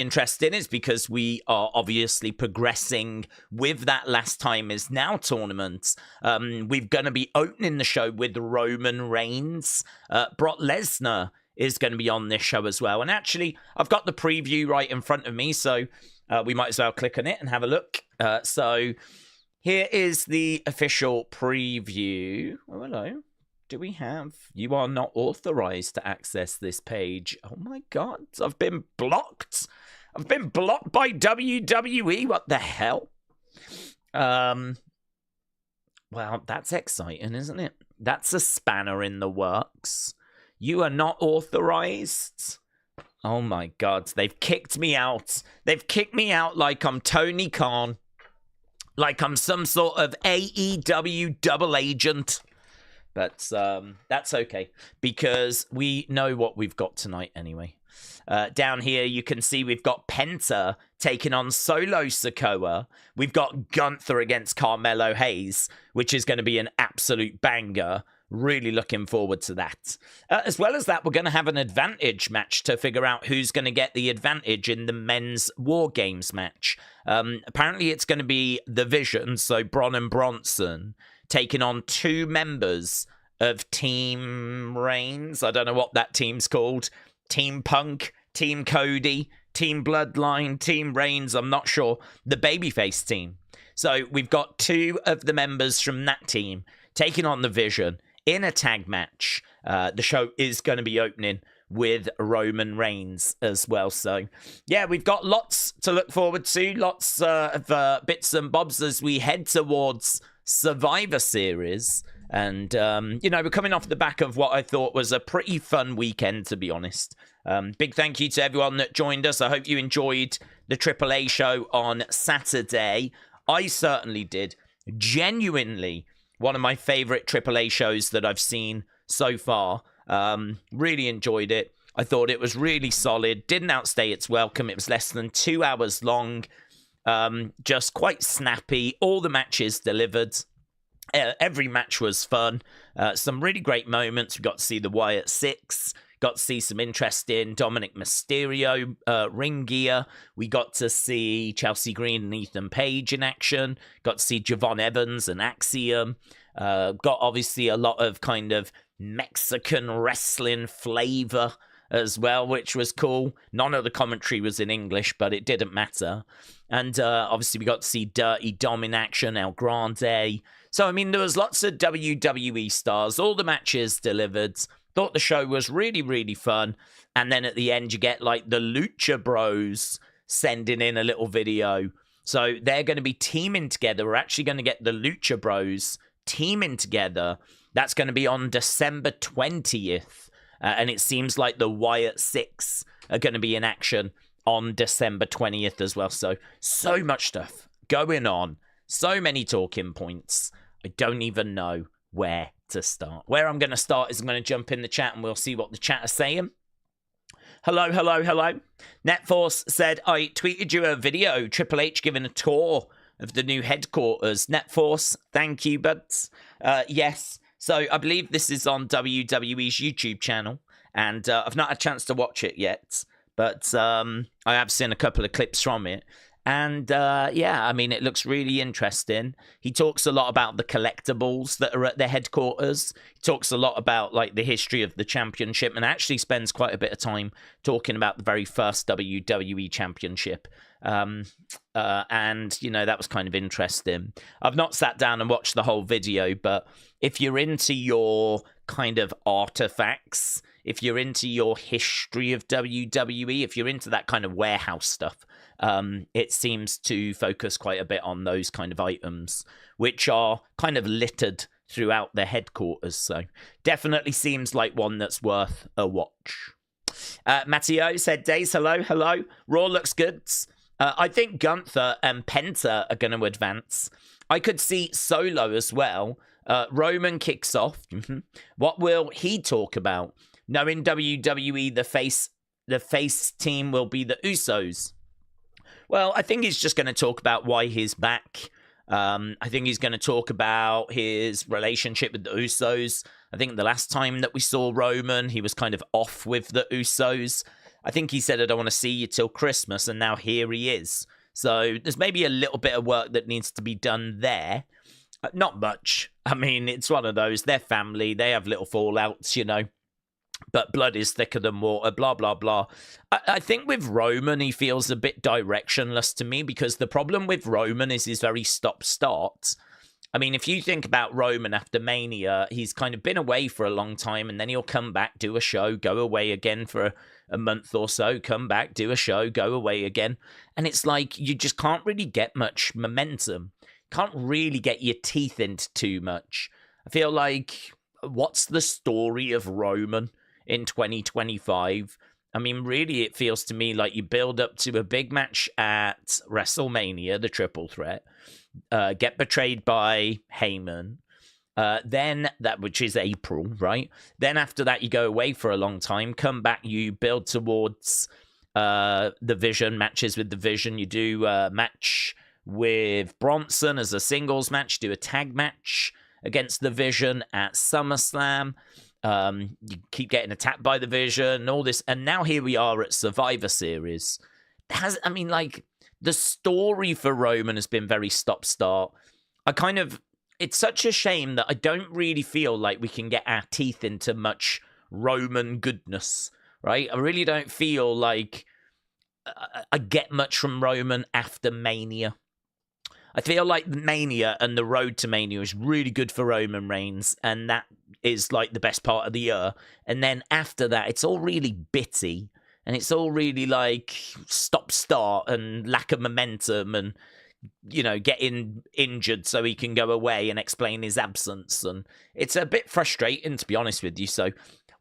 interesting is because we are obviously progressing with that Last Time Is Now tournament. We're going to be opening the show with Roman Reigns. Brock Lesnar is going to be on this show as well. And actually, I've got the preview right in front of me, so we might as well click on it and have a look. So here is the official preview. Oh, hello. Do we have... You are not authorized to access this page. Oh my god, I've been blocked. I've been blocked by WWE. What the hell? Well, that's exciting, isn't it? That's a spanner in the works. You are not authorized. Oh my god, they've kicked me out. They've kicked me out like I'm Tony Khan. Like I'm some sort of AEW double agent. But that's okay, because we know what we've got tonight anyway. Down here, you can see we've got Penta taking on Solo Sikoa. We've got Gunther against Carmelo Hayes, which is going to be an absolute banger. Really looking forward to that. As well as that, we're going to have an advantage match to figure out who's going to get the advantage in the men's War Games match. Apparently, it's going to be the Vision, so Bron and Bronson, taking on two members of Team Reigns. I don't know what that team's called. Team Punk, Team Cody, Team Bloodline, Team Reigns, I'm not sure. The babyface team. So we've got two of the members from that team taking on the Vision in a tag match. The show is going to be opening with Roman Reigns as well. So, yeah, we've got lots to look forward to. Lots of bits and bobs as we head towards Survivor Series. And, we're coming off the back of what I thought was a pretty fun weekend, to be honest. Big thank you to everyone that joined us. I hope you enjoyed the AAA show on Saturday. I certainly did. Genuinely one of my favorite AAA shows that I've seen so far. Really enjoyed it. I thought it was really solid. Didn't outstay its welcome. It was less than 2 hours long. Just quite snappy. All the matches delivered. Every match was fun. Some really great moments. We got to see the Wyatt Six. Got to see some interesting Dominic Mysterio ring gear. We got to see Chelsea Green and Ethan Page in action. Got to see Javon Evans and Axiom. Got obviously a lot of kind of Mexican wrestling flavor as well, which was cool. None of the commentary was in English, but it didn't matter. And obviously we got to see Dirty Dom in action, El Grande. So, I mean, there was lots of WWE stars. All the matches delivered. Thought the show was really, really fun. And then at the end, you get like the Lucha Bros sending in a little video. So they're going to be teaming together. We're actually going to get the Lucha Bros teaming together. That's going to be on December 20th. And it seems like the Wyatt Six are going to be in action on December 20th as well. So much stuff going on. So many talking points. I don't even know where to start. Where I'm going to start is I'm going to jump in the chat and we'll see what the chat are saying. Hello. Netforce said, I tweeted you a video, Triple H giving a tour of the new headquarters. Netforce, thank you, buds. Yes. So I believe this is on WWE's YouTube channel, and I've not had a chance to watch it yet, but I have seen a couple of clips from it. And yeah, I mean, it looks really interesting. He talks a lot about the collectibles that are at their headquarters. He talks a lot about like the history of the championship, and actually spends quite a bit of time talking about the very first WWE championship. And, that was kind of interesting. I've not sat down and watched the whole video, but if you're into your kind of artifacts, if you're into your history of WWE, if you're into that kind of warehouse stuff, it seems to focus quite a bit on those kind of items, which are kind of littered throughout their headquarters. So definitely seems like one that's worth a watch. Matteo said, Daze, hello. Raw looks good. I think Gunther and Penta are going to advance. I could see Solo as well. Roman kicks off. What will he talk about? Knowing WWE, the face team will be the Usos. Well, I think he's just going to talk about why he's back. I think he's going to talk about his relationship with the Usos. I think the last time that we saw Roman, he was kind of off with the Usos. I think he said, I don't want to see you till Christmas, and now here he is. So there's maybe a little bit of work that needs to be done there. Not much. I mean, it's one of those. They're family. They have little fallouts, you know. But blood is thicker than water, blah, blah, blah. I think with Roman, he feels a bit directionless to me, because the problem with Roman is he's very stop-start. I mean, if you think about Roman after Mania, he's kind of been away for a long time, and then he'll come back, do a show, go away again for a month or so, come back, do a show, go away again. And it's like you just can't really get much momentum. Can't really get your teeth into too much. I feel like, what's the story of Roman in 2025? I mean, really, it feels to me like you build up to a big match at WrestleMania, the triple threat, get betrayed by Heyman, then that, which is April, right? Then after that, you go away for a long time, come back, you build towards the Vision, matches with the Vision. You do a match with Bronson as a singles match, do a tag match against the Vision at SummerSlam. You keep getting attacked by the Vision, all this, and now here we are at Survivor Series. The story for Roman has been very stop-start. It's such a shame that I don't really feel like we can get our teeth into much Roman goodness, right? I really don't feel like I get much from Roman after Mania. I feel like Mania and the road to Mania is really good for Roman Reigns, and that is like the best part of the year. And then after that, it's all really bitty, and it's all really like stop-start and lack of momentum, and, you know, getting injured so he can go away and explain his absence. And it's a bit frustrating, to be honest with you. So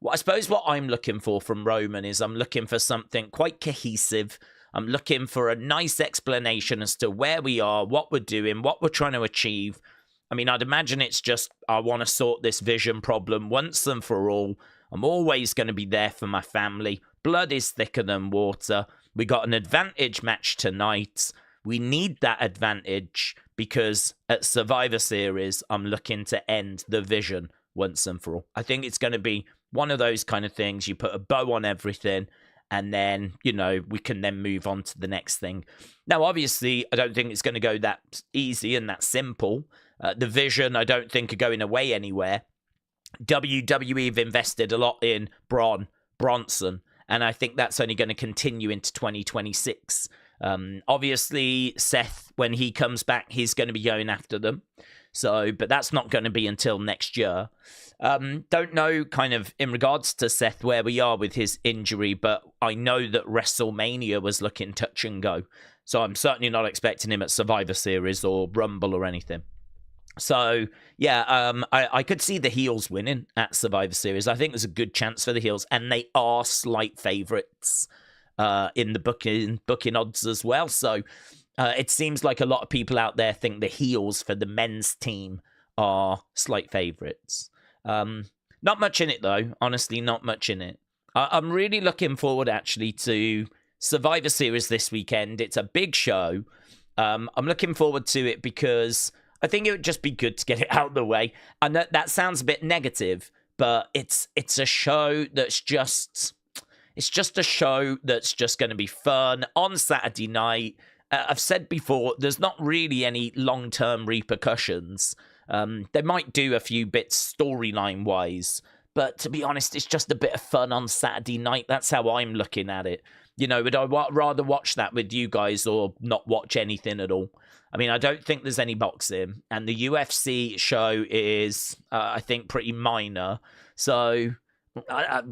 I suppose what I'm looking for from Roman is I'm looking for something quite cohesive. I'm looking for a nice explanation as to where we are, what we're doing, what we're trying to achieve. I mean, I'd imagine it's just, I want to sort this Vision problem once and for all. I'm always going to be there for my family. Blood is thicker than water. We got an advantage match tonight. We need that advantage because at Survivor Series, I'm looking to end the Vision once and for all. I think it's going to be one of those kind of things. You put a bow on everything, and then, you know, we can then move on to the next thing. Now, obviously, I don't think it's going to go that easy and that simple. The Vision, I don't think, are going away anywhere. WWE have invested a lot in Bronson, and I think that's only going to continue into 2026. Obviously, Seth, when he comes back, he's going to be going after them. So, but that's not going to be until next year. Don't know kind of in regards to Seth where we are with his injury, but I know that WrestleMania was looking touch and go. So I'm certainly not expecting him at Survivor Series or Rumble or anything. So, yeah, I could see the heels winning at Survivor Series. I think there's a good chance for the heels, and they are slight favourites in the booking odds as well. So it seems like a lot of people out there think the heels for the men's team are slight favourites. Not much in it, though. Honestly, not much in it. I'm really looking forward, actually, to Survivor Series this weekend. It's a big show. I'm looking forward to it because I think it would just be good to get it out of the way. I know that sounds a bit negative, but it's a show that's just... It's just a show that's just going to be fun on Saturday night. I've said before, there's not really any long-term repercussions. They might do a few bits storyline-wise, but to be honest, it's just a bit of fun on Saturday night. That's how I'm looking at it. You know, would I rather watch that with you guys or not watch anything at all? I mean, I don't think there's any boxing, and the UFC show is, I think, pretty minor. So...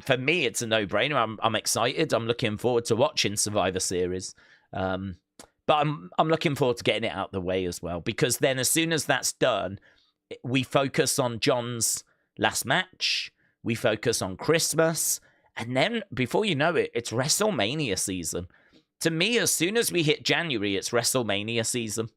for me, it's a no-brainer. I'm excited. I'm looking forward to watching Survivor Series. But I'm looking forward to getting it out the way as well, because then as soon as that's done, we focus on John's last match. We focus on Christmas. And then, before you know it, it's WrestleMania season. To me, as soon as we hit January, it's WrestleMania season.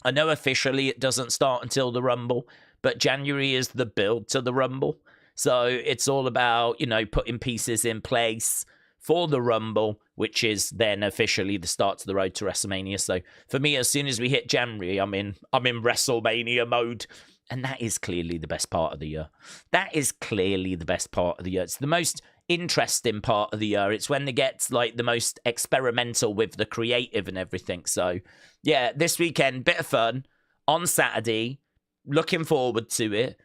I know officially it doesn't start until the Rumble, but January is the build to the Rumble. So it's all about, you know, putting pieces in place for the Rumble, which is then officially the start to the road to WrestleMania. So for me, as soon as we hit January, I'm in WrestleMania mode. And that is clearly the best part of the year. That is clearly the best part of the year. It's the most interesting part of the year. It's when they get like the most experimental with the creative and everything. So yeah, this weekend, bit of fun on Saturday. Looking forward to it.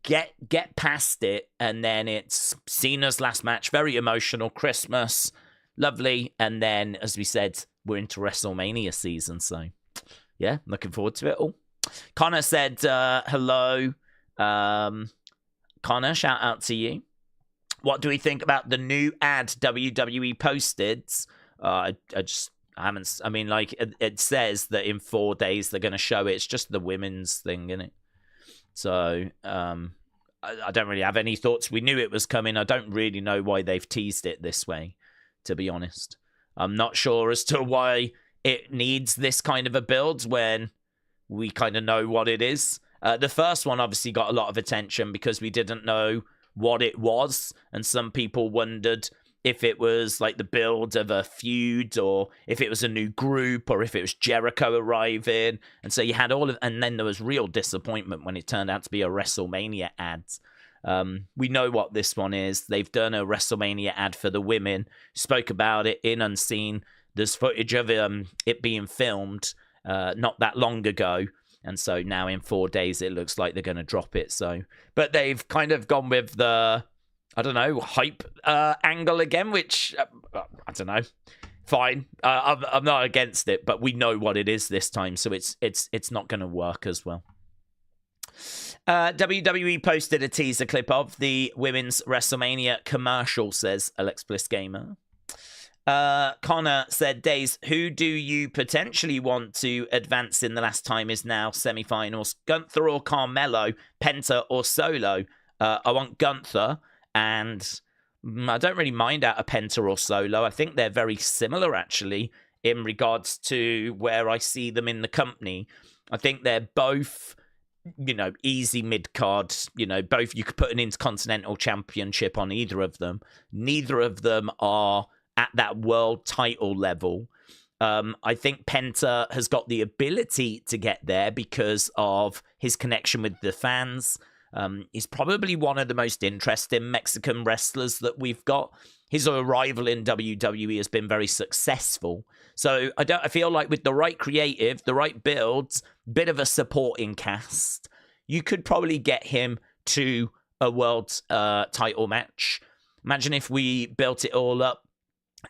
Get past it, and then it's Cena's last match. Very emotional. Christmas, lovely, and then as we said, we're into WrestleMania season. So yeah, looking forward to it all. Connor said hello. Connor, shout out to you. What do we think about the new ad WWE posted? I haven't. I mean, like it says that in 4 days they're going to show it. It's just the women's thing, isn't it? So I don't really have any thoughts. We knew it was coming. I don't really know why they've teased it this way, to be honest. I'm not sure as to why it needs this kind of a build when we kind of know what it is. The first one obviously got a lot of attention because we didn't know what it was, and some people wondered if it was like the build of a feud, or if it was a new group, or if it was Jericho arriving. And so you had all of, and then there was real disappointment when it turned out to be a WrestleMania ad. We know what this one is. They've done a WrestleMania ad for the women. Spoke about it in Unseen. There's footage of it being filmed not that long ago. And so now in 4 days, it looks like they're going to drop it. So, but they've kind of gone with the, I don't know, hype angle again, which I don't know. Fine, I'm not against it, but we know what it is this time, so it's not going to work as well. WWE posted a teaser clip of the women's WrestleMania commercial, says Alex Bliss Gamer. Connor said, Daze, who do you potentially want to advance in the last time is now semi-finals? Gunther or Carmelo, Penta or Solo? I want Gunther, and I don't really mind out of Penta or Solo. I think they're very similar, actually, in regards to where I see them in the company. I think they're both, easy mid-card. Both, you could put an Intercontinental Championship on either of them. Neither of them are at that world title level. I think Penta has got the ability to get there because of his connection with the fans. He's probably one of the most interesting Mexican wrestlers that we've got. His arrival in WWE has been very successful. So I feel like with the right creative, the right builds, bit of a supporting cast, you could probably get him to a world title match. Imagine if we built it all up,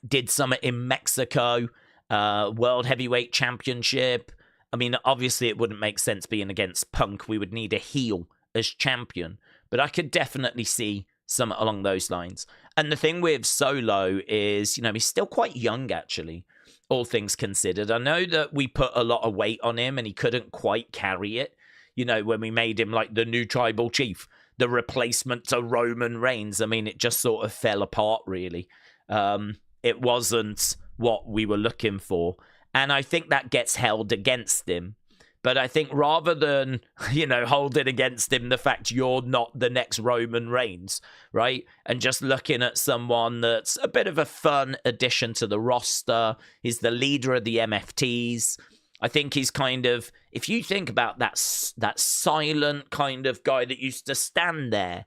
did something in Mexico, World Heavyweight Championship. I mean, obviously it wouldn't make sense being against Punk. We would need a heel as champion, but I could definitely see something along those lines. And the thing with Solo is, he's still quite young, actually, all things considered. I know that we put a lot of weight on him and he couldn't quite carry it, when we made him like the new tribal chief, the replacement to Roman Reigns. I mean, it just sort of fell apart, really. It wasn't what we were looking for. And I think that gets held against him. But I think rather than, hold it against him, the fact you're not the next Roman Reigns, right? And just looking at someone that's a bit of a fun addition to the roster. He's the leader of the MFTs. I think he's kind of, if you think about that silent kind of guy that used to stand there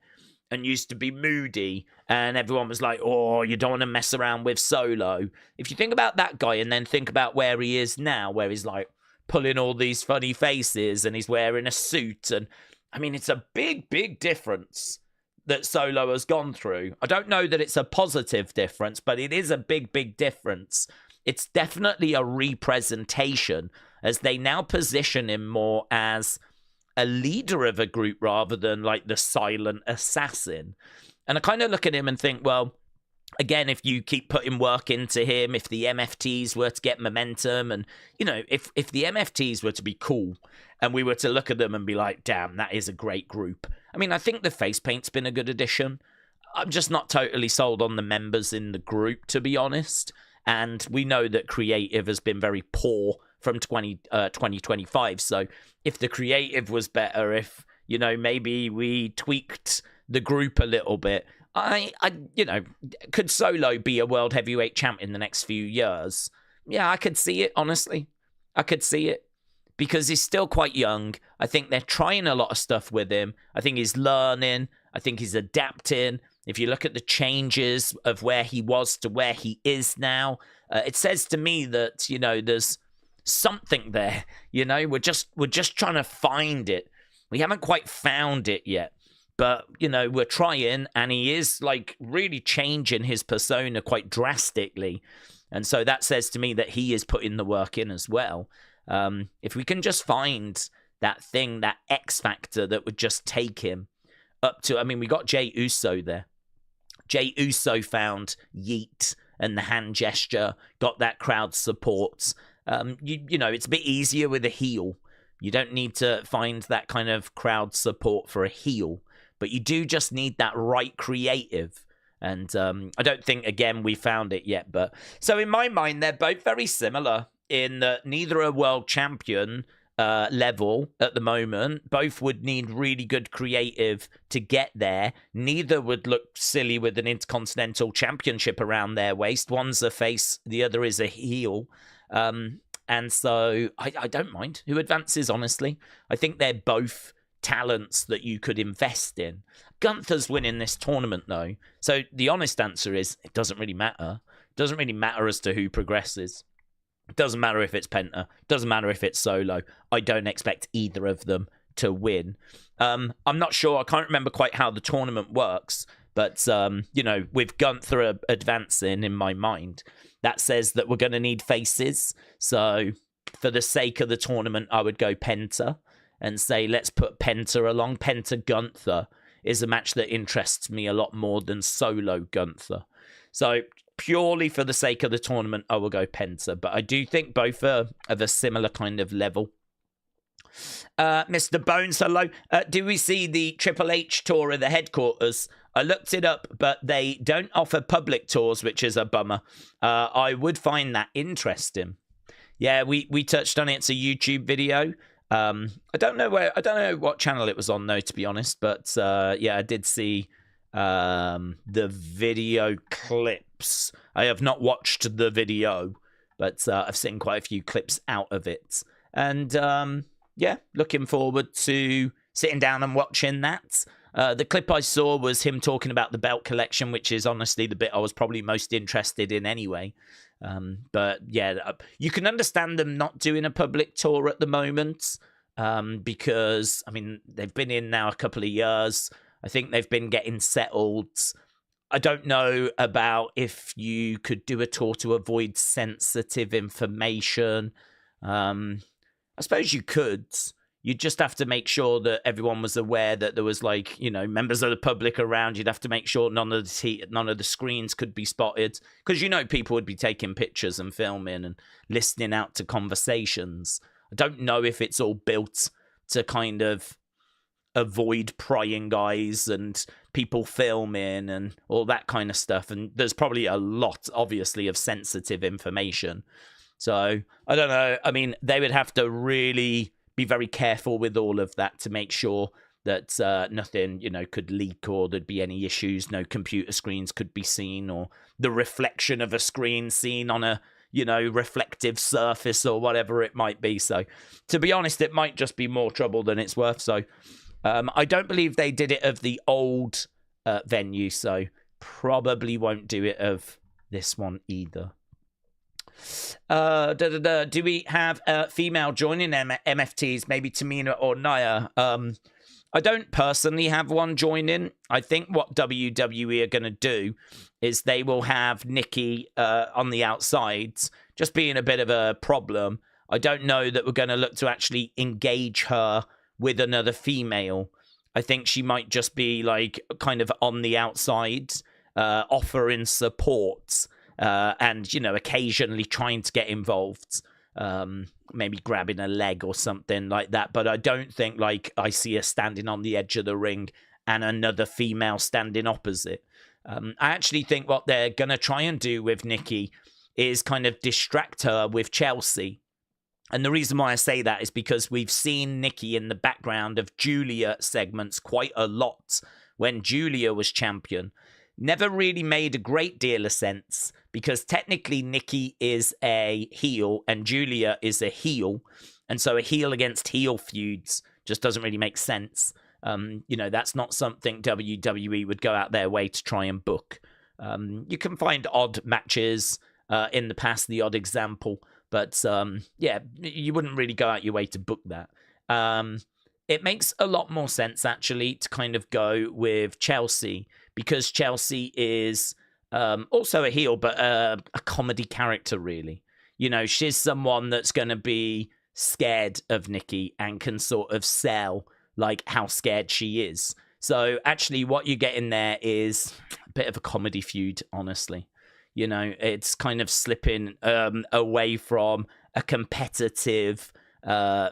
and used to be moody, and everyone was like, oh, you don't want to mess around with Solo. If you think about that guy and then think about where he is now, where he's like pulling all these funny faces and he's wearing a suit, and I mean, it's a big, big difference that Solo has gone through. I don't know that it's a positive difference, but it is a big, big difference. It's definitely a representation as they now position him more as a leader of a group rather than like the silent assassin. And I kind of look at him and think, well, again, if you keep putting work into him, if the MFTs were to get momentum and, if the MFTs were to be cool and we were to look at them and be like, damn, that is a great group. I mean, I think the face paint's been a good addition. I'm just not totally sold on the members in the group, to be honest. And we know that creative has been very poor from 2025. So if the creative was better, if, maybe we tweaked the group a little bit, could Solo be a world heavyweight champ in the next few years? Yeah, I could see it, honestly. I could see it because he's still quite young. I think they're trying a lot of stuff with him. I think he's learning. I think he's adapting. if you look at the changes of where he was to where he is now, it says to me that, you know, there's something there. You know, we're just trying to find it. We haven't quite found it yet. But, you know, we're trying, and he is, like, really changing his persona quite drastically. And so that says to me that he is putting the work in as well. If we can just find that thing, that X factor that would just take him up to... I mean, we got Jey Uso there. Jey Uso found Yeet and the hand gesture, got that crowd support. You know, it's a bit easier with a heel. You don't need to find that kind of crowd support for a heel. But you do just need that right creative. And I don't think, again, we found it yet. But so in my mind, they're both very similar in that neither are world champion level at the moment. Both would need really good creative to get there. Neither would look silly with an Intercontinental Championship around their waist. One's a face, the other is a heel. And so I don't mind who advances, honestly. I think they're both talents that you could invest in. Gunther's winning this tournament, though. So the honest answer is it doesn't really matter. It doesn't really matter as to who progresses. It doesn't matter if it's Penta. It doesn't matter if it's Solo. I don't expect either of them to win. I'm not sure. I can't remember quite how the tournament works. But, you know, with Gunther advancing in my mind, that says that we're going to need faces. So for the sake of the tournament, I would go Penta and say, let's put Penta along. Penta Gunther is a match that interests me a lot more than Solo Gunther. So purely for the sake of the tournament, I will go Penta. But I do think both are of a similar kind of level. Mr. Bones, hello. Do we see the Triple H tour of the headquarters? I looked it up, but they don't offer public tours, which is a bummer. I would find that interesting. Yeah, we touched on it. It's a YouTube video. I don't know what channel it was on, though, to be honest. But yeah, I did see the video clips. I have not watched the video, but I've seen quite a few clips out of it. And yeah, looking forward to sitting down and watching that. The clip I saw was him talking about the belt collection, which is honestly the bit I was probably most interested in anyway. But yeah, you can understand them not doing a public tour at the moment because, I mean, they've been in now a couple of years. I think they've been getting settled. I don't know about if you could do a tour to avoid sensitive information. I suppose you could. You'd just have to make sure that everyone was aware that there was, like, you know, members of the public around. You'd have to make sure none of the screens could be spotted because, you know, people would be taking pictures and filming and listening out to conversations. I don't know if it's all built to kind of avoid prying guys and people filming and all that kind of stuff. And there's probably a lot, obviously, of sensitive information. So I don't know. I mean, they would have to really be very careful with all of that to make sure that nothing, you know, could leak or there'd be any issues. No computer screens could be seen or the reflection of a screen seen on a, you know, reflective surface or whatever it might be. So to be honest, it might just be more trouble than it's worth. So I don't believe they did it of the old venue. So probably won't do it of this one either. Do we have a female joining MFTs? Maybe Tamina or Nia. I don't personally have one joining. I think what WWE are going to do is they will have Nikki on the outsides, just being a bit of a problem. I don't know that we're going to look to actually engage her with another female. I think she might just be like kind of on the outside, offering support. And, you know, occasionally trying to get involved, maybe grabbing a leg or something like that. But I don't think, like, I see her standing on the edge of the ring and another female standing opposite. I actually think what they're going to try and do with Nikki is kind of distract her with Chelsea. And the reason why I say that is because we've seen Nikki in the background of Julia segments quite a lot when Julia was champion. Never really made a great deal of sense because technically Nikki is a heel and Julia is a heel. And so a heel against heel feuds just doesn't really make sense. That's not something WWE would go out their way to try and book. You can find odd matches in the past, the odd example, but you wouldn't really go out your way to book that. It makes a lot more sense, actually, to kind of go with Chelsea, because Chelsea is also a heel, but a comedy character, really. She's someone that's going to be scared of Nikki and can sort of sell like how scared she is. So actually what you get in there is a bit of a comedy feud, honestly. It's kind of slipping away from a competitive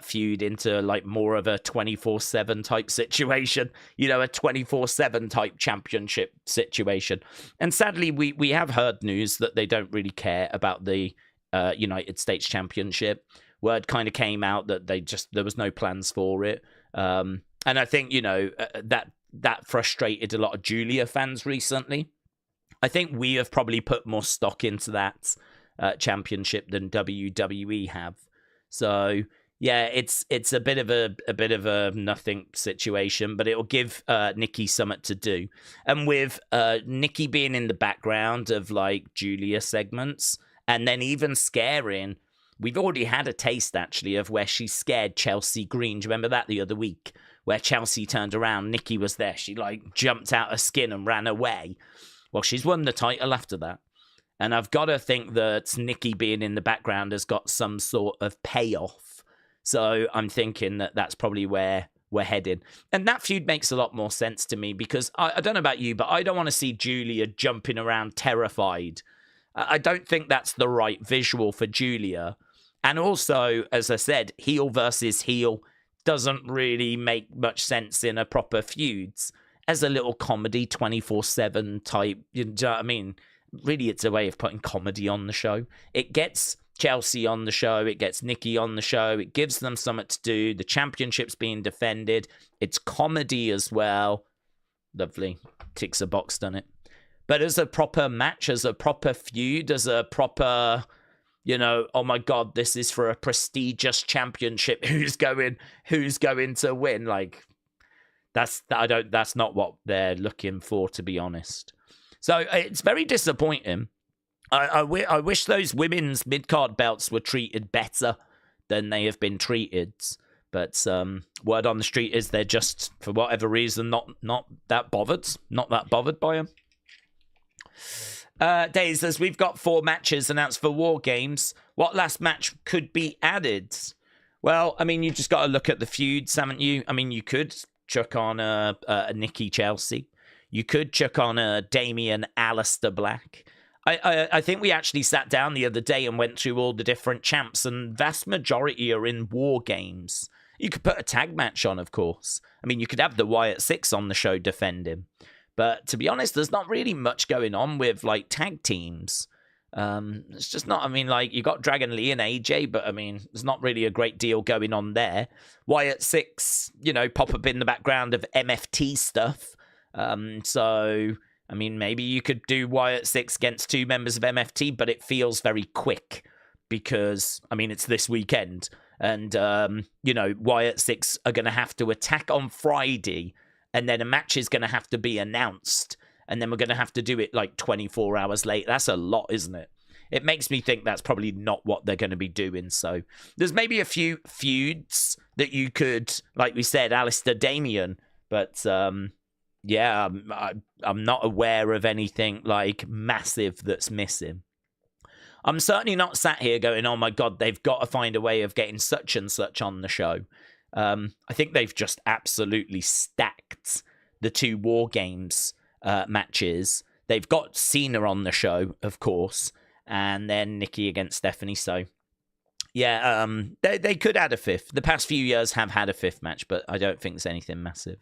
feud into like more of a 24/7 type situation, a 24/7 type championship situation. And sadly, we have heard news that they don't really care about the United States Championship. Word kind of came out that there was no plans for it. And I think, that frustrated a lot of Julia fans recently. I think we have probably put more stock into that championship than WWE have. So yeah, it's a bit of a nothing situation, but it'll give Nikki something to do. And with Nikki being in the background of like Julia segments, and then even scaring, we've already had a taste actually of where she scared Chelsea Green. Do you remember that the other week? Where Chelsea turned around, Nikki was there. She like jumped out her skin and ran away. Well, she's won the title after that. And I've got to think that Nikki being in the background has got some sort of payoff. So I'm thinking that that's probably where we're headed. And that feud makes a lot more sense to me because I don't know about you, but I don't want to see Julia jumping around terrified. I don't think that's the right visual for Julia. And also, as I said, heel versus heel doesn't really make much sense in a proper feuds. As a little comedy 24/7 type, you know what I mean? Really, it's a way of putting comedy on the show. It gets Chelsea on the show. It gets Nikki on the show. It gives them something to do. The championship's being defended. It's comedy as well. Lovely. Ticks a box, done it. But as a proper match, as a proper feud, as a proper, oh my God, this is for a prestigious championship. Who's going to win? Like, that's not what they're looking for, to be honest. So it's very disappointing. I wish those women's mid-card belts were treated better than they have been treated. But word on the street is they're just, for whatever reason, not that bothered. Not that bothered by them. Daze says, we've got 4 matches announced for War Games. What last match could be added? Well, I mean, you just got to look at the feuds, haven't you? I mean, you could chuck on a Nikki Chelsea. You could chuck on a Damian Aleister Black. I think we actually sat down the other day and went through all the different champs, and vast majority are in War Games. You could put a tag match on, of course. I mean, you could have the Wyatt Six on the show defending. But to be honest, there's not really much going on with, like, tag teams. It's just not, I mean, like, you got Dragon Lee and AJ, but, I mean, there's not really a great deal going on there. Wyatt Six, pop up in the background of MFT stuff. So, I mean, maybe you could do Wyatt Six against 2 members of MFT, but it feels very quick because, I mean, it's this weekend. And, Wyatt Six are going to have to attack on Friday, and then a match is going to have to be announced, and then we're going to have to do it like 24 hours late. That's a lot, isn't it? It makes me think that's probably not what they're going to be doing. So there's maybe a few feuds that you could, like we said, Alistair Damian, but I'm not aware of anything like massive that's missing. I'm certainly not sat here going, oh my God, they've got to find a way of getting such and such on the show. I think they've just absolutely stacked the 2 War Games matches. They've got Cena on the show, of course, and then Nikki against Stephanie. So, yeah, they could add a 5th. The past few years have had a 5th match, but I don't think it's anything massive.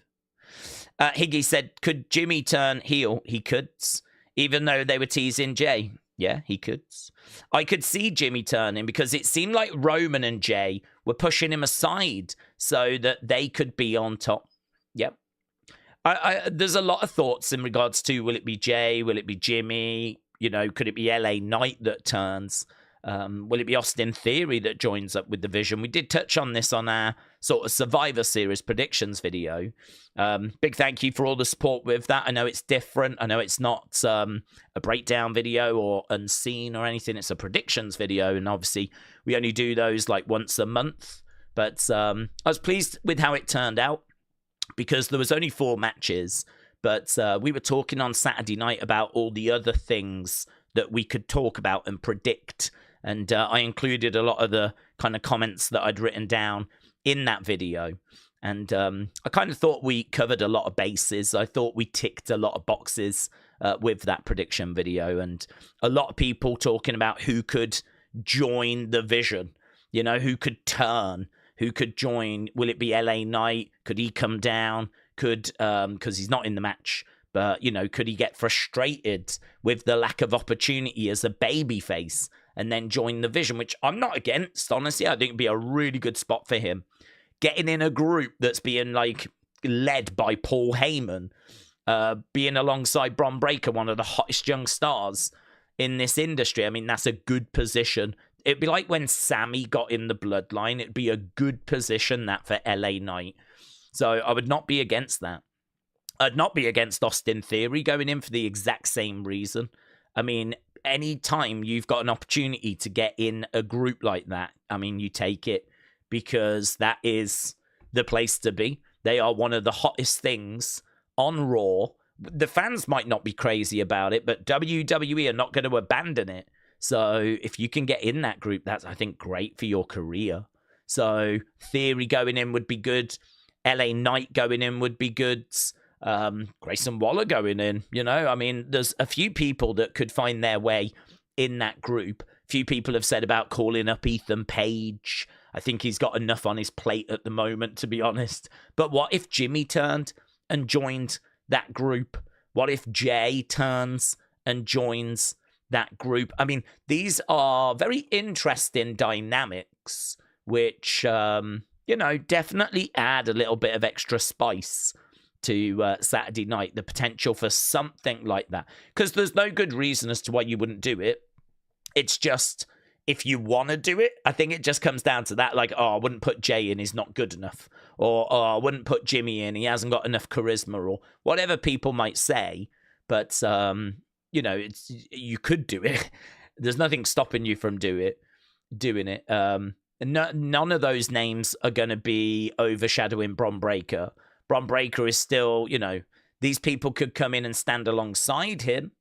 Higgy said, could Jimmy turn heel? He could, even though they were teasing Jay. Yeah, he could. I could see Jimmy turning because it seemed like Roman and Jay were pushing him aside so that they could be on top. Yep. There's a lot of thoughts in regards to, will it be Jay? Will it be Jimmy? Could it be LA Knight that turns? Will it be Austin Theory that joins up with the Vision? We did touch on this on our sort of Survivor Series predictions video. Big thank you for all the support with that. I know it's different. I know it's not a breakdown video or unseen or anything. It's a predictions video, and obviously we only do those like once a month. But I was pleased with how it turned out because there was only 4 matches. But we were talking on Saturday night about all the other things that we could talk about and predict. And I included a lot of the kind of comments that I'd written down in that video. And I kind of thought we covered a lot of bases. I thought we ticked a lot of boxes with that prediction video. And a lot of people talking about who could join the Vision, you know, who could turn, who could join. Will it be LA Knight? Could he come down? Could, because he's not in the match, but, you know, could he get frustrated with the lack of opportunity as a babyface and then join the Vision, which I'm not against, honestly. I think it'd be a really good spot for him. Getting in a group that's being, like, led by Paul Heyman, being alongside Bron Breakker, one of the hottest young stars in this industry. I mean, that's a good position. It'd be like when Sammy got in the Bloodline. It'd be a good position, that, for LA Knight. So I would not be against that. I'd not be against Austin Theory going in for the exact same reason. I mean, any time you've got an opportunity to get in a group like that, I mean, you take it because that is the place to be. They are one of the hottest things on Raw. The fans might not be crazy about it, but WWE are not going to abandon it. So if you can get in that group, that's, I think, great for your career. So Theory going in would be good. LA Knight going in would be good. Grayson Waller going in, you know, I mean, there's a few people that could find their way in that group. A few people have said about calling up Ethan Page. I think he's got enough on his plate at the moment, to be honest. But what if Jimmy turned and joined that group? What if Jay turns and joins that group? I mean, these are very interesting dynamics, which, you know, definitely add a little bit of extra spice to Saturday night, the potential for something like that. Because there's no good reason as to why you wouldn't do it. It's just, if you want to do it, I think it just comes down to that. Like, oh, I wouldn't put Jay in, he's not good enough. Or, oh, I wouldn't put Jimmy in, he hasn't got enough charisma, or whatever people might say. But, you know, you could do it. There's nothing stopping you from doing it. None of those names are going to be overshadowing Bron Breakker. Bron Breakker is still, you know, these people could come in and stand alongside him,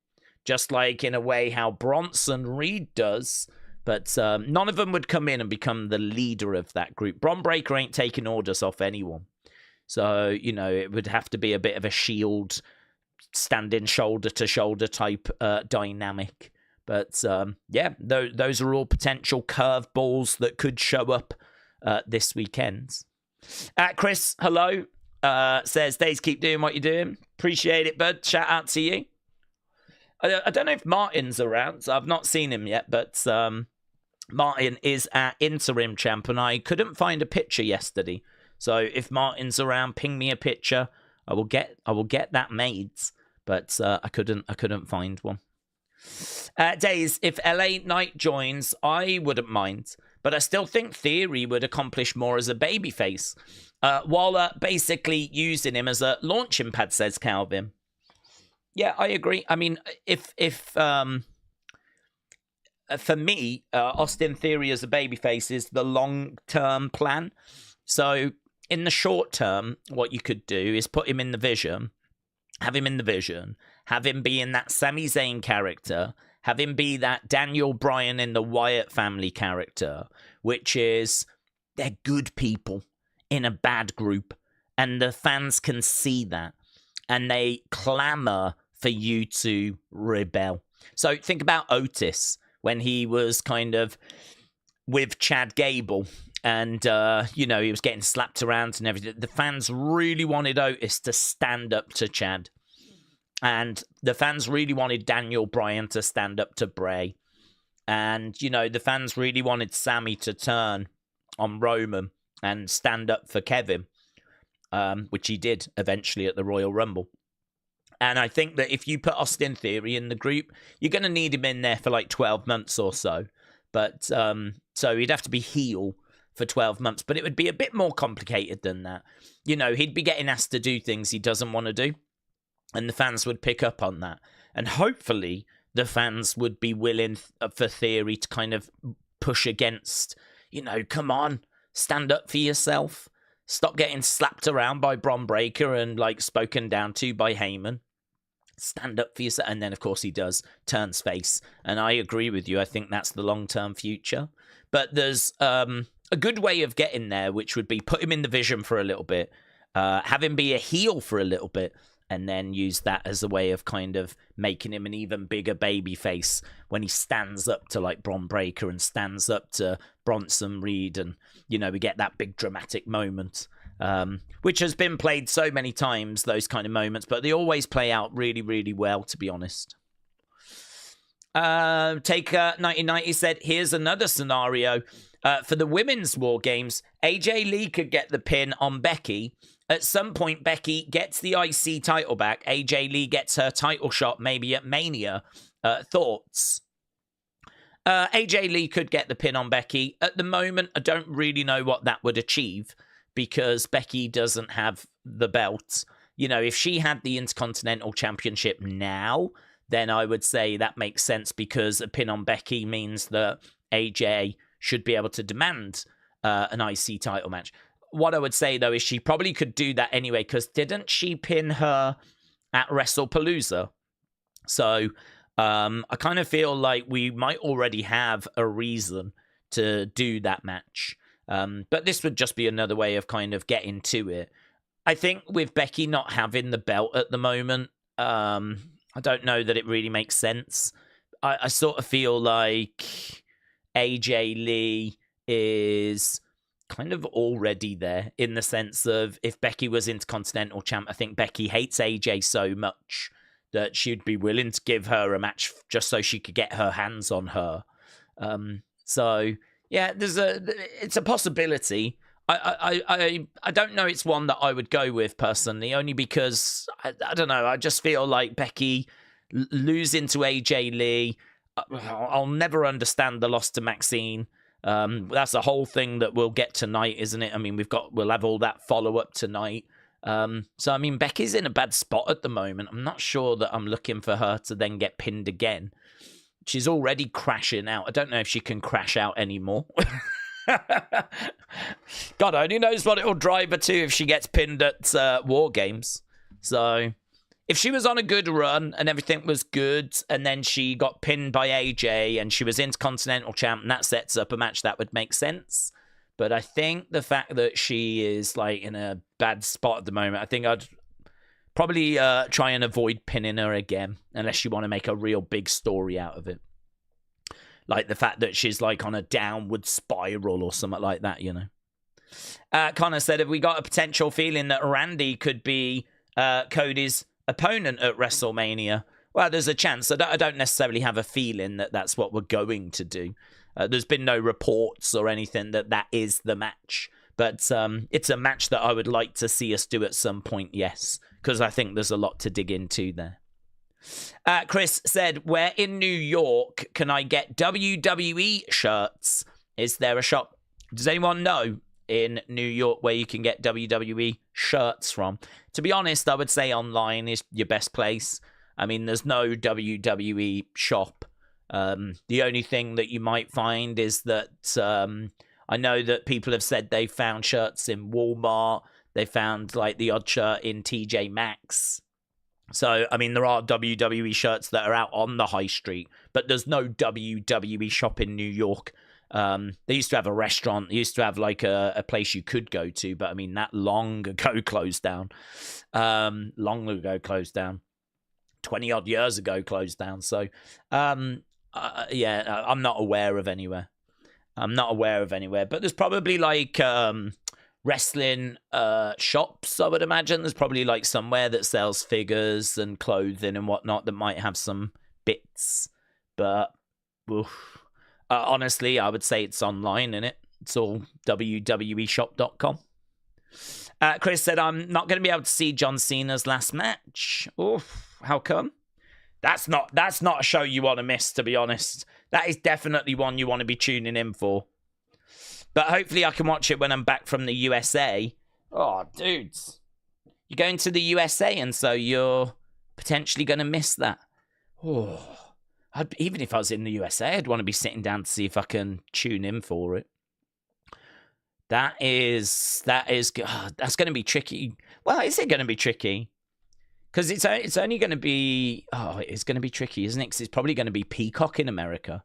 just like in a way how Bronson Reed does. But none of them would come in and become the leader of that group. Bron Breakker ain't taking orders off anyone. So, you know, it would have to be a bit of a Shield standing shoulder to shoulder type dynamic. But yeah, those are all potential curveballs that could show up this weekend. Chris, hello. Says, Daze, keep doing what you're doing. Appreciate it, bud. Shout out to you. I don't know if Martin's around. I've not seen him yet, but Martin is our interim champ, and I couldn't find a picture yesterday. So if Martin's around, ping me a picture. I will get that made. But I couldn't find one. Daze, if LA Knight joins, I wouldn't mind. But I still think Theory would accomplish more as a babyface. While basically using him as a launching pad, says Calvin. Yeah, I agree. I mean, if for me, Austin Theory as a babyface is the long-term plan. So in the short term, what you could do is put him in the Vision, have him be in that Sami Zayn character, have him be that Daniel Bryan in the Wyatt family character, which is they're good people in a bad group, and the fans can see that, and they clamor for you to rebel. So think about Otis when he was kind of with Chad Gable, and you know, he was getting slapped around and everything. The fans really wanted Otis to stand up to Chad, and the fans really wanted Daniel Bryan to stand up to Bray, and you know, the fans really wanted Sammy to turn on Roman and stand up for Kevin, which he did eventually at the Royal Rumble. And I think that if you put Austin Theory in the group, you're going to need him in there for like 12 months or so. But so he'd have to be heel for 12 months, but it would be a bit more complicated than that. You know, he'd be getting asked to do things he doesn't want to do, and the fans would pick up on that. And hopefully the fans would be willing, for Theory, to kind of push against, you know, come on, stand up for yourself. Stop getting slapped around by Bron Breakker and, like, spoken down to by Heyman. Stand up for yourself. And then, of course, he does, turns face. And I agree with you. I think that's the long-term future. But there's a good way of getting there, which would be put him in the Vision for a little bit, have him be a heel for a little bit, and then use that as a way of kind of making him an even bigger babyface when he stands up to, like, Bron Breakker and stands up to Bronson Reed. And, you know, we get that big dramatic moment. Which has been played so many times, those kind of moments, but they always play out really, really well, to be honest. Taker 1990 said, here's another scenario. For the women's War Games, AJ Lee could get the pin on Becky. At some point, Becky gets the IC title back. AJ Lee gets her title shot, maybe at Mania. Thoughts? AJ Lee could get the pin on Becky. At the moment, I don't really know what that would achieve, because Becky doesn't have the belt. You know, if she had the Intercontinental Championship now, then I would say that makes sense, because a pin on Becky means that AJ should be able to demand an IC title match. What I would say, though, is she probably could do that anyway, because didn't she pin her at WrestlePalooza? So I kind of feel like we might already have a reason to do that match. But this would just be another way of kind of getting to it. I think with Becky not having the belt at the moment, I don't know that it really makes sense. I sort of feel like AJ Lee is kind of already there, in the sense of, if Becky was Intercontinental Champ, I think Becky hates AJ so much that she'd be willing to give her a match just so she could get her hands on her. So... yeah, it's a possibility. I don't know. It's one that I would go with personally, only because I don't know. I just feel like Becky losing to AJ Lee. I'll never understand the loss to Maxine. That's a whole thing that we'll get tonight, isn't it? I mean, we'll have all that follow up tonight. So I mean, Becky's in a bad spot at the moment. I'm not sure that I'm looking for her to then get pinned again. She's already crashing out. I don't know if she can crash out anymore. God only knows what it'll drive her to if she gets pinned at War Games. So, if she was on a good run and everything was good, and then she got pinned by AJ and she was Intercontinental Champ, and that sets up a match, that would make sense. But I think the fact that she is, like, in a bad spot at the moment, I think I'd probably try and avoid pinning her again, unless you want to make a real big story out of it. Like the fact that she's, like, on a downward spiral or something like that, you know. Connor said, have we got a potential feeling that Randy could be Cody's opponent at WrestleMania? Well, there's a chance. I don't necessarily have a feeling that that's what we're going to do. There's been no reports or anything that is the match. But it's a match that I would like to see us do at some point, yes, because I think there's a lot to dig into there. Chris said, where in New York can I get WWE shirts? Is there a shop? Does anyone know in New York where you can get WWE shirts from? To be honest, I would say online is your best place. I mean, there's no WWE shop. The only thing that you might find is that I know that people have said they found shirts in Walmart. They found, like, the odd shirt in TJ Maxx. So, I mean, there are WWE shirts that are out on the high street, but there's no WWE shop in New York. They used to have a restaurant. They used to have, like, a place you could go to, but, I mean, that long ago closed down. 20-odd years ago closed down. So, yeah, I'm not aware of anywhere. But there's probably, like, wrestling shops, I would imagine. There's probably, like, somewhere that sells figures and clothing and whatnot that might have some bits. But, honestly, I would say it's online, innit? It's all www.shop.com. Chris said, I'm not going to be able to see John Cena's last match. Oof, how come? That's not a show you want to miss, to be honest. That is definitely one you want to be tuning in for. But hopefully I can watch it when I'm back from the USA. Oh, dudes. You're going to the USA, and so you're potentially going to miss that. Oh, even if I was in the USA, I'd want to be sitting down to see if I can tune in for it. That's going to be tricky. Well, is it going to be tricky? Because it's only going to be... Oh, it's going to be tricky, isn't it? Because it's probably going to be Peacock in America.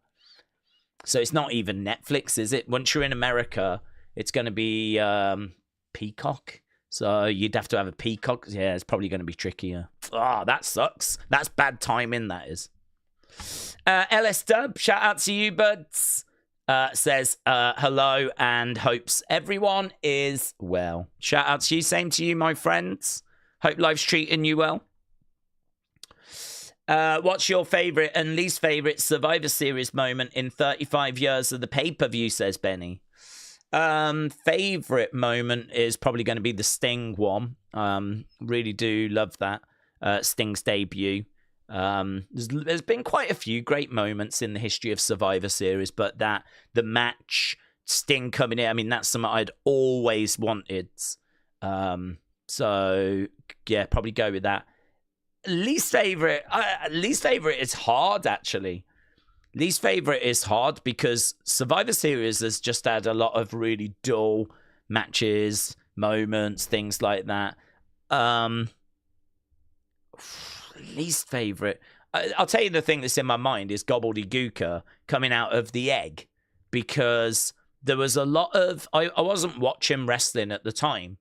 So it's not even Netflix, is it? Once you're in America, it's going to be Peacock. So you'd have to have a Peacock. Yeah, it's probably going to be trickier. Oh, that sucks. That's bad timing, that is. LS Dub, shout out to you, buds. Says hello and hopes everyone is well. Shout out to you. Same to you, my friends. Hope life's treating you well. What's your favourite and least favourite Survivor Series moment in 35 years of the pay-per-view, says Benny. Favourite moment is probably going to be the Sting one. Really do love that. Sting's debut. There's been quite a few great moments in the history of Survivor Series, but the match, Sting coming in, I mean, that's something I'd always wanted. So yeah, probably go with that. Least favorite is hard, actually. Least favorite is hard because Survivor Series has just had a lot of really dull matches, moments, things like that. Least favorite, I'll tell you the thing that's in my mind is Gobbledygooker coming out of the egg, because there was a lot of I wasn't watching wrestling at the time.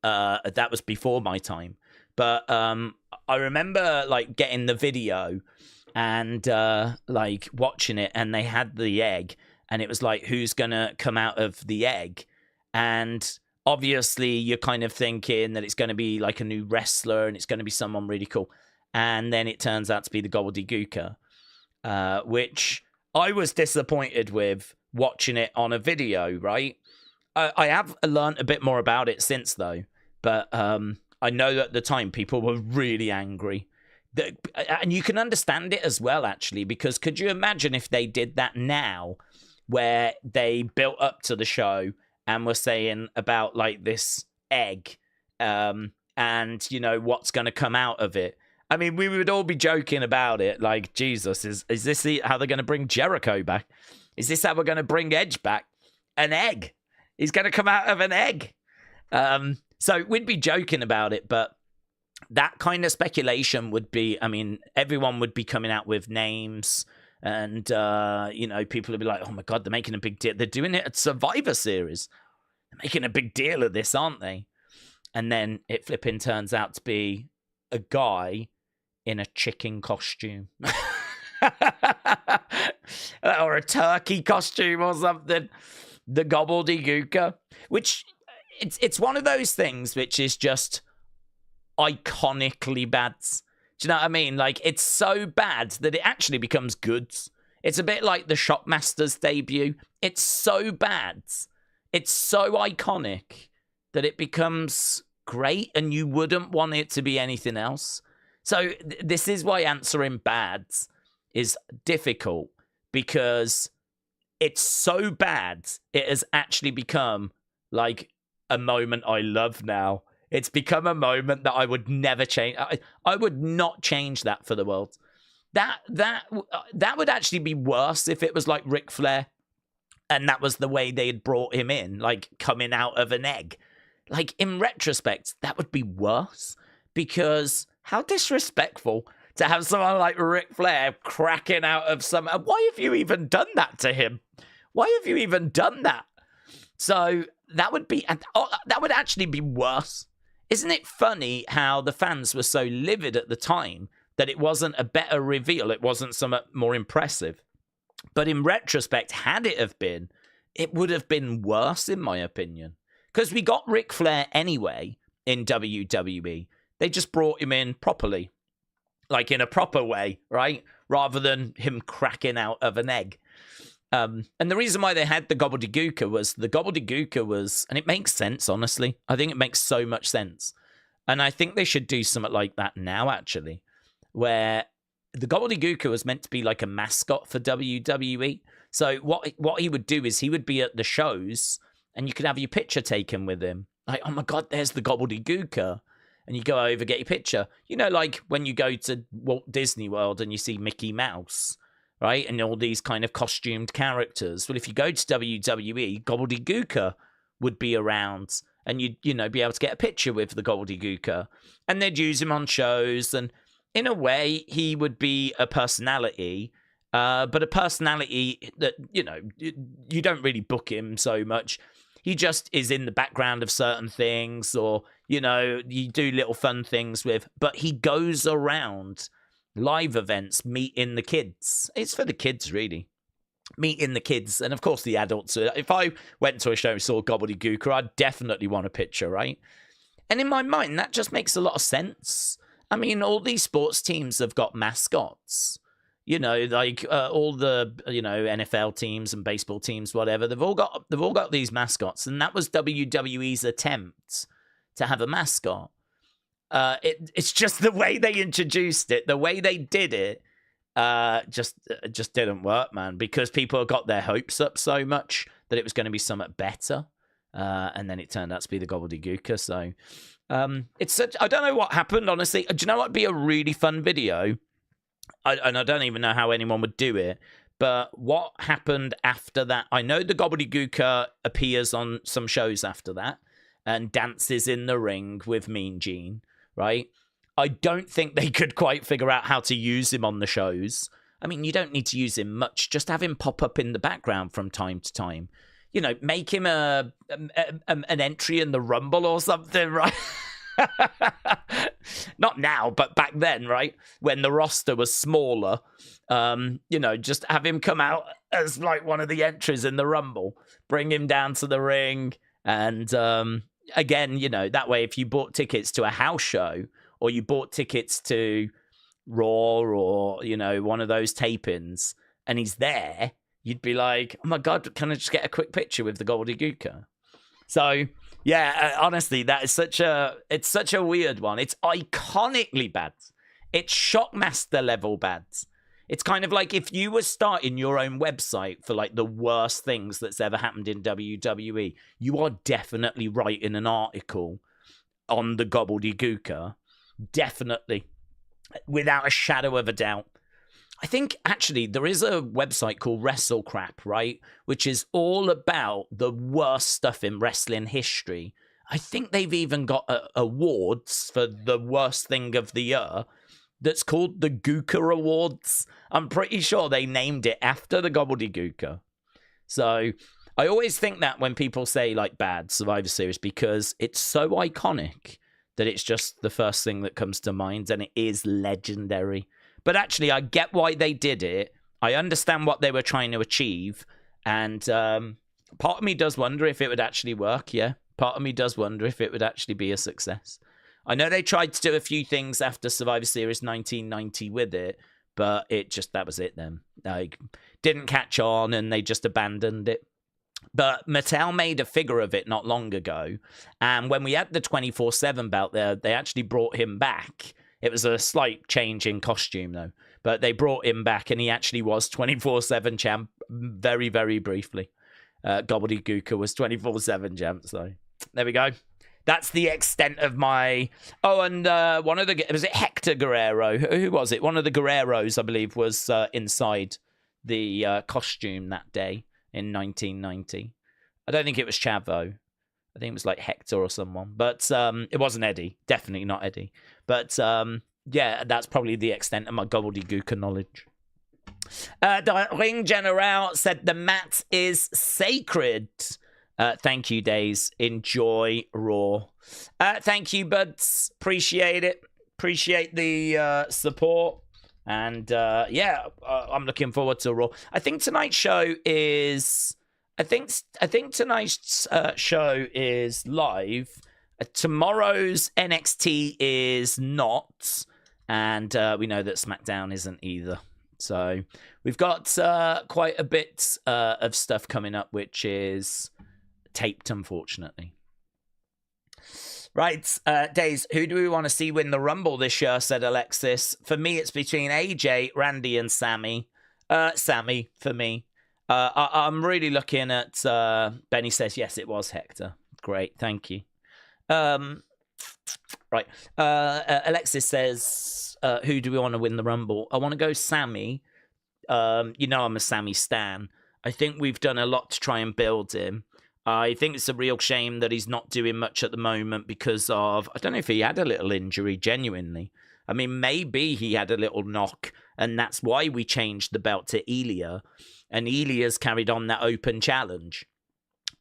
That was before my time, but I remember like getting the video and like watching it, and they had the egg, and it was like, who's gonna come out of the egg? And obviously you're kind of thinking that it's going to be like a new wrestler and it's going to be someone really cool. And then it turns out to be the Gobbledygooker, which I was disappointed with watching it on a video, right? I have learned a bit more about it since, though. But I know that at the time people were really angry. And you can understand it as well, actually, because could you imagine if they did that now, where they built up to the show and were saying about like this egg and, you know, what's going to come out of it? I mean, we would all be joking about it. Like, Jesus, is this how they're going to bring Jericho back? Is this how we're going to bring Edge back? An egg. He's going to come out of an egg. So we'd be joking about it, but that kind of speculation would be, I mean, everyone would be coming out with names and, you know, people would be like, oh my God, they're making a big deal. They're doing it at Survivor Series. They're making a big deal of this, aren't they? And then it flipping turns out to be a guy in a chicken costume. Or a turkey costume or something. The Gobbledygooker. Which, it's one of those things which is just iconically bad. Do you know what I mean? Like, it's so bad that it actually becomes good. It's a bit like the Shockmaster's debut. It's so bad. It's so iconic that it becomes great and you wouldn't want it to be anything else. So this is why answering bad is difficult, because it's so bad it has actually become like a moment I love now. It's become a moment that I would never change. I would not change that for the world. That would actually be worse if it was like Ric Flair and that was the way they had brought him in, like coming out of an egg. Like, in retrospect, that would be worse, because how disrespectful to have someone like Ric Flair cracking out of some... Why have you even done that to him? Why have you even done that? So that would be... that would actually be worse. Isn't it funny how the fans were so livid at the time that it wasn't a better reveal? It wasn't something more impressive. But in retrospect, had it have been, it would have been worse, in my opinion. Because we got Ric Flair anyway in WWE. They just brought him in properly. Like, in a proper way, right? Rather than him cracking out of an egg. And the reason why they had the Gobbledygooker was, and it makes sense, honestly. I think it makes so much sense. And I think they should do something like that now, actually, where the gobbledygooker was meant to be like a mascot for WWE. So what he would do is he would be at the shows, and you could have your picture taken with him. Like, oh my God, there's the gobbledygooker. And you go over, get your picture. You know, like when you go to Walt Disney World and you see Mickey Mouse, right? And all these kind of costumed characters. Well, if you go to WWE, gobbledygooker would be around, and you'd, you know, be able to get a picture with the gobbledygooker. And they'd use him on shows. And in a way, he would be a personality, but a personality that, you know, you don't really book him so much. He just is in the background of certain things, or, you know, you do little fun things with, but he goes around live events, meeting the kids. It's for the kids, really. Meeting the kids, and of course the adults. If I went to a show and saw gobbledygooker, I'd definitely want a picture, right? And in my mind, that just makes a lot of sense. I mean, all these sports teams have got mascots. You know, like all the, you know, NFL teams and baseball teams, whatever. They've all got these mascots, and that was WWE's attempt to have a mascot. It's just the way they introduced it, the way they did it, just didn't work, man. Because people got their hopes up so much that it was going to be somewhat better, and then it turned out to be the gobbledygooker. So, I don't know what happened, honestly. Do you know what'd be a really fun video? And I don't even know how anyone would do it, but what happened after that? I know the gobbledygooker appears on some shows after that and dances in the ring with Mean Gene, right? I don't think they could quite figure out how to use him on the shows. I mean, you don't need to use him much. Just have him pop up in the background from time to time. You know, make him an entry in the Rumble or something, right? Not now, but back then, right? When the roster was smaller, you know, just have him come out as like one of the entries in the Rumble, bring him down to the ring. And again, you know, that way, if you bought tickets to a house show, or you bought tickets to Raw, or, you know, one of those tapings, and he's there, you'd be like, oh my God, can I just get a quick picture with the gobbledygooker? So, yeah, honestly, that is such a weird one. It's iconically bad. It's Shockmaster level bad. It's kind of like if you were starting your own website for like the worst things that's ever happened in WWE, you are definitely writing an article on the gobbledygooker. Definitely. Without a shadow of a doubt. I think, actually, there is a website called WrestleCrap, right? Which is all about the worst stuff in wrestling history. I think they've even got awards for the worst thing of the year that's called the Gooker Awards. I'm pretty sure they named it after the gobbledygooker. So I always think that when people say, like, bad Survivor Series, because it's so iconic that it's just the first thing that comes to mind, and it is legendary. But actually, I get why they did it. I understand what they were trying to achieve. And part of me does wonder if it would actually work, yeah. Part of me does wonder if it would actually be a success. I know they tried to do a few things after Survivor Series 1990 with it, but that was it then. Like, didn't catch on, and they just abandoned it. But Mattel made a figure of it not long ago. And when we had the 24/7 belt there, they actually brought him back. It was a slight change in costume, though. But they brought him back, and he actually was 24/7 champ very, very briefly. Gobbledygooker was 24/7 champ, so there we go. That's the extent of my... Oh, and one of the... Was it Hector Guerrero? Who was it? One of the Guerreros, I believe, was inside the costume that day in 1990. I don't think it was Chavo. I think it was like Hector or someone. But it wasn't Eddie. Definitely not Eddie. But yeah, that's probably the extent of my gobbledygooker knowledge. The Ring General said the mat is sacred. Thank you, Daze. Enjoy Raw. Thank you, buds. Appreciate it. Appreciate the support. And yeah, I'm looking forward to Raw. I think tonight's show is... I think tonight's show is live. Tomorrow's NXT is not. And we know that SmackDown isn't either. So we've got quite a bit of stuff coming up, which is taped, unfortunately. Right, Daze, who do we want to see win the Rumble this year, said Alexis. For me, it's between AJ, Randy, and Sammy. Sammy, for me. I'm really looking at... Benny says, yes, it was Hector. Great, thank you. Right. Alexis says, who do we want to win the Rumble? I want to go Sammy. You know I'm a Sammy stan. I think we've done a lot to try and build him. I think it's a real shame that he's not doing much at the moment because of... I don't know if he had a little injury, genuinely. I mean, maybe he had a little knock, and that's why we changed the belt to Ilya, and Ilya's carried on that open challenge.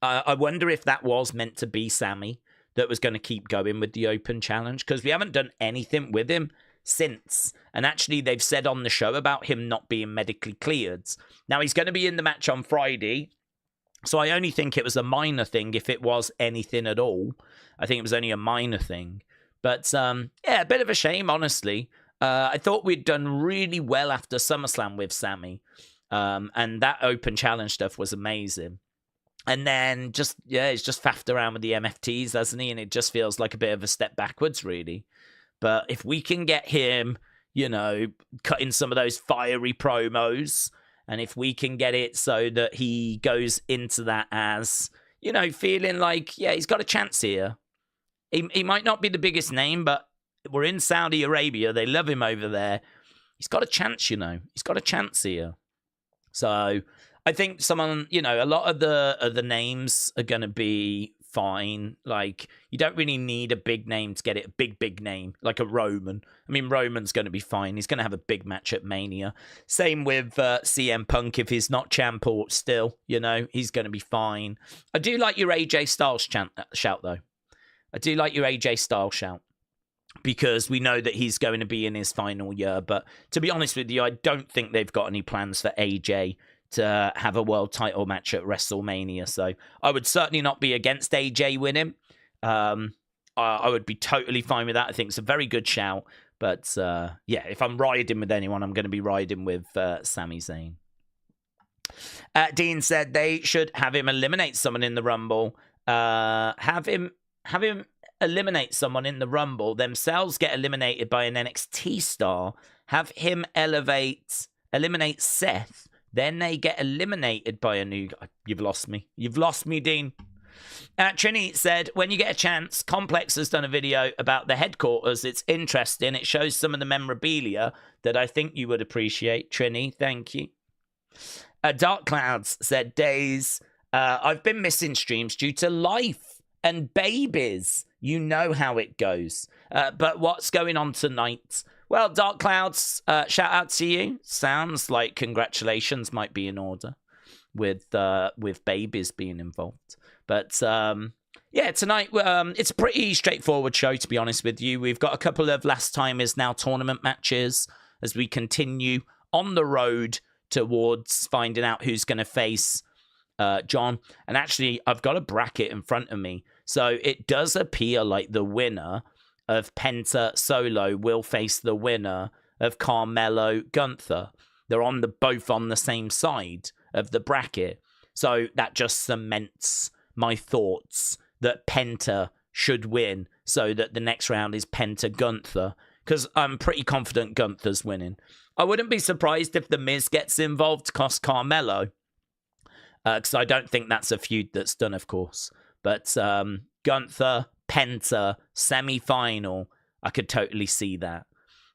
I wonder if that was meant to be Sammy that was going to keep going with the open challenge, because we haven't done anything with him since. And actually, they've said on the show about him not being medically cleared. Now, he's going to be in the match on Friday, so I only think it was a minor thing, if it was anything at all. I think it was only a minor thing. But, yeah, a bit of a shame, honestly. I thought we'd done really well after SummerSlam with Sammy. And that open challenge stuff was amazing. And then just, yeah, he's just faffed around with the MFTs, hasn't he? And it just feels like a bit of a step backwards, really. But if we can get him, you know, cutting some of those fiery promos, and if we can get it so that he goes into that as, you know, feeling like, yeah, he's got a chance here. He might not be the biggest name, but we're in Saudi Arabia. They love him over there. He's got a chance, you know. He's got a chance here. So I think someone, you know, a lot of the names are going to be fine. Like, you don't really need a big name to get it. A big name, like a Roman. I mean, Roman's going to be fine. He's going to have a big match at Mania. Same with CM Punk. If he's not champ or still, you know, he's going to be fine. I do like your AJ Styles shout, though. I do like your AJ Styles shout, because we know that he's going to be in his final year. But to be honest with you, I don't think they've got any plans for AJ to have a world title match at WrestleMania. So I would certainly not be against AJ winning. I would be totally fine with that. I think it's a very good shout. But yeah, if I'm riding with anyone, I'm going to be riding with Sami Zayn. Dean said they should have him eliminate someone in the Rumble. Have him eliminate someone in the Rumble, themselves get eliminated by an NXT star, have him eliminate Seth, then they get eliminated by a new guy. You've lost me. You've lost me, Dean. Trini said, when you get a chance, Complex has done a video about the headquarters. It's interesting. It shows some of the memorabilia that I think you would appreciate. Trini, thank you. Dark Clouds said, Daze, I've been missing streams due to life and babies. You know how it goes. But what's going on tonight? Well, Dark Clouds, shout out to you. Sounds like congratulations might be in order with babies being involved. But yeah, tonight it's a pretty straightforward show, to be honest with you. We've got a couple of last time is now tournament matches as we continue on the road towards finding out who's going to face John. And actually, I've got a bracket in front of me. So it does appear like the winner of Penta Solo will face the winner of Carmelo Gunther. They're both on the same side of the bracket. So that just cements my thoughts that Penta should win, so that the next round is Penta Gunther, because I'm pretty confident Gunther's winning. I wouldn't be surprised if The Miz gets involved to cost Carmelo, because I don't think that's a feud that's done, of course. But Gunther, Penta, semi-final, I could totally see that.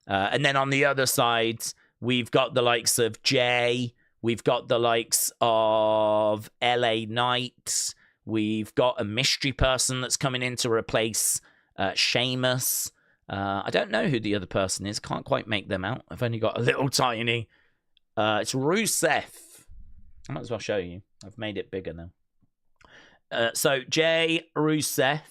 And then on the other side, we've got the likes of Jay, we've got the likes of LA Knight, we've got a mystery person that's coming in to replace Sheamus. I don't know who the other person is, can't quite make them out. I've only got a little tiny. It's Rusev. I might as well show you. I've made it bigger now. So Jay, Rusev,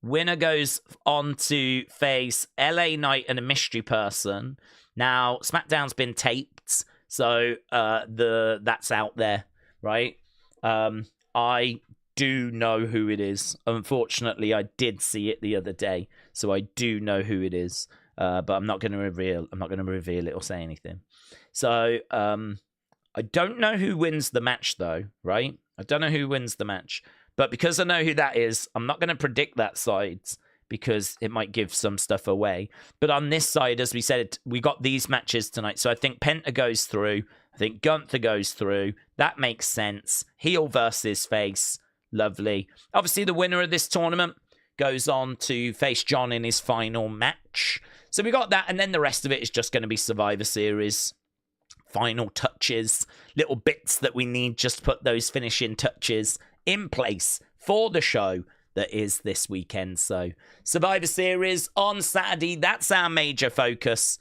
winner goes on to face LA Knight and a mystery person. Now, SmackDown's been taped, so that's out there, right? I do know who it is. Unfortunately, I did see it the other day, so I do know who it is. But I'm not going to reveal it or say anything. So I don't know who wins the match, though, right? I don't know who wins the match. But because I know who that is, I'm not going to predict that side, because it might give some stuff away. But on this side, as we said, we got these matches tonight. So I think Penta goes through. I think Gunther goes through. That makes sense. Heel versus face. Lovely. Obviously, the winner of this tournament goes on to face John in his final match. So we got that, and then the rest of it is just going to be Survivor Series. Final touches, little bits that we need just to put those finishing touches in place for the show that is this weekend. So Survivor Series on Saturday, that's our major focus.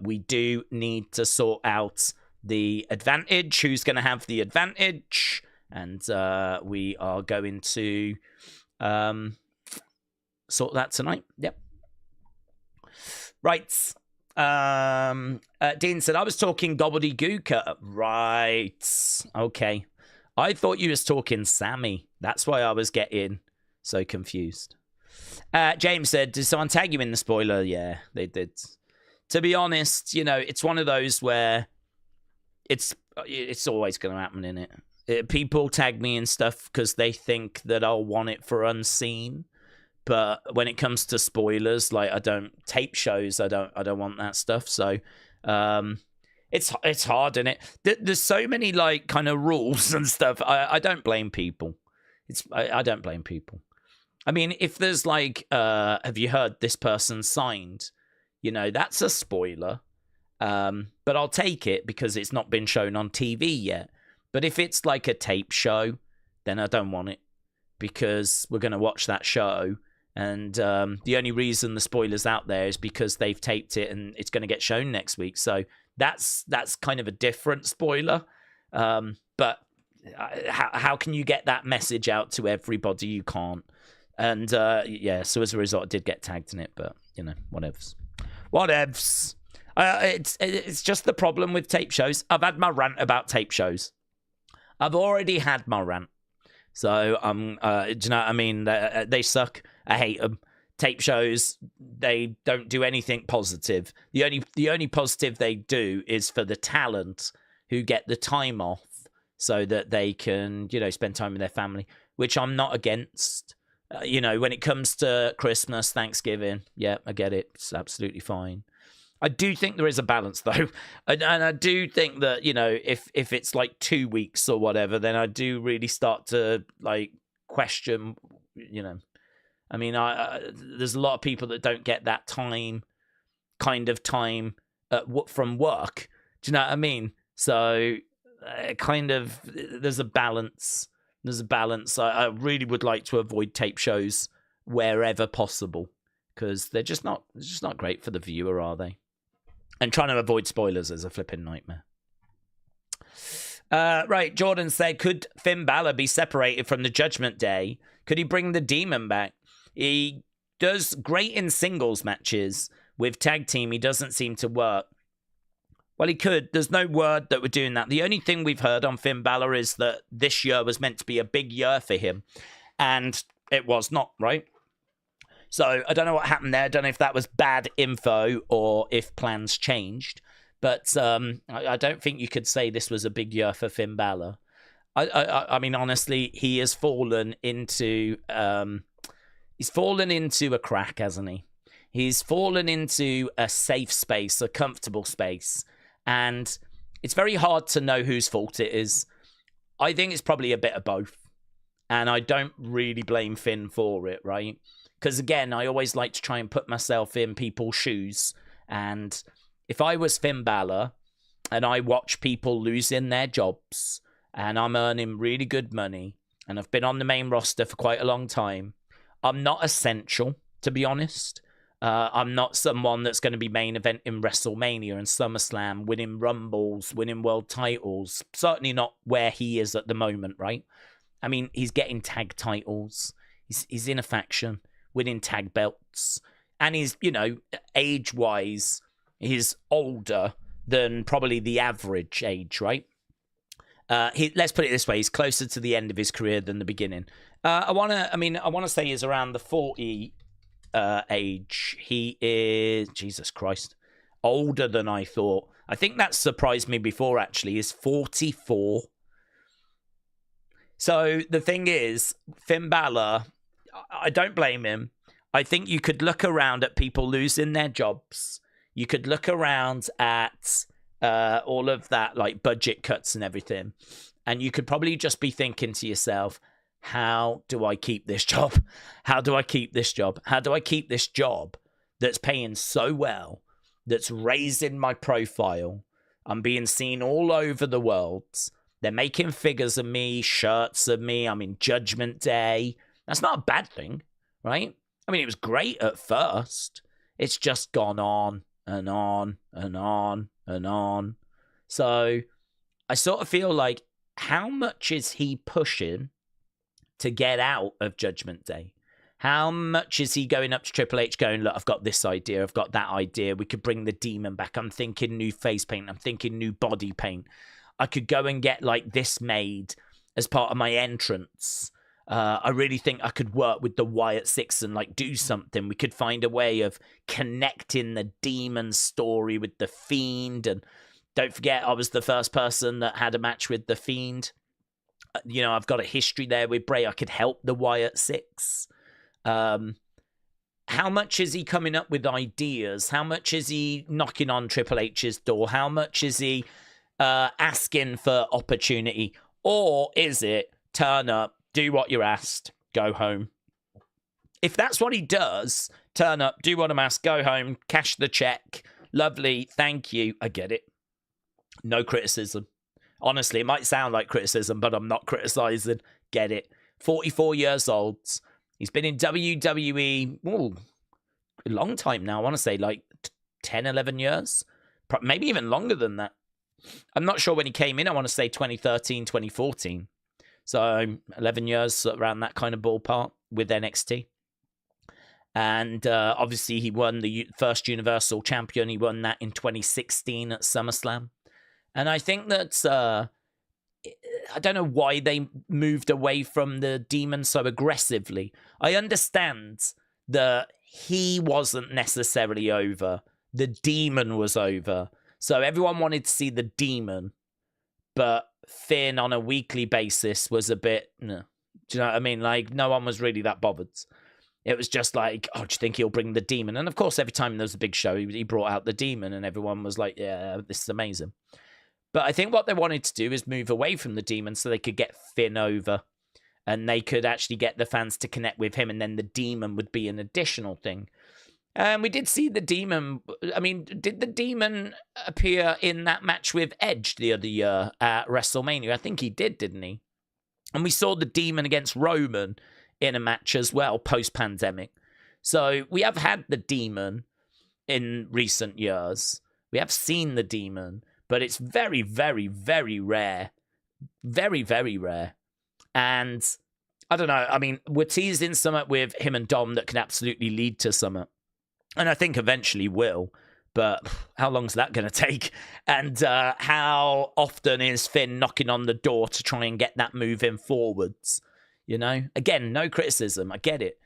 We do need to sort out the advantage, who's going to have the advantage, and we are going to sort that tonight. Yep. Right. Dean said, I was talking gobbledygook. Right. Okay. I thought you was talking Sammy. That's why I was getting so confused. James said, did someone tag you in the spoiler? Yeah, they did. To be honest, you know, it's one of those where it's always going to happen, innit? People tag me and stuff because they think that I'll want it for unseen. But when it comes to spoilers, like I don't want that stuff. So it's hard, isn't it? There's so many like kind of rules and stuff. I don't blame people. I don't blame people. I mean, if there's like, have you heard this person signed? You know, that's a spoiler. But I'll take it because it's not been shown on TV yet. But if it's like a tape show, then I don't want it because we're going to watch that show. And the only reason the spoiler's out there is because they've taped it and it's going to get shown next week. So that's kind of a different spoiler. But how can you get that message out to everybody? You can't. And yeah, so as a result, I did get tagged in it. But, you know, whatevs. It's just the problem with tape shows. I've had my rant about tape shows. I've already had my rant. So, do you know what I mean? They suck. I hate them. Tape shows, they don't do anything positive. The only positive they do is for the talent who get the time off so that they can, you know, spend time with their family, which I'm not against. You know, when it comes to Christmas, Thanksgiving, yeah, I get it. It's absolutely fine. I do think there is a balance, though. And I do think that, you know, if it's like 2 weeks or whatever, then I do really start to, like, question, you know. I mean, there's a lot of people that don't get that time from work. Do you know what I mean? So, there's a balance. There's a balance. I really would like to avoid tape shows wherever possible because they're just not great for the viewer, are they? And trying to avoid spoilers is a flipping nightmare. Right, Jordan said, could Finn Balor be separated from the Judgment Day? Could he bring the Demon back? He does great in singles matches. With tag team, he doesn't seem to work. Well, he could. There's no word that we're doing that. The only thing we've heard on Finn Balor is that this year was meant to be a big year for him. And it was not, right? So I don't know what happened there. I don't know if that was bad info or if plans changed. But I don't think you could say this was a big year for Finn Balor. I mean, honestly, he has fallen into a crack, hasn't he? He's fallen into a safe space, a comfortable space. And it's very hard to know whose fault it is. I think it's probably a bit of both. And I don't really blame Finn for it, right? Because again, I always like to try and put myself in people's shoes. And if I was Finn Balor and I watch people losing their jobs and I'm earning really good money and I've been on the main roster for quite a long time, I'm not essential, to be honest. I'm not someone that's going to be main event in WrestleMania and SummerSlam, winning Rumbles, winning world titles. Certainly not where he is at the moment, right? I mean, he's getting tag titles. He's in a faction, winning tag belts. And he's, you know, age-wise, he's older than probably the average age, right? Let's put it this way. He's closer to the end of his career than the beginning. I want to say he's around the 40 age. He is, Jesus Christ, older than I thought. I think that surprised me before, actually. He's 44. So the thing is, Finn Balor, I don't blame him. I think you could look around at people losing their jobs. You could look around at all of that, like budget cuts and everything. And you could probably just be thinking to yourself, how do I keep this job? How do I keep this job? How do I keep this job that's paying so well, that's raising my profile? I'm being seen all over the world. They're making figures of me, shirts of me. I'm in Judgment Day. That's not a bad thing, right? I mean, it was great at first. It's just gone on and on and on and on. So I sort of feel like, how much is he pushing to get out of Judgment Day? How much is he going up to Triple H going, look, I've got this idea, I've got that idea, we could bring the demon back, I'm thinking new face paint, I'm thinking new body paint, I could go and get like this made as part of my entrance. I really think I could work with the Wyatt Six and like do something. We could find a way of connecting the demon story with the Fiend. And don't forget, I was the first person that had a match with the Fiend. You know, I've got a history there with Bray. I could help the Wyatt Six. How much is he coming up with ideas? How much is he knocking on Triple H's door? How much is he asking for opportunity? Or is it turn up, do what you're asked, go home? If that's what he does, turn up, do what I'm asked, go home, cash the check, lovely, thank you, I get it. No criticism. Honestly, it might sound like criticism, but I'm not criticizing. Get it. 44 years old. He's been in WWE a long time now. I want to say like 10, 11 years. Maybe even longer than that. I'm not sure when he came in. I want to say 2013, 2014. So 11 years, around that kind of ballpark with NXT. And obviously he won the first Universal Champion. He won that in 2016 at SummerSlam. And I think that, I don't know why they moved away from the demon so aggressively. I understand that he wasn't necessarily over. The demon was over. So everyone wanted to see the demon, but Finn on a weekly basis was a bit, no. Do you know what I mean? Like, no one was really that bothered. It was just like, oh, do you think he'll bring the demon? And of course, every time there was a big show, he brought out the demon and everyone was like, yeah, this is amazing. But I think what they wanted to do is move away from the demon so they could get Finn over and they could actually get the fans to connect with him, and then the demon would be an additional thing. And we did see the demon. I mean, did the demon appear in that match with Edge the other year at WrestleMania? I think he did, didn't he? And we saw the demon against Roman in a match as well, post-pandemic. So we have had the demon in recent years. We have seen the demon. But it's very, very, very rare. Very, very rare. And I don't know. I mean, we're teasing something with him and Dom that can absolutely lead to something. And I think eventually will. But how long is that going to take? And how often is Finn knocking on the door to try and get that moving forwards? You know? Again, no criticism. I get it.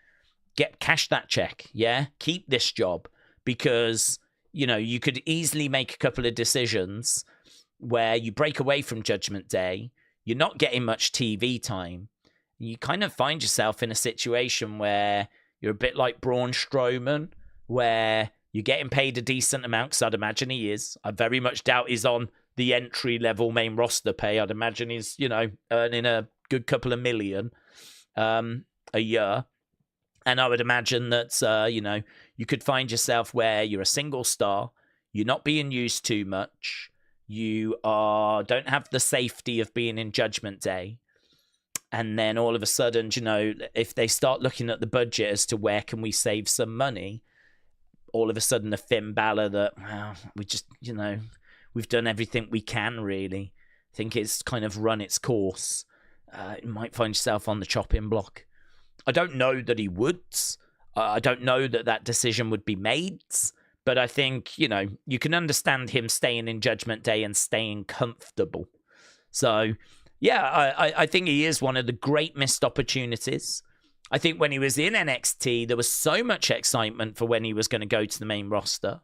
Cash that check. Yeah? Keep this job. Because, you know, you could easily make a couple of decisions where you break away from Judgment Day. You're not getting much TV time. You kind of find yourself in a situation where you're a bit like Braun Strowman, where you're getting paid a decent amount, because I'd imagine he is. I very much doubt he's on the entry-level main roster pay. I'd imagine he's, you know, earning a good couple of million a year. And I would imagine that, you know, you could find yourself where you're a single star, you're not being used too much, you don't have the safety of being in Judgment Day. And then all of a sudden, you know, if they start looking at the budget as to where can we save some money, all of a sudden the Finn Balor that, well, we just, you know, we've done everything we can, really. I think it's kind of run its course. You might find yourself on the chopping block. I don't know that he would. I don't know that that decision would be made. But I think, you know, you can understand him staying in Judgment Day and staying comfortable. So, yeah, I think he is one of the great missed opportunities. I think when he was in NXT, there was so much excitement for when he was going to go to the main roster.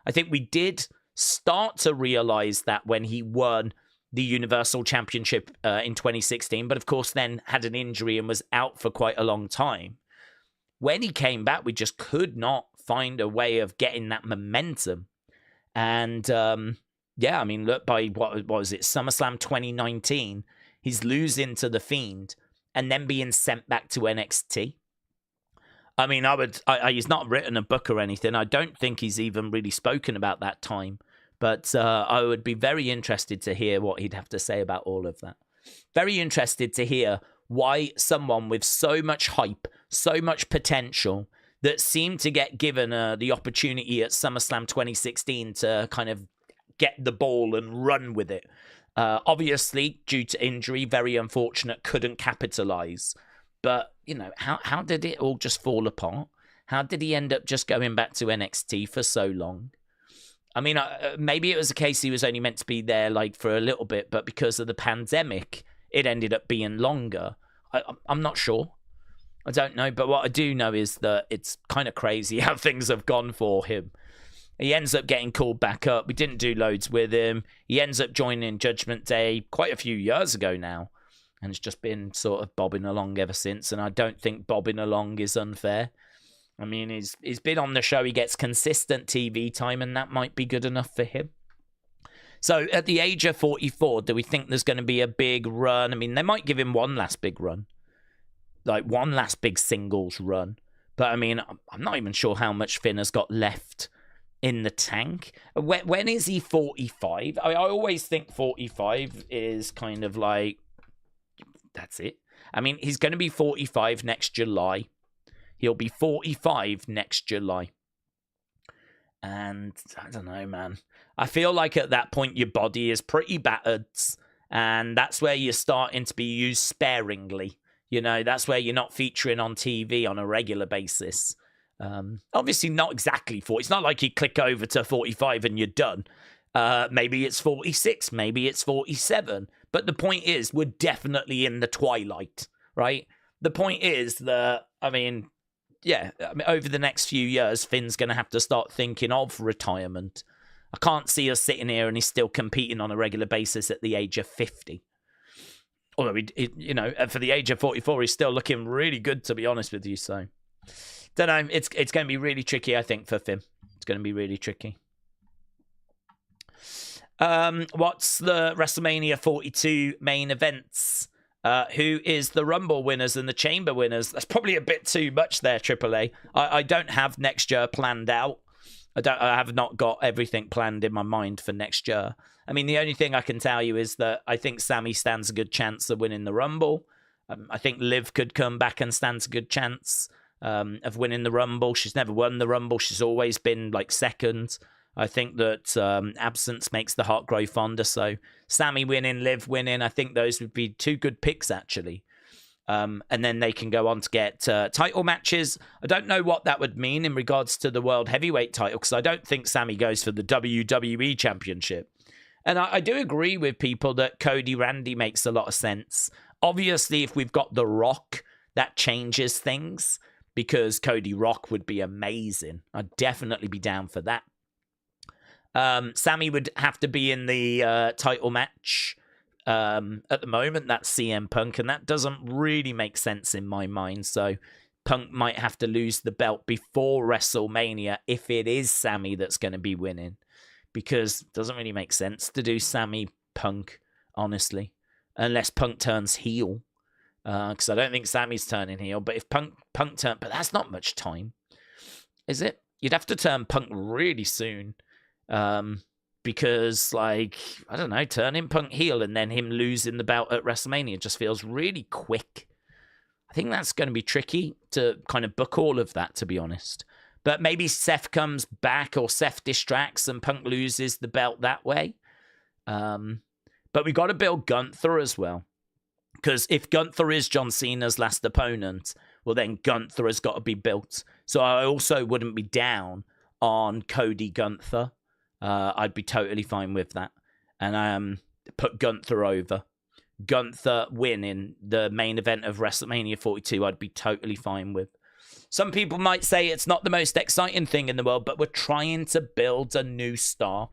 I think we did start to realize that when he won the Universal Championship in 2016, but of course then had an injury and was out for quite a long time. when he came back, we just could not find a way of getting that momentum. And yeah, I mean, look, by what was it, SummerSlam 2019, he's losing to The Fiend and then being sent back to NXT. I mean, he's not written a book or anything. I don't think he's even really spoken about that time. But I would be very interested to hear what he'd have to say about all of that. Very interested to hear why someone with so much hype, so much potential, that seemed to get given the opportunity at SummerSlam 2016 to kind of get the ball and run with it. Obviously, due to injury, very unfortunate, couldn't capitalize. But, you know, how did it all just fall apart? How did he end up just going back to NXT for so long? I mean, maybe it was a case he was only meant to be there like for a little bit, but because of the pandemic, it ended up being longer. I'm not sure. I don't know. But what I do know is that it's kind of crazy how things have gone for him. He ends up getting called back up. We didn't do loads with him. He ends up joining Judgment Day quite a few years ago now. And it's just been sort of bobbing along ever since. And I don't think bobbing along is unfair. I mean, he's been on the show. He gets consistent TV time, and that might be good enough for him. So at the age of 44, do we think there's going to be a big run? I mean, they might give him one last big run. Like one last big singles run. But I mean, I'm not even sure how much Finn has got left in the tank. When is he 45? I always think 45 is kind of like, that's it. I mean, he's going to be 45 next July. He'll be 45 next July. And I don't know, man. I feel like at that point, your body is pretty battered. And that's where you're starting to be used sparingly. You know, that's where you're not featuring on TV on a regular basis. Obviously, not exactly 40. It's not like you click over to 45 and you're done. Maybe it's 46. Maybe it's 47. But the point is, we're definitely in the twilight, right? The point is that, I mean, over the next few years, Finn's going to have to start thinking of retirement. I can't see us sitting here and he's still competing on a regular basis at the age of 50. Although, you know, for the age of 44, he's still looking really good, to be honest with you. So, don't know. It's going to be really tricky, I think, for Finn. It's going to be really tricky. What's the WrestleMania 42 main events? Who is the Rumble winners and the Chamber winners? That's probably a bit too much there, AAA. I don't have next year planned out. I have not got everything planned in my mind for next year. I mean, the only thing I can tell you is that I think Sammy stands a good chance of winning the Rumble. I think Liv could come back and stands a good chance of winning the Rumble. She's never won the Rumble. She's always been like second. I think that absence makes the heart grow fonder. So Sammy winning, Liv winning, I think those would be two good picks, actually. And then they can go on to get title matches. I don't know what that would mean in regards to the World Heavyweight title, because I don't think Sammy goes for the WWE Championship. And I do agree with people that Cody Randy makes a lot of sense. Obviously, if we've got The Rock, that changes things, because Cody Rock would be amazing. I'd definitely be down for that. Sammy would have to be in the title match. At the moment, that's CM Punk, and that doesn't really make sense in my mind. So Punk might have to lose the belt before WrestleMania if it is Sammy that's going to be winning, because it doesn't really make sense to do Sammy Punk, honestly, unless Punk turns heel. Because I don't think Sammy's turning heel, but if Punk turn, but that's not much time, is it? You'd have to turn Punk really soon. Because, like, I don't know, turning Punk heel and then him losing the belt at WrestleMania just feels really quick. I think that's going to be tricky to kind of book all of that, to be honest. But maybe Seth comes back or Seth distracts and Punk loses the belt that way. But we got to build Gunther as well. Because if Gunther is John Cena's last opponent, well, then Gunther has got to be built. So I also wouldn't be down on Cody Gunther. I'd be totally fine with that. And put Gunther over. Gunther winning the main event of WrestleMania 42, I'd be totally fine with. Some people might say it's not the most exciting thing in the world, but we're trying to build a new star.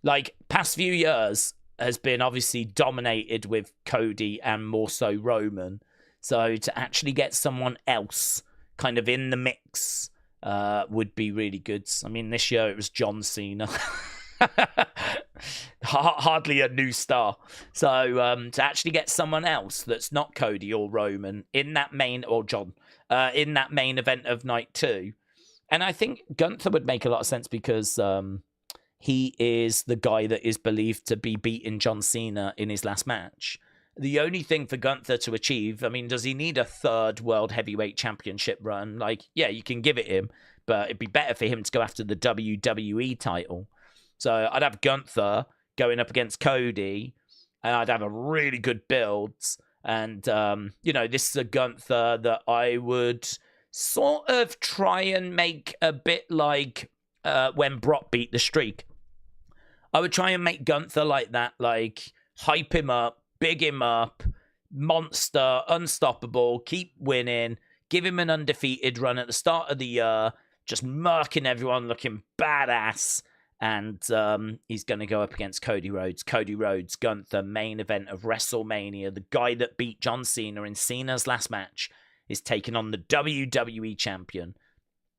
Like, past few years has been obviously dominated with Cody and more so Roman. So to actually get someone else kind of in the mix would be really good. I mean, this year it was John Cena. Hardly a new star. So to actually get someone else that's not Cody or Roman in that main, or John, in that main event of night 2. And I think Gunther would make a lot of sense because he is the guy that is believed to be beating John Cena in his last match. The only thing for Gunther to achieve, I mean, does he need a 3rd World Heavyweight Championship run? Like, yeah, you can give it him, but it'd be better for him to go after the WWE title. So I'd have Gunther going up against Cody, and I'd have a really good build. And, this is a Gunther that I would sort of try and make a bit like when Brock beat the Streak. I would try and make Gunther like that, like hype him up, big him up, monster, unstoppable, keep winning, give him an undefeated run at the start of the year, just murking everyone, looking badass. And he's going to go up against Cody Rhodes. Cody Rhodes, Gunther, main event of WrestleMania. The guy that beat John Cena in Cena's last match is taking on the WWE champion.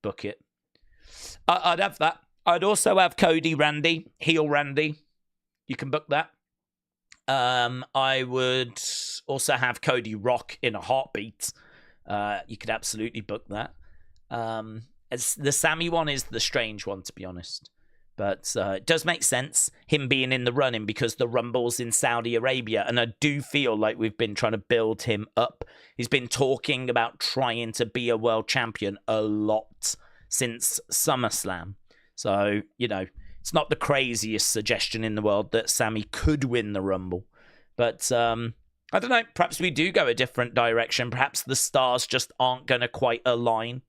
Book it. I'd have that. I'd also have Cody Randy, heel Randy. You can book that. I would also have Cody Rock in a heartbeat. You could absolutely book that. As the Sammy one is the strange one, to be honest. But it does make sense, him being in the running, because the Rumble's in Saudi Arabia. And I do feel like we've been trying to build him up. He's been talking about trying to be a world champion a lot since SummerSlam. So, it's not the craziest suggestion in the world that Sammy could win the Rumble. But I don't know, perhaps we do go a different direction. Perhaps the stars just aren't going to quite align.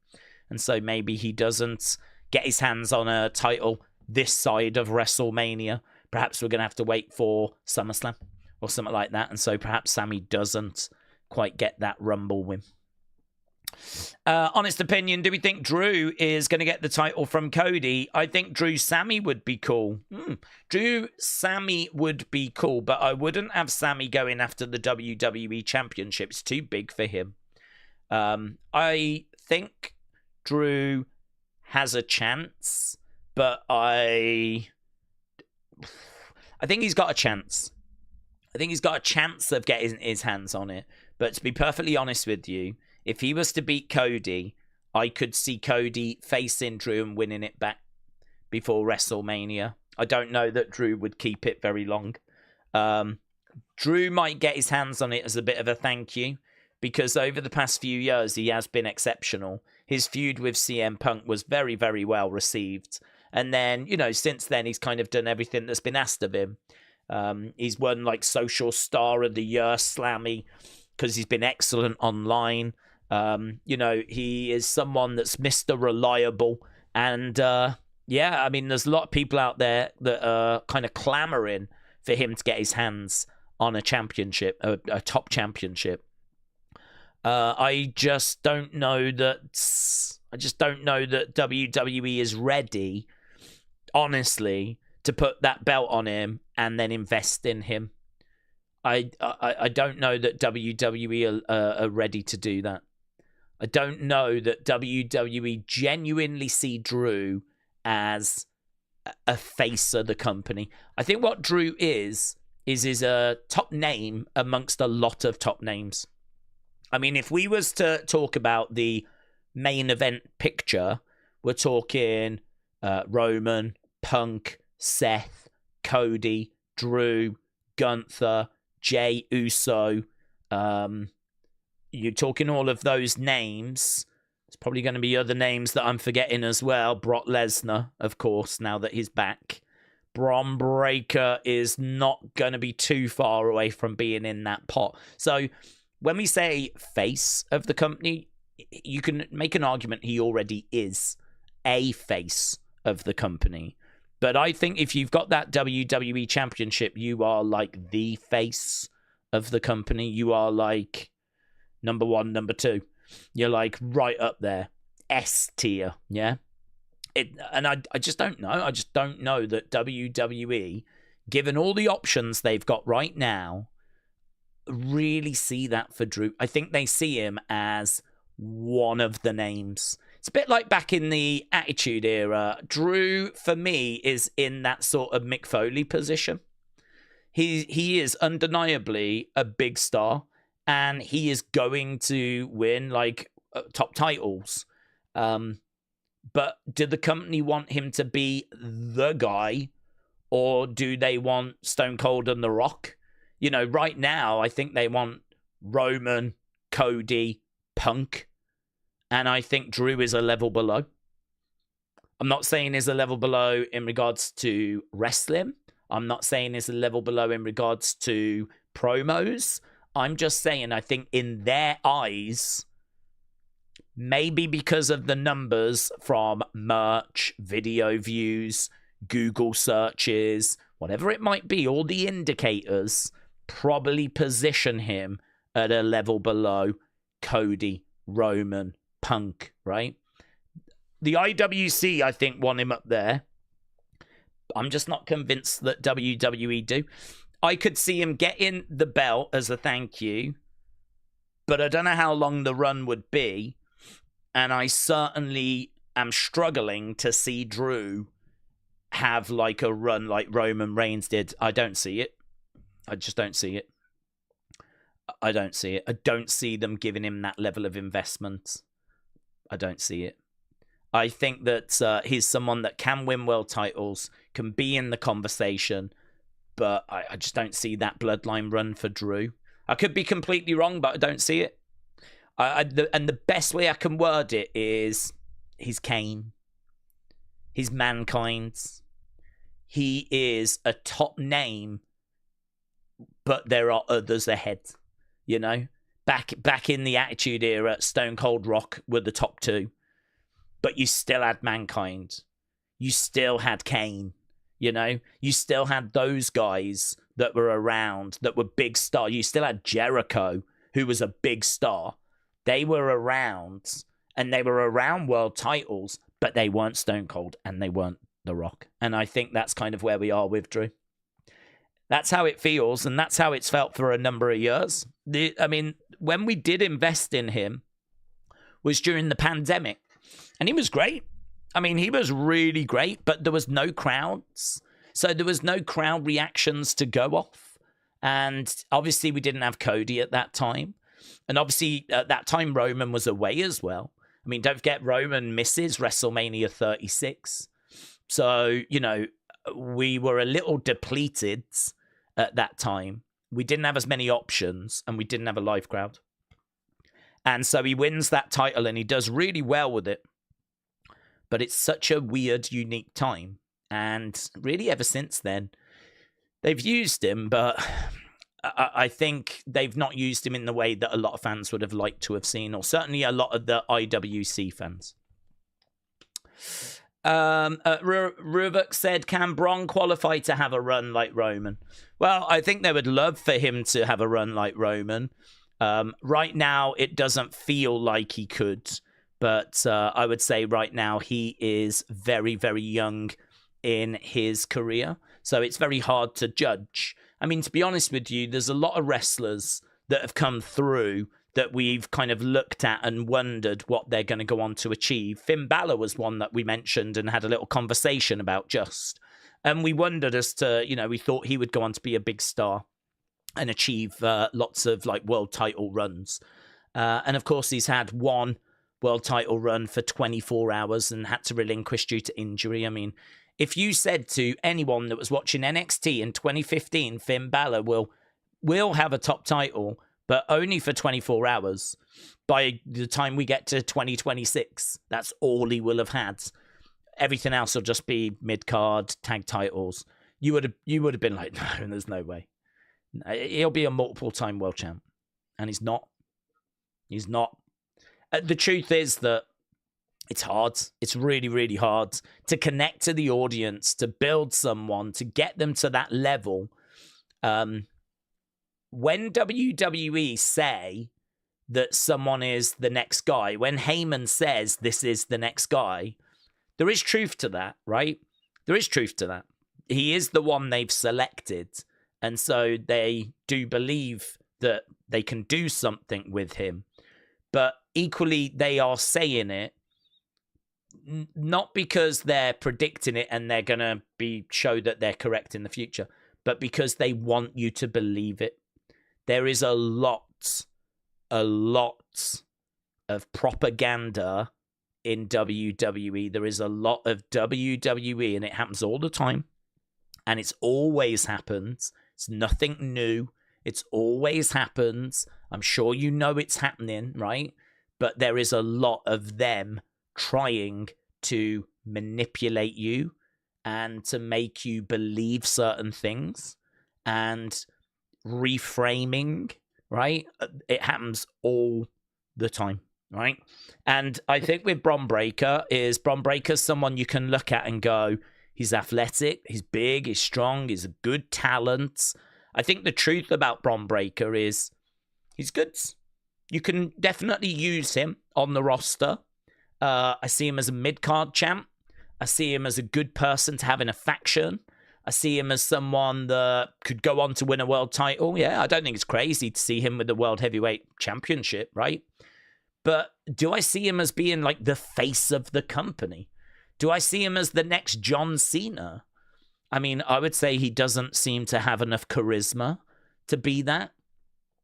And so maybe he doesn't get his hands on a title this side of WrestleMania. Perhaps we're going to have to wait for SummerSlam or something like that. And so perhaps Sammy doesn't quite get that Rumble win. Honest opinion, do we think Drew is going to get the title from Cody? I think Drew Sammy would be cool. Drew Sammy would be cool, but I wouldn't have Sammy going after the WWE Championship. It's too big for him. I think Drew has a chance, but I think he's got a chance. I think he's got a chance of getting his hands on it. But to be perfectly honest with you, if he was to beat Cody, I could see Cody facing Drew and winning it back before WrestleMania. I don't know that Drew would keep it very long. Drew might get his hands on it as a bit of a thank you, because over the past few years, he has been exceptional. His feud with CM Punk was very, very well received. And then, since then, he's kind of done everything that's been asked of him. He's won like Social Star of the Year Slammy because he's been excellent online. He is someone that's Mr. Reliable. And there's a lot of people out there that are kind of clamoring for him to get his hands on a championship, a top championship. I just don't know that WWE is ready, honestly, to put that belt on him and then invest in him. I don't know that WWE are ready to do that. I don't know that WWE genuinely see Drew as a face of the company. I think what Drew is a top name amongst a lot of top names. I mean, if we was to talk about the main event picture, we're talking Roman, Punk, Seth, Cody, Drew, Gunther, Jey Uso. You're talking all of those names. There's probably going to be other names that I'm forgetting as well. Brock Lesnar, of course, now that he's back. Bron Breakker is not going to be too far away from being in that pot. So when we say face of the company, you can make an argument he already is a face of the company. But I think if you've got that WWE Championship, you are like the face of the company. You are like number one, number two. You're like right up there. S tier, yeah? I just don't know. I just don't know that WWE, given all the options they've got right now, really see that for Drew. I think they see him as one of the names. It's a bit like back in the Attitude Era. Drew, for me, is in that sort of Mick Foley position. He is undeniably a big star, and he is going to win like top titles. But do the company want him to be the guy, or do they want Stone Cold and The Rock? You know, right now, I think they want Roman, Cody, Punk, and I think Drew is a level below. I'm not saying he's a level below in regards to wrestling. I'm not saying he's a level below in regards to promos. I'm just saying I think in their eyes, maybe because of the numbers from merch, video views, Google searches, whatever it might be, all the indicators probably position him at a level below Cody, Roman, Punk, right? The IWC, I think, want him up there. I'm just not convinced that WWE do. I could see him getting the belt as a thank you, but I don't know how long the run would be. And I certainly am struggling to see Drew have like a run like Roman Reigns did. I don't see it. I just don't see it. I don't see it. I don't see them giving him that level of investment. I don't see it. I think that he's someone that can win world titles, can be in the conversation, but I just don't see that bloodline run for Drew. I could be completely wrong, but I don't see it. And the best way I can word it is he's Kane. He's Mankind. He is a top name, but there are others ahead. You know, back in the Attitude Era, Stone Cold, Rock were the top two, but you still had Mankind. You still had Kane. You know, you still had those guys that were around that were big stars. You still had Jericho, who was a big star. They were around, and they were around world titles, but they weren't Stone Cold and they weren't The Rock. And I think that's kind of where we are with Drew. That's how it feels, and that's how it's felt for a number of years. I mean, when we did invest in him was during the pandemic, and he was great. I mean, he was really great, but there was no crowds. So there was no crowd reactions to go off. And obviously we didn't have Cody at that time. And obviously at that time, Roman was away as well. I mean, don't forget, Roman misses WrestleMania 36. So, you know, we were a little depleted at that time. We didn't have as many options, and we didn't have a live crowd. And so he wins that title, and he does really well with it. But it's such a weird, unique time. And really, ever since then, they've used him, but I think they've not used him in the way that a lot of fans would have liked to have seen, or certainly a lot of the IWC fans. Ruvuk said, can Braun qualify to have a run like Roman? Well, I think they would love for him to have a run like Roman. Right now, it doesn't feel like he could. But I would say right now he is very, very young in his career. So it's very hard to judge. I mean, to be honest with you, there's a lot of wrestlers that have come through that we've kind of looked at and wondered what they're going to go on to achieve. Finn Balor was one that we mentioned and had a little conversation about just. And we wondered as to, you know, we thought he would go on to be a big star and achieve lots of like world title runs. And of course, he's had one world title run for 24 hours and had to relinquish due to injury. I mean, if you said to anyone that was watching NXT in 2015, Finn Balor will have a top title, but only for 24 hours. By the time we get to 2026, that's all he will have had. Everything else will just be mid-card, tag titles. You would have been like, no, there's no way. He'll be a multiple-time world champ. And he's not. He's not. The truth is that it's hard. It's really, really hard to connect to the audience, to build someone, to get them to that level. When WWE say that someone is the next guy, when Heyman says this is the next guy, there is truth to that, right? There is truth to that. He is the one they've selected. And so they do believe that they can do something with him. But equally, they are saying it not because they're predicting it and they're going to show that they're correct in the future, but because they want you to believe it. There is a lot of propaganda in WWE. There is a lot of WWE, and it happens all the time. And it's always happens. It's nothing new. It's always happens. I'm sure you know it's happening, right? But there is a lot of them trying to manipulate you and to make you believe certain things and reframing, right? It happens all the time, right? And I think with Bron Breakker's someone you can look at and go, he's athletic, he's big, he's strong, he's a good talent. I think the truth about Bron Breakker is he's good. You can definitely use him on the roster. I see him as a mid-card champ. I see him as a good person to have in a faction. I see him as someone that could go on to win a world title. Yeah, I don't think it's crazy to see him with the World Heavyweight Championship, right? But do I see him as being like the face of the company? Do I see him as the next John Cena? I mean, I would say he doesn't seem to have enough charisma to be that.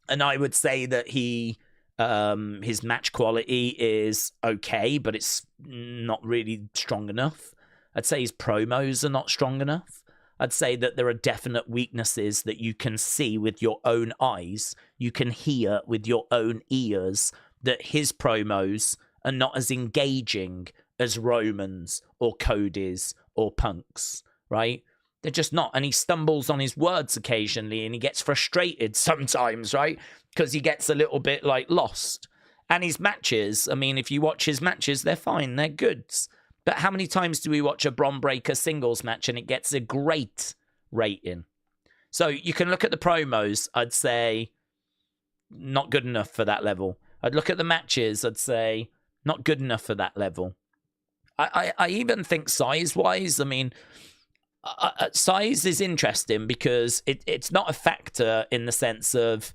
And I would say that his match quality is okay, but it's not really strong enough. I'd say his promos are not strong enough. I'd say that there are definite weaknesses that you can see with your own eyes, you can hear with your own ears, that his promos are not as engaging as Roman's or Cody's or Punk's, right? They're just not. And he stumbles on his words occasionally and he gets frustrated sometimes, right? Because he gets a little bit like lost. And his matches, I mean, if you watch his matches, they're fine, they're good. But how many times do we watch a Bron Breakker singles match and it gets a great rating? So you can look at the promos, I'd say not good enough for that level. I'd look at the matches, I'd say not good enough for that level. I even think size-wise, I mean, size is interesting because it's not a factor in the sense of,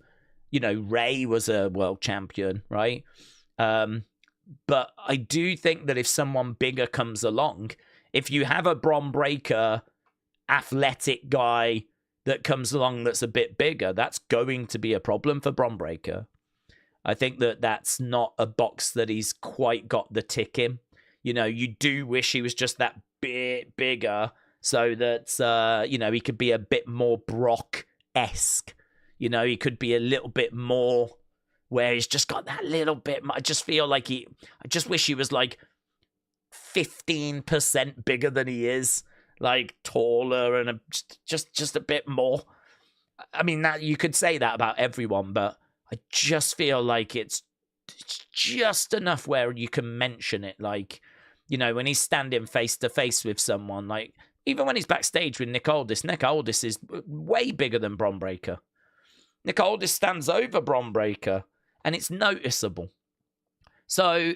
you know, Ray was a world champion, right? But I do think that if someone bigger comes along, if you have a Bron Breakker athletic guy that comes along that's a bit bigger, that's going to be a problem for Bron Breakker. I think that that's not a box that he's quite got the tick in. You know, you do wish he was just that bit bigger so that, you know, he could be a bit more Brock-esque. You know, he could be a little bit more where he's just got that little bit. I just feel like I just wish he was like 15% bigger than he is, like taller and just a bit more. I mean, that you could say that about everyone, but I just feel like it's just enough where you can mention it. Like, you know, when he's standing face to face with someone, like even when he's backstage with Nick Aldis is way bigger than Bron Breakker. Nick Aldis stands over Bron Breakker, and it's noticeable. So,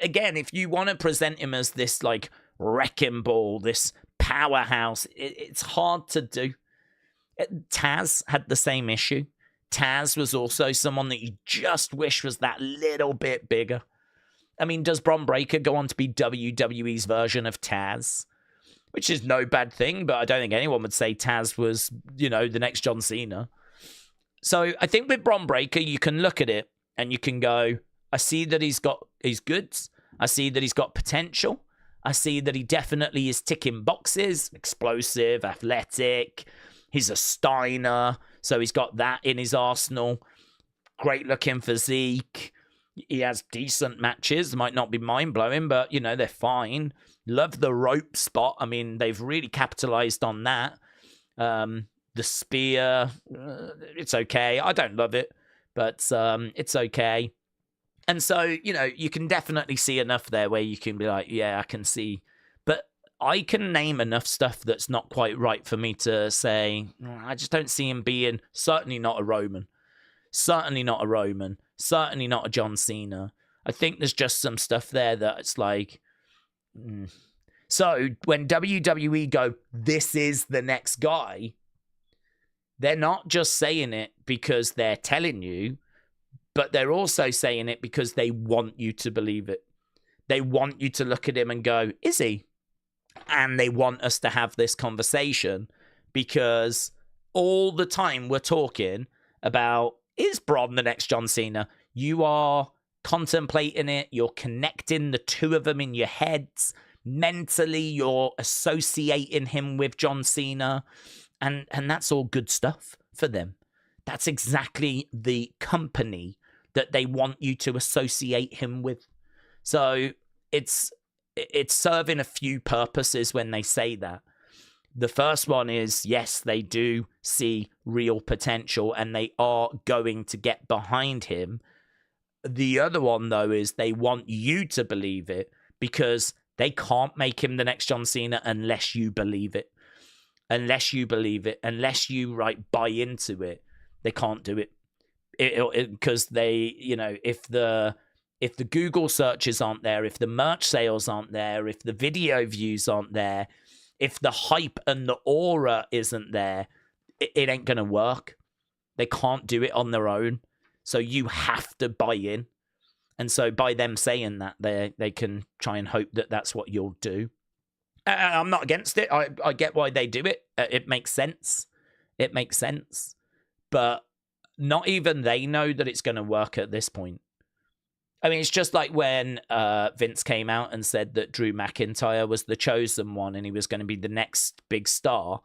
again, if you want to present him as this, like, wrecking ball, this powerhouse, it's hard to do. Taz had the same issue. Taz was also someone that you just wish was that little bit bigger. I mean, does Bron Breakker go on to be WWE's version of Taz? Which is no bad thing, but I don't think anyone would say Taz was, you know, the next John Cena. So I think with Bron Breakker, you can look at it and you can go, I see that he's good. I see that he's got potential. I see that he definitely is ticking boxes, explosive, athletic. He's a Steiner, so he's got that in his arsenal. Great looking physique. He has decent matches. Might not be mind-blowing, but, you know, they're fine. Love the rope spot. I mean, they've really capitalized on that. The spear, it's okay. I don't love it, but it's okay. And so, you know, you can definitely see enough there where you can be like, yeah, I can see. But I can name enough stuff that's not quite right for me to say, I just don't see him being, certainly not a Roman. Certainly not a Roman. Certainly not a John Cena. I think there's just some stuff there that it's like... So when WWE go, this is the next guy, they're not just saying it because they're telling you, but they're also saying it because they want you to believe it. They want you to look at him and go, is he? And they want us to have this conversation because all the time we're talking about, is Braun the next John Cena? You are contemplating it. You're connecting the two of them in your heads. Mentally, you're associating him with John Cena. And that's all good stuff for them. That's exactly the company that they want you to associate him with. So it's serving a few purposes when they say that. The first one is, yes, they do see real potential and they are going to get behind him. The other one, though, is they want you to believe it because they can't make him the next John Cena unless you believe it. Unless you believe it, unless you buy into it, they can't do it. Because they, if the Google searches aren't there, if the merch sales aren't there, if the video views aren't there, if the hype and the aura isn't there, it ain't going to work. They can't do it on their own. So you have to buy in. And so by them saying that, they can try and hope that that's what you'll do. I'm not against it. I get why they do it. It makes sense. It makes sense. But not even they know that it's going to work at this point. I mean, it's just like when Vince came out and said that Drew McIntyre was the chosen one and he was going to be the next big star.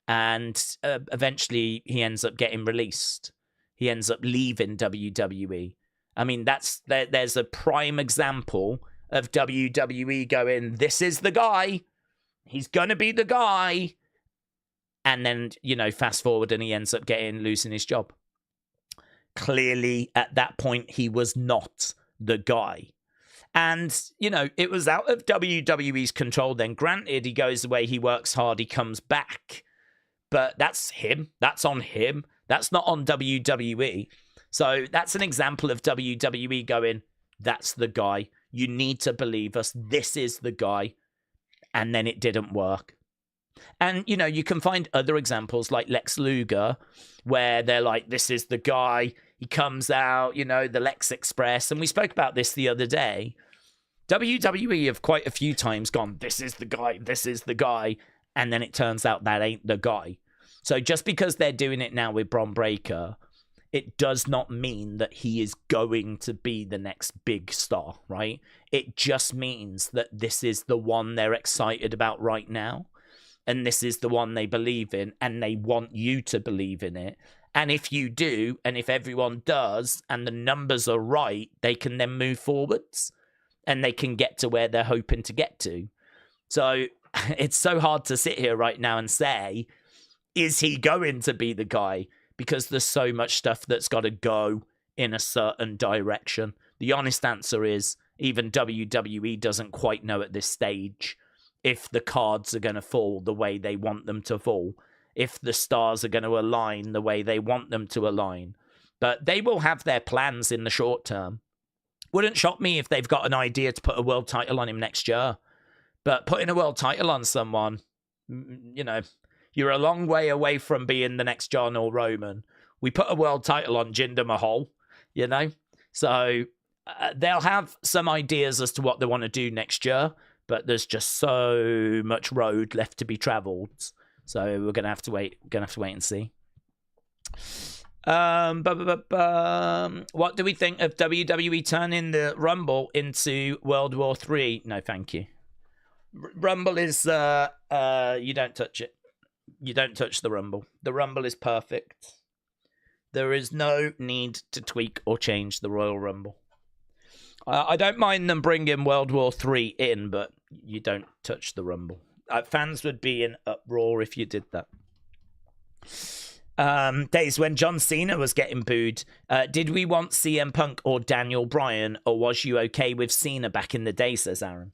And eventually he ends up getting released. He ends up leaving WWE. I mean, there's a prime example of WWE going, this is the guy. He's going to be the guy. And then, fast forward and he ends up losing his job. Clearly, at that point, he was not the guy. And, it was out of WWE's control then. Granted, he goes away, he works hard, he comes back. But that's him. That's on him. That's not on WWE. So that's an example of WWE going, that's the guy. You need to believe us. This is the guy. And then it didn't work. And, you can find other examples like Lex Luger, where they're like, this is the guy. He comes out, the Lex Express. And we spoke about this the other day. WWE have quite a few times gone, this is the guy, this is the guy. And then it turns out that ain't the guy. So just because they're doing it now with Bron Breakker, it does not mean that he is going to be the next big star, right? It just means that this is the one they're excited about right now. And this is the one they believe in, and they want you to believe in it. And if you do, and if everyone does, and the numbers are right, they can then move forwards. And they can get to where they're hoping to get to. So it's so hard to sit here right now and say, is he going to be the guy? Because there's so much stuff that's got to go in a certain direction. The honest answer is, even WWE doesn't quite know at this stage if the cards are going to fall the way they want them to fall, if the stars are going to align the way they want them to align. But they will have their plans in the short term. Wouldn't shock me if they've got an idea to put a world title on him next year. But putting a world title on someone, you're a long way away from being the next John or Roman. We put a world title on Jinder Mahal, So they'll have some ideas as to what they want to do next year, but there's just so much road left to be travelled. So we're gonna have to wait. And see. What do we think of WWE turning the Rumble into World War III? No, thank you. Rumble is you don't touch it. You don't touch the Rumble. The Rumble is perfect. There is no need to tweak or change the Royal Rumble. I don't mind them bringing World War III in, but you don't touch the Rumble. Fans would be in uproar if you did that. Days when John Cena was getting booed, did we want CM Punk or Daniel Bryan, or was you okay with Cena back in the day, says Aaron.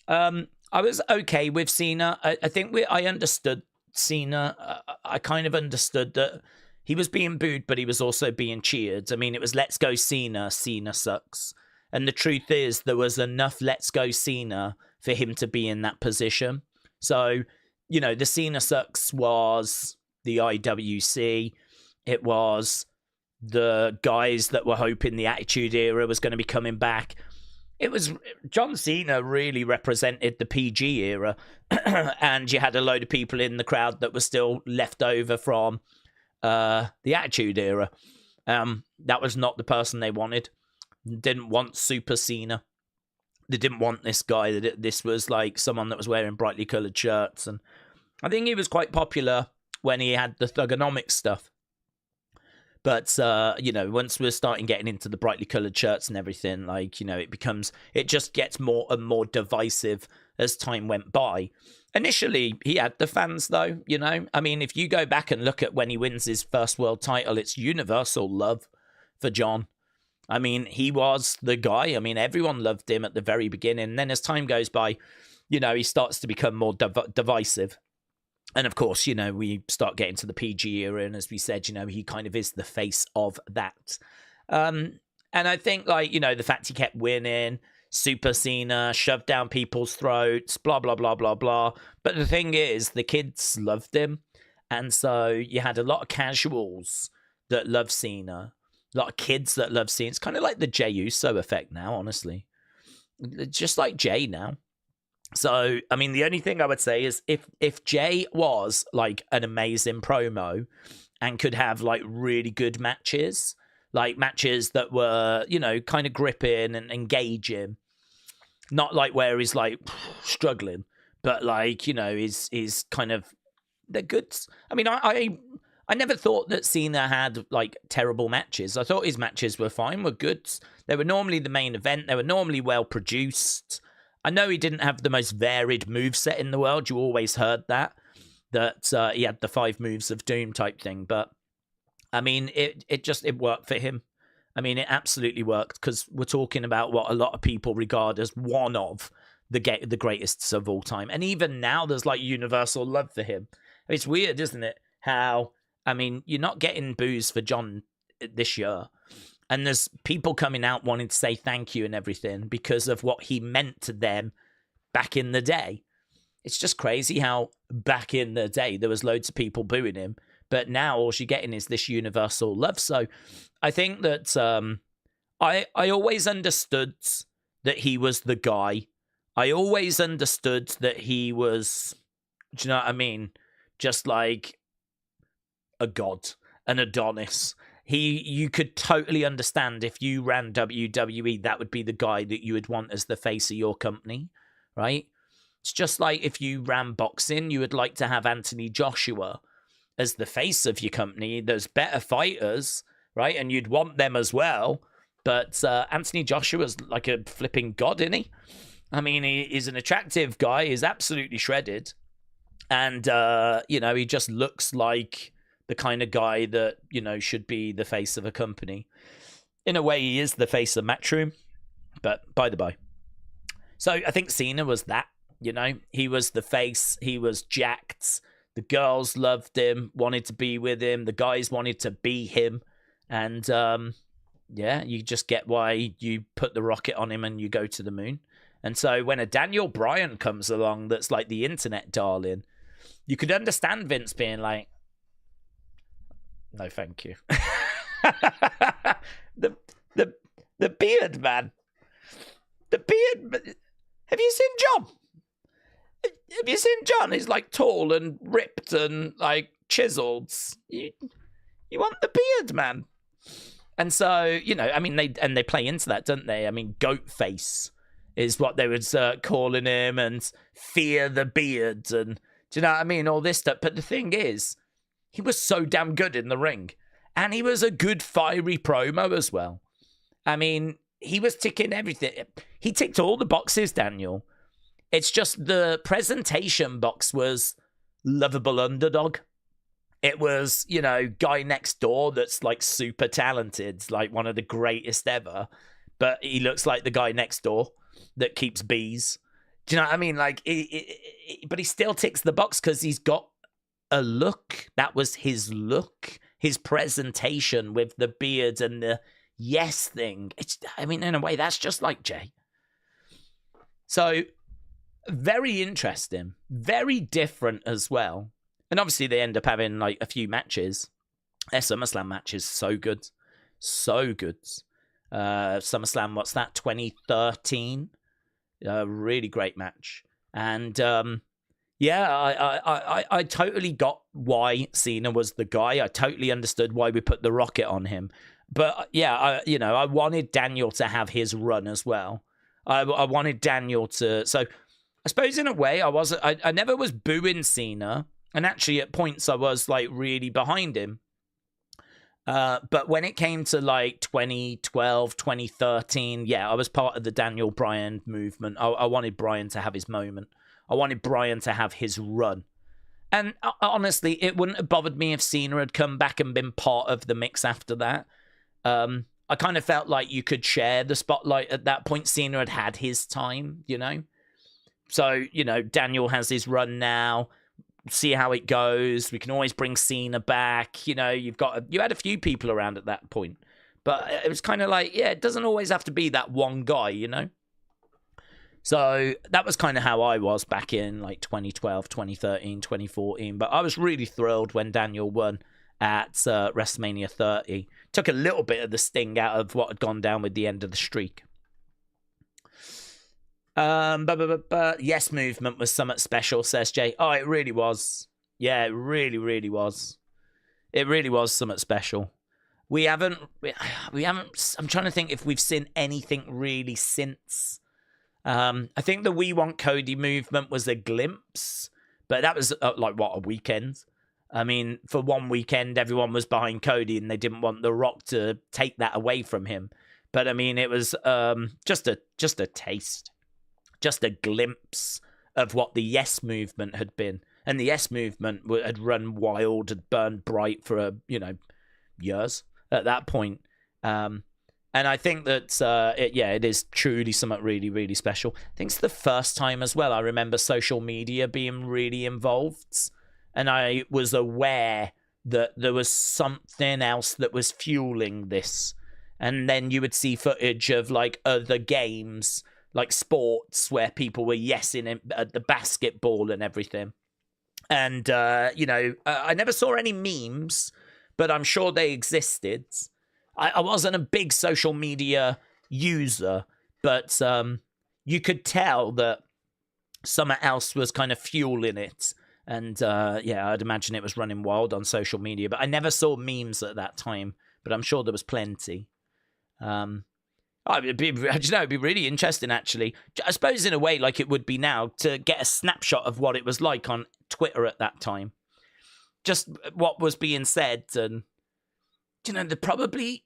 I was okay with Cena. I think I understood Cena. I kind of understood that he was being booed, but he was also being cheered. I mean, it was Let's Go Cena, Cena sucks. And the truth is, there was enough Let's Go Cena for him to be in that position. So, the Cena sucks was the IWC. It was the guys that were hoping the Attitude Era was going to be coming back. It was John Cena really represented the PG era, and you had a load of people in the crowd that were still left over from the Attitude Era. That was not the person they wanted. Didn't want Super Cena. They didn't want this guy. This was like someone that was wearing brightly coloured shirts, and I think he was quite popular when he had the Thugonomics stuff. But, once we're starting getting into the brightly coloured shirts and everything, it just gets more and more divisive as time went by. Initially, he had the fans, though, I mean, if you go back and look at when he wins his first world title, it's universal love for John. I mean, he was the guy. I mean, everyone loved him at the very beginning. And then as time goes by, he starts to become more divisive. And of course, we start getting to the PG era, and as we said, he kind of is the face of that. And I think, the fact he kept winning, Super Cena, shoved down people's throats, blah, blah, blah, blah, blah. But the thing is, the kids loved him. And so you had a lot of casuals that love Cena, a lot of kids that love Cena. It's kind of like the Jey Uso effect now, honestly. Just like Jey now. So, I mean, the only thing I would say is if Jey was like an amazing promo and could have like really good matches, like matches that were, kind of gripping and engaging, not like where he's like struggling, but like, is kind of, they're good. I mean, I never thought that Cena had like terrible matches. I thought his matches were fine, were good. They were normally the main event. They were normally well produced. I know he didn't have the most varied moveset in the world. You always heard that he had the 5 moves of doom type thing. But, I mean, it worked for him. I mean, it absolutely worked because we're talking about what a lot of people regard as one of the greatest of all time. And even now, there's like universal love for him. It's weird, isn't it? How, I mean, you're not getting boos for John this year. And there's people coming out wanting to say thank you and everything because of what he meant to them back in the day. It's just crazy how back in the day there was loads of people booing him. But now all you're getting is this universal love. So I think that I always understood that he was the guy. I always understood that he was, do you know what I mean? Just like a god, an Adonis. You could totally understand if you ran WWE, that would be the guy that you would want as the face of your company, right? It's just like if you ran boxing, you would like to have Anthony Joshua as the face of your company. There's better fighters, right? And you'd want them as well. But Anthony Joshua's like a flipping god, isn't he? I mean, he's an attractive guy. He's absolutely shredded. And, he just looks like the kind of guy that, should be the face of a company. In a way, he is the face of Matchroom, but by the by. So I think Cena was that, He was the face. He was jacked. The girls loved him, wanted to be with him. The guys wanted to be him. And, you just get why you put the rocket on him and you go to the moon. And so when a Daniel Bryan comes along that's like the internet darling, you could understand Vince being like, no, thank you. the beard man. The beard. Have you seen John? Have you seen John? He's like tall and ripped and like chiseled. You want the beard man. And so, I mean, they play into that, don't they? I mean, goat face is what they would calling him, and fear the beard, and do you know what I mean? All this stuff. But the thing is, he was so damn good in the ring. And he was a good fiery promo as well. I mean, he was ticking everything. He ticked all the boxes, Daniel. It's just the presentation box was lovable underdog. It was, guy next door that's like super talented, like one of the greatest ever. But he looks like the guy next door that keeps bees. Do you know what I mean? Like, but he still ticks the box because he's got a look. That was his look, his presentation with the beard and the yes thing. In a way, that's just like Jey. So, very interesting, very different as well. And obviously, they end up having like a few matches. Their SummerSlam match is so good. So good. SummerSlam, what's that, 2013? Really great match. And I totally got why Cena was the guy. I totally understood why we put the rocket on him. But I wanted Daniel to have his run as well. I wanted Daniel to. So I suppose in a way I never was booing Cena, and actually at points I was like really behind him. But when it came to like 2012, 2013, I was part of the Daniel Bryan movement. I wanted Bryan to have his moment. I wanted Bryan to have his run. And honestly, it wouldn't have bothered me if Cena had come back and been part of the mix after that. I kind of felt like you could share the spotlight at that point. Cena had his time, you know? So, Daniel has his run now. See how it goes. We can always bring Cena back. You had a few people around at that point. But it was kind of like, it doesn't always have to be that one guy, So that was kind of how I was back in like 2012, 2013, 2014. But I was really thrilled when Daniel won at WrestleMania 30. Took a little bit of the sting out of what had gone down with the end of the streak. Yes movement was somewhat special, says Jay. Oh, it really was. Yeah, it really, really was. It really was somewhat special. We haven't. I'm trying to think if we've seen anything really since. I think the We Want Cody movement was a glimpse, but that was a weekend. I mean, for one weekend, everyone was behind Cody, and they didn't want The Rock to take that away from him. But I mean, it was just a taste, just a glimpse of what the Yes movement had been, and the Yes movement had run wild, had burned bright for years at that point. And I think that it is truly something really, really special. I think it's the first time as well I remember social media being really involved. And I was aware that there was something else that was fueling this. And then you would see footage of like other games, like sports, where people were yesing at the basketball and everything. And, I never saw any memes, but I'm sure they existed. I wasn't a big social media user, but you could tell that something else was kind of fueling it. And I'd imagine it was running wild on social media, but I never saw memes at that time, but I'm sure there was plenty. It'd be really interesting, actually. I suppose in a way, like it would be now, to get a snapshot of what it was like on Twitter at that time. Just what was being said, and there probably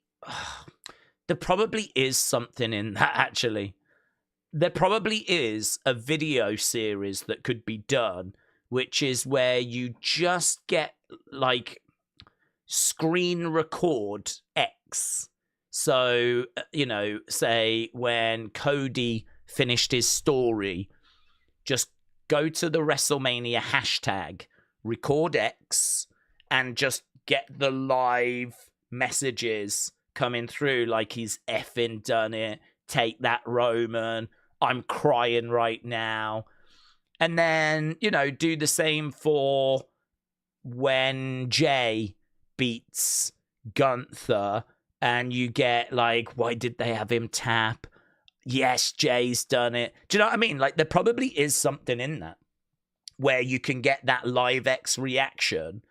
is something in that, actually. There probably is a video series that could be done, which is where you just get, like, screen record X. So, say when Cody finished his story, just go to the WrestleMania hashtag, record X, and just get the live messages coming through like he's effing done it. Take that, Roman. I'm crying right now. And then, do the same for when Jay beats Gunther, and you get like, why did they have him tap? Yes, Jay's done it. Do you know what I mean? Like, there probably is something in that where you can get that live X reaction,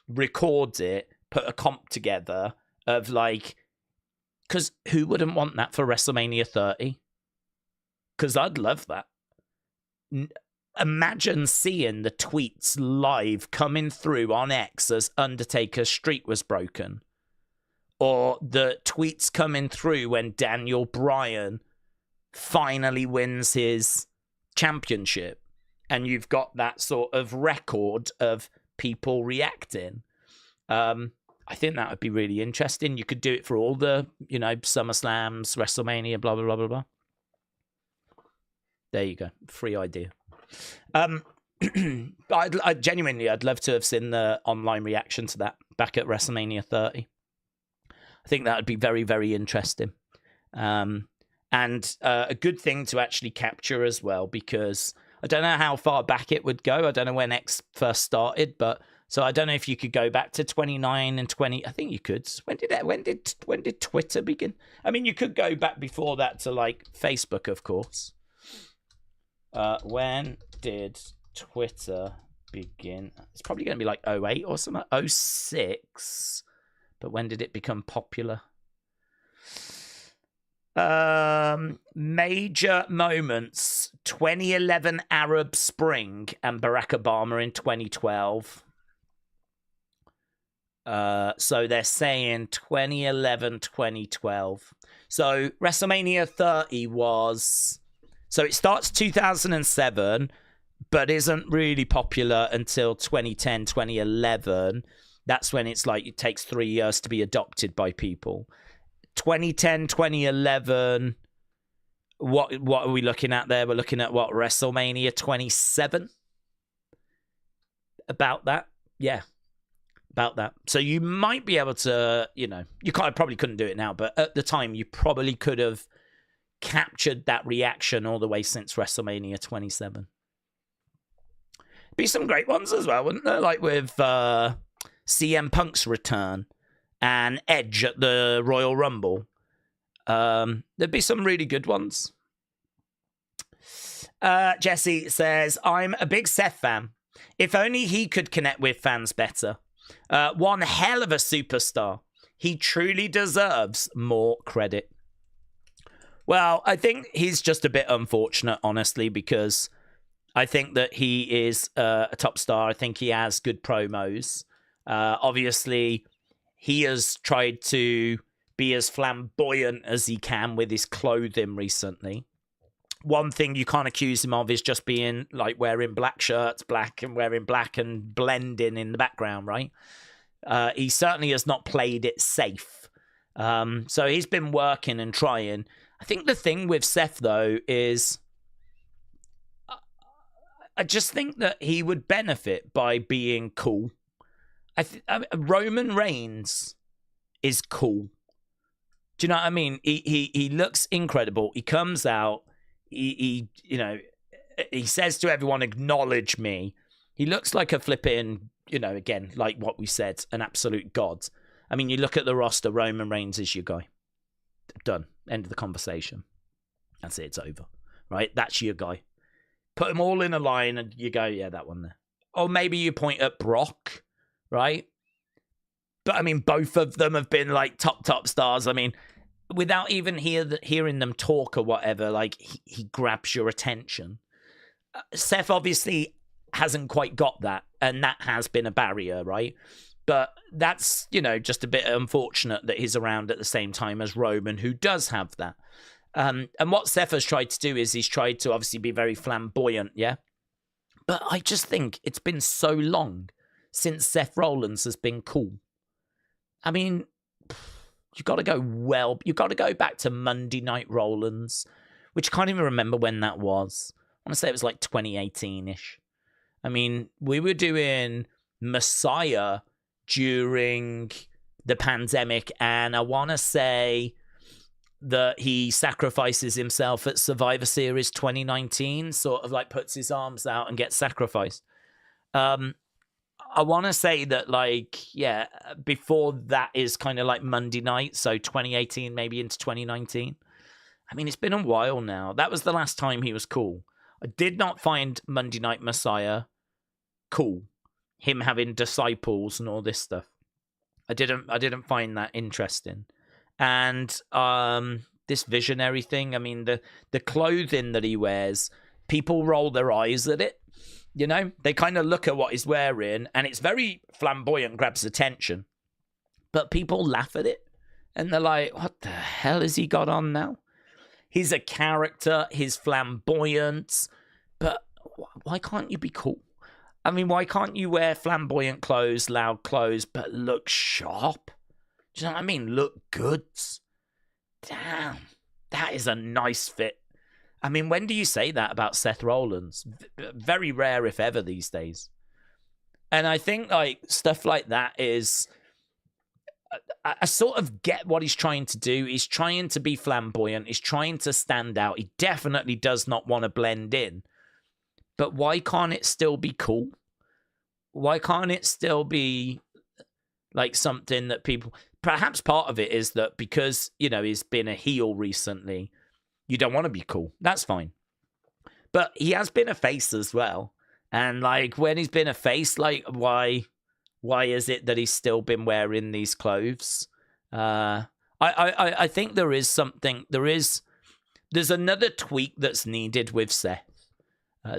record it, put a comp together of like, because who wouldn't want that for WrestleMania 30? Because I'd love that. Imagine seeing the tweets live coming through on X as Undertaker's streak was broken. Or the tweets coming through when Daniel Bryan finally wins his championship. And you've got that sort of record of people reacting. I think that would be really interesting. You could do it for all the, SummerSlams, WrestleMania, blah, blah, blah, blah, blah. There you go. Free idea. I'd genuinely, I'd love to have seen the online reaction to that back at WrestleMania 30. I think that would be very, very interesting. And a good thing to actually capture as well, because I don't know how far back it would go. I don't know when X first started, but So I don't know if you could go back to 29 and 20. I think you could. When did Twitter begin? I mean, you could go back before that to like Facebook, of course. When did Twitter begin? It's probably going to be like 08 or something. 06. But when did it become popular? Major moments: 2011 Arab Spring and Barack Obama in 2012. So they're saying 2011, 2012. So WrestleMania 30 was... So it starts 2007, but isn't really popular until 2010, 2011. That's when it's like it takes 3 years to be adopted by people. 2010, 2011, what are we looking at there? We're looking at what, WrestleMania 27? About that? Yeah. About that. So you might be able to, you probably couldn't do it now, but at the time you probably could have captured that reaction all the way since WrestleMania 27. Be some great ones as well, wouldn't there? Like with CM Punk's return and Edge at the Royal Rumble. There'd be some really good ones. Jesse says, I'm a big Seth fan. If only he could connect with fans better. One hell of a superstar. He truly deserves more credit. Well, I think he's just a bit unfortunate, honestly, because I think that he is a top star. I think he has good promos. Obviously, he has tried to be as flamboyant as he can with his clothing recently. One thing you can't accuse him of is just being like wearing black shirts, wearing black and blending in the background, right? He certainly has not played it safe. So he's been working and trying. I think the thing with Seth, though, is I just think that he would benefit by being cool. Roman Reigns is cool. Do you know what I mean? He looks incredible. He comes out. He says to everyone, acknowledge me. He looks like a flipping, again, like what we said, an absolute god. I mean, you look at the roster, Roman Reigns is your guy. Done. End of the conversation. That's it. It's over. Right? That's your guy. Put them all in a line and you go, yeah, that one there. Or maybe you point at Brock, right? But, I mean, both of them have been, like, top stars. I mean, without even hearing them talk or whatever, like, he grabs your attention. Seth obviously hasn't quite got that, and that has been a barrier, right? But that's, just a bit unfortunate that he's around at the same time as Roman, who does have that. And what Seth has tried to do is he's tried to obviously be very flamboyant, yeah? But I just think it's been so long since Seth Rollins has been cool. I mean, you got to go back to Monday Night Rollins, which I can't even remember when that was. I want to say it was like 2018-ish. I mean, we were doing Messiah during the pandemic, and I want to say that he sacrifices himself at Survivor Series 2019, sort of like puts his arms out and gets sacrificed. I want to say that, like, yeah, before that is kind of like Monday night, so 2018, maybe into 2019. I mean, it's been a while now. That was the last time he was cool. I did not find Monday Night Messiah cool. Him having disciples and all this stuff. I didn't find that interesting. And this visionary thing, I mean, the clothing that he wears, people roll their eyes at it. They kind of look at what he's wearing, and it's very flamboyant, grabs attention. But people laugh at it, and they're like, what the hell has he got on now? He's a character, he's flamboyant, but why can't you be cool? I mean, why can't you wear flamboyant clothes, loud clothes, but look sharp? Do you know what I mean? Look good. Damn, that is a nice fit. I mean, when do you say that about Seth Rollins? Very rare, if ever, these days. And I think, like, stuff like that is... I sort of get what he's trying to do. He's trying to be flamboyant. He's trying to stand out. He definitely does not want to blend in. But why can't it still be cool? why can't it still be like something that people, perhaps part of it is that because, you know, he's been a heel recently, you don't want to be cool. That's fine. But he has been a face as well. And like when he's been a face, like why is it that he's still been wearing these clothes? I think there is something, there's another tweak that's needed with Seth.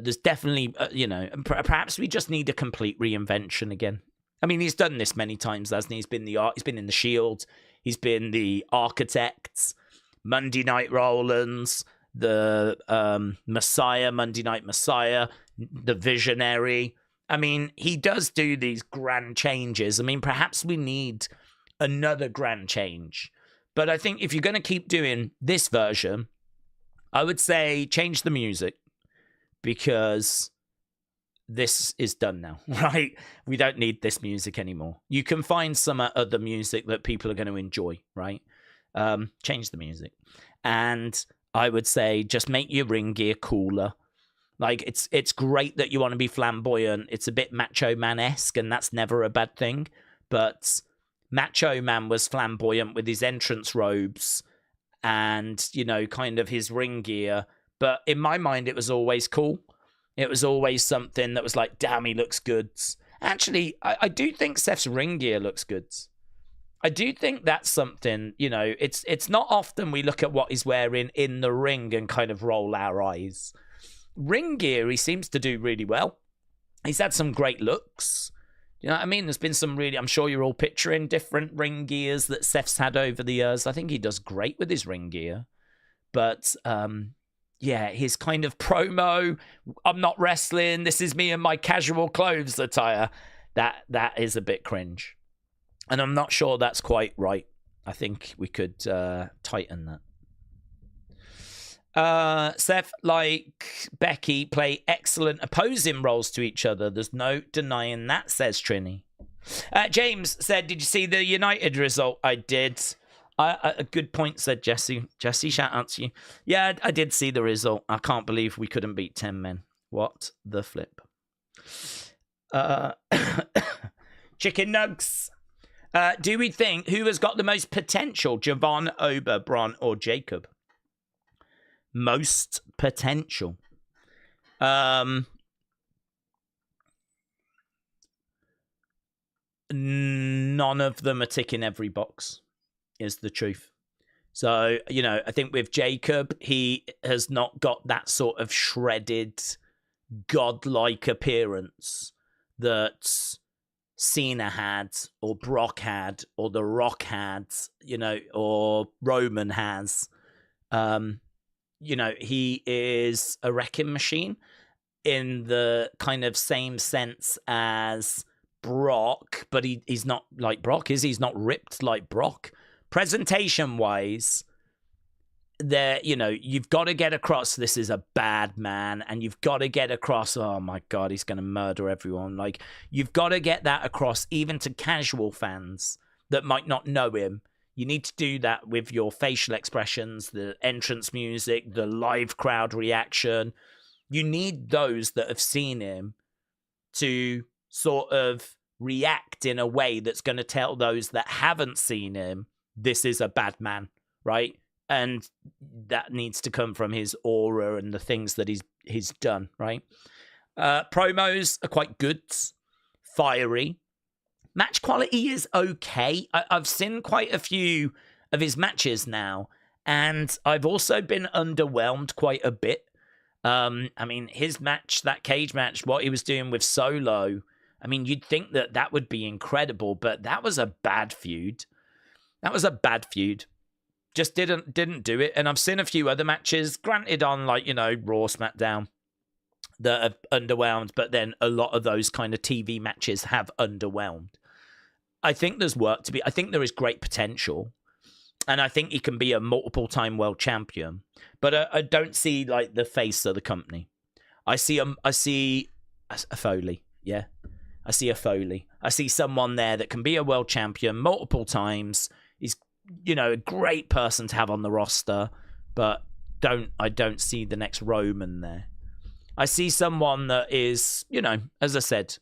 There's definitely, you know, perhaps we just need a complete reinvention again. I mean, he's done this many times, hasn't he? He's been in the Shield, he's been the Architects, Monday Night Rollins, the Messiah, Monday Night Messiah, the Visionary. I mean, he does do these grand changes. I mean, perhaps we need another grand change. But I think if you're going to keep doing this version, I would say change the music, because this is done now, right? We don't need this music anymore. You can find some other music that people are going to enjoy, right? Change the music. And I would say just make your ring gear cooler. Like, it's great that you want to be flamboyant. It's a bit Macho Man-esque, and that's never a bad thing. But Macho Man was flamboyant with his entrance robes and, you know, kind of his ring gear. But in my mind, it was always cool. It was always something that was like, damn, he looks good. Actually, I do think Seth's ring gear looks good. I do think that's something, you know, it's not often we look at what he's wearing in the ring and kind of roll our eyes. Ring gear, he seems to do really well. He's had some great looks. You know what I mean? There's been some really, I'm sure you're all picturing different ring gears that Seth's had over the years. I think he does great with his ring gear. But, yeah, his kind of promo, I'm not wrestling, this is me in my casual clothes attire, that is a bit cringe. And I'm not sure that's quite right. I think we could tighten that. Seth, like Becky, play excellent opposing roles to each other. There's no denying that, says Trini. James said, did you see the United result? I did. A good point, said Jesse. Jesse, shout out to you. Yeah, I did see the result. I can't believe we couldn't beat 10 men. What the flip? Chicken nugs. Do we think who has got the most potential? Javon, Ober, Bron, or Jacob? Most potential. None of them are ticking every box, is the truth. So, you know, I think with Jacob, he has not got that sort of shredded, godlike appearance that Cena had, or Brock had, or The Rock had, you know, or Roman has. You know, he is a wrecking machine in the kind of same sense as Brock, but he's not like Brock, is he? He's not ripped like Brock. Presentation-wise, there, you know, you've got to get across this is a bad man, and you've got to get across, oh my God, he's going to murder everyone. Like, you've got to get that across even to casual fans that might not know him. You need to do that with your facial expressions, the entrance music, the live crowd reaction. You need those that have seen him to sort of react in a way that's going to tell those that haven't seen him, this is a bad man, right? And that needs to come from his aura and the things that he's done, right? Promos are quite good, fiery. Match quality is okay. I've seen quite a few of his matches now, and I've also been underwhelmed quite a bit. I mean, his match, that cage match, what he was doing with Solo, I mean, you'd think that that would be incredible, but that was a bad feud. That was a bad feud. Just didn't do it. And I've seen a few other matches, granted on, like, you know, Raw, SmackDown, that have underwhelmed, but then a lot of those kind of TV matches have underwhelmed. I think there's work to be. I think there is great potential, and I think he can be a multiple-time world champion. But I don't see like the face of the company. I see a Foley. Yeah, I see a Foley. I see someone there that can be a world champion multiple times. He's, you know, a great person to have on the roster, but I don't see the next Roman there. I see someone that is, you know, as I said,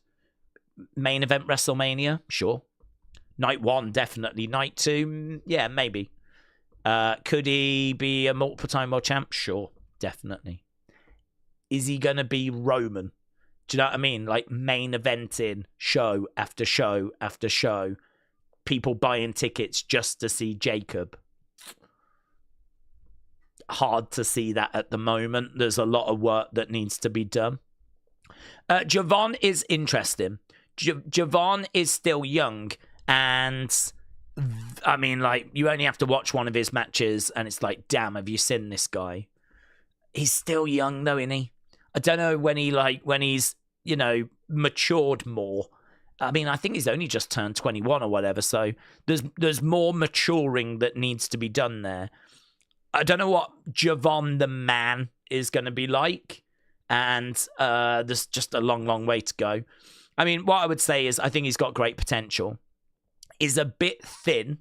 main event WrestleMania? Sure. Night 1, definitely. Night 2, yeah, maybe. Could he be a multiple-time world champ? Sure, definitely. Is he going to be Roman? Do you know what I mean? Like main eventing show after show after show. People buying tickets just to see Jacob. Hard to see that at the moment. There's a lot of work that needs to be done. Javon is interesting. Javon is still young. And I mean, like, you only have to watch one of his matches and it's like, damn, have you seen this guy? He's still young though, isn't he? I don't know when he's, you know, matured more. I mean, I think he's only just turned 21 or whatever. So there's more maturing that needs to be done there. I don't know what Javon the man is going to be like. And there's just a long, long way to go. I mean, what I would say is I think he's got great potential. Is a bit thin,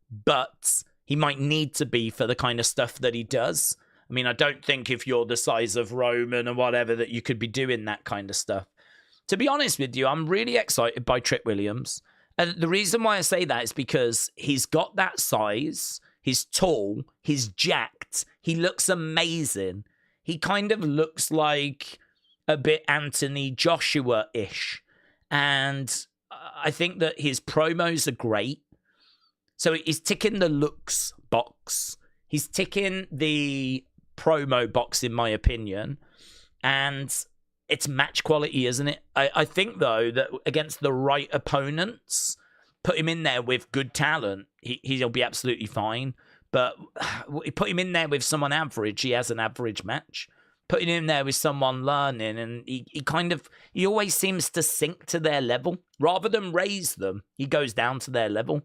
but he might need to be for the kind of stuff that he does. I mean, I don't think if you're the size of Roman or whatever that you could be doing that kind of stuff. To be honest with you, I'm really excited by Trick Williams. And the reason why I say that is because he's got that size, he's tall, he's jacked, he looks amazing. He kind of looks like a bit Anthony Joshua-ish. And I think that his promos are great. So he's ticking the looks box. He's ticking the promo box, in my opinion. And it's match quality, isn't it? I think, though, that against the right opponents, put him in there with good talent, he'll be absolutely fine. But put him in there with someone average, he has an average match. Putting him there with someone learning, and he always seems to sink to their level. Rather than raise them, he goes down to their level.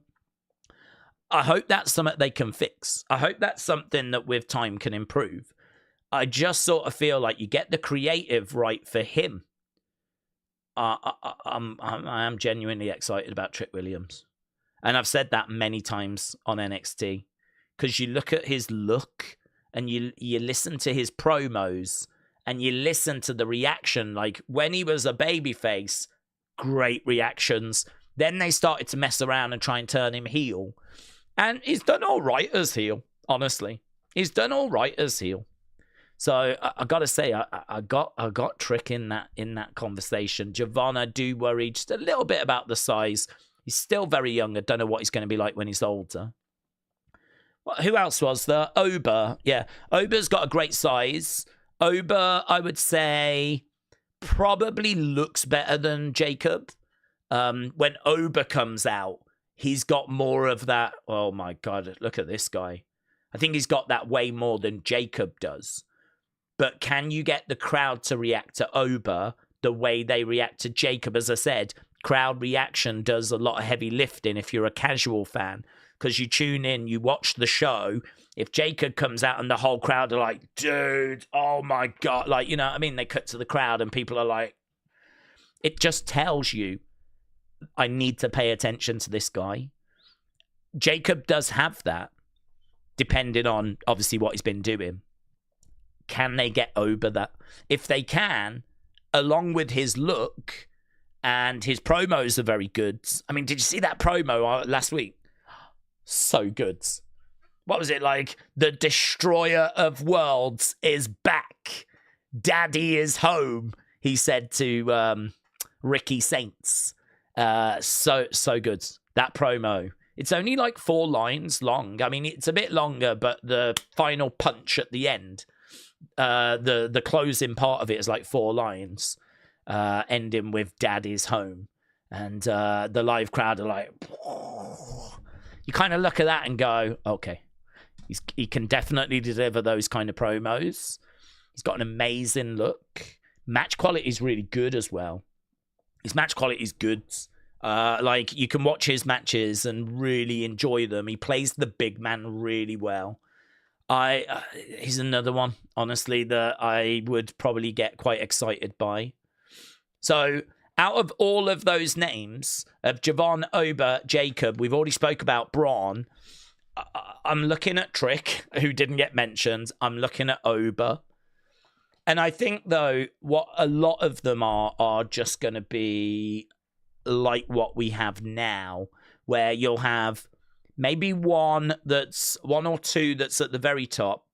I hope that's something they can fix. I hope that's something that with time can improve. I just sort of feel like you get the creative right for him. I am genuinely excited about Trick Williams. And I've said that many times on NXT. Because you look at his look and you listen to his promos and you listen to the reaction. Like when he was a babyface, great reactions. Then they started to mess around and try and turn him heel. And he's done all right as heel, honestly. He's done all right as heel. So I got to say, I got Trick in that conversation. Javon, I do worry just a little bit about the size. He's still very young. I don't know what he's going to be like when he's older. Who else was there? Oba. Yeah, Oba's got a great size. Oba, I would say, probably looks better than Jacob. When Oba comes out, he's got more of that. Oh my God, look at this guy. I think he's got that way more than Jacob does. But can you get the crowd to react to Oba the way they react to Jacob? As I said, crowd reaction does a lot of heavy lifting if you're a casual fan. Because you tune in, you watch the show. If Jacob comes out and the whole crowd are like, dude, oh my God. Like, you know what I mean? They cut to the crowd and people are like, it just tells you, I need to pay attention to this guy. Jacob does have that, depending on, obviously, what he's been doing. Can they get over that? If they can, along with his look, and his promos are very good. I mean, did you see that promo last week? So good. What was it like? The destroyer of worlds is back. Daddy is home, he said to Ricky Saints. So good. That promo. It's only like 4 lines long. I mean, it's a bit longer, but the final punch at the end, the closing part of it is like 4 lines, ending with Dad is home. And the live crowd are like, you kind of look at that and go, okay, he can definitely deliver those kind of promos. He's got an amazing look. Match quality is really good as well. His match quality is good. Like, you can watch his matches and really enjoy them. He plays the big man really well. He's another one, honestly, that I would probably get quite excited by. So, out of all of those names, of Javon, Oba, Jacob, we've already spoke about Braun. I'm looking at Trick, who didn't get mentioned. I'm looking at Oba. And I think, though, what a lot of them are just going to be like what we have now, where you'll have maybe one or two that's at the very top,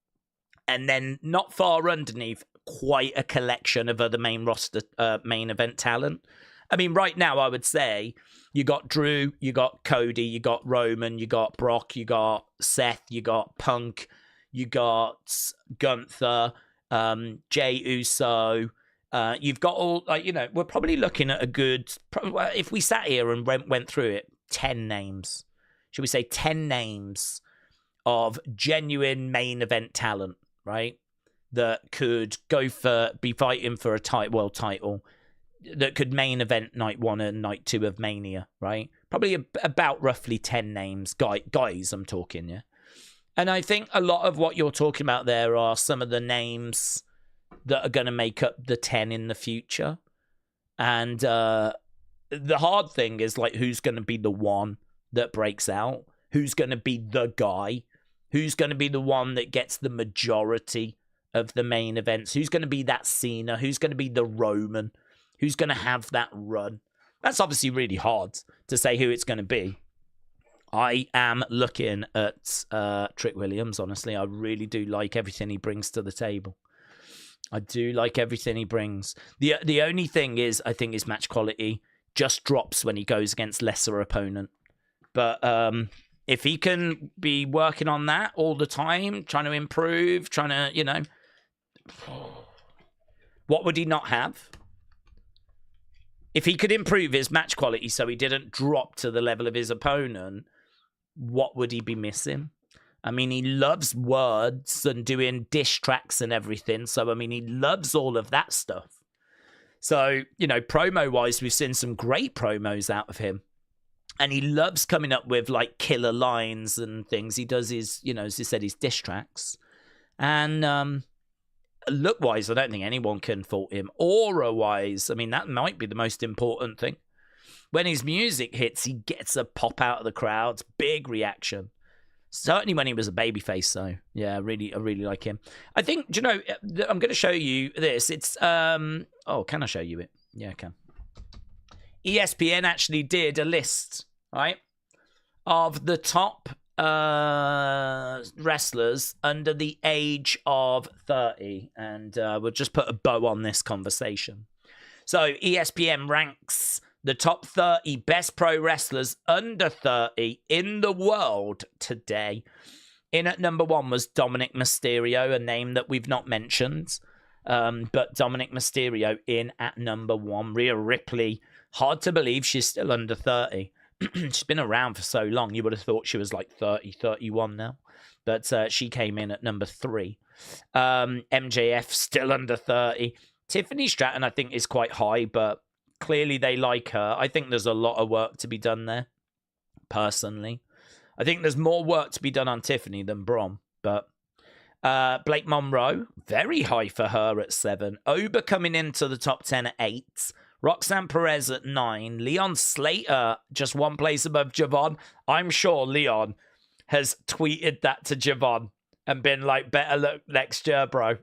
and then not far underneath, quite a collection of other main roster, main event talent. I mean, right now, I would say you got Drew, you got Cody, you got Roman, you got Brock, you got Seth, you got Punk, you got Gunther, Jey Uso. You've got all, like, you know, we're probably looking at a good, if we sat here and went through it, 10 names. Should we say 10 names of genuine main event talent, right? That could be fighting for a world title, that could main event night 1 and night 2 of Mania, right? Probably about roughly 10 names, guys I'm talking, yeah? And I think a lot of what you're talking about there are some of the names that are going to make up the 10 in the future. And the hard thing is, like, who's going to be the one that breaks out? Who's going to be the guy? Who's going to be the one that gets the majority of the main events? Who's going to be that Cena? Who's going to be the Roman? Who's going to have that run? That's obviously really hard to say who it's going to be. I am looking at Trick Williams, honestly. I really do like everything he brings to the table. I do like everything he brings. The only thing is, I think his match quality just drops when he goes against lesser opponent. But if he can be working on that all the time, trying to improve, trying to, you know, what would he not have? If he could improve his match quality so he didn't drop to the level of his opponent, what would he be missing? I mean, he loves words and doing diss tracks and everything. So, I mean, he loves all of that stuff. So, you know, promo-wise, we've seen some great promos out of him. And he loves coming up with, like, killer lines and things. He does his, you know, as he said, his diss tracks. And look-wise, I don't think anyone can fault him. Aura-wise, I mean, that might be the most important thing. When his music hits, he gets a pop out of the crowd. Big reaction. Certainly when he was a babyface, so yeah, I really like him. I think, do you know, I'm going to show you this. It's, can I show you it? Yeah, I can. ESPN actually did a list, right, of the top wrestlers under the age of 30. And we'll just put a bow on this conversation. So ESPN ranks the top 30 best pro wrestlers under 30 in the world today. In at number 1 was Dominic Mysterio, a name that we've not mentioned. But Dominic Mysterio in at number 1. Rhea Ripley, hard to believe she's still under 30. She's been around for so long. You would have thought she was like 30, 31 now. But she came in at number 3. MJF still under 30. Tiffany Stratton, I think, is quite high, but clearly they like her. I think there's a lot of work to be done there, personally. I think there's more work to be done on Tiffany than Brom. But Blake Monroe, very high for her at 7. Oba coming into the top 10 at 8. Roxanne Perez at 9. Leon Slater, just one place above Javon. I'm sure Leon has tweeted that to Javon and been like, better look next year, bro.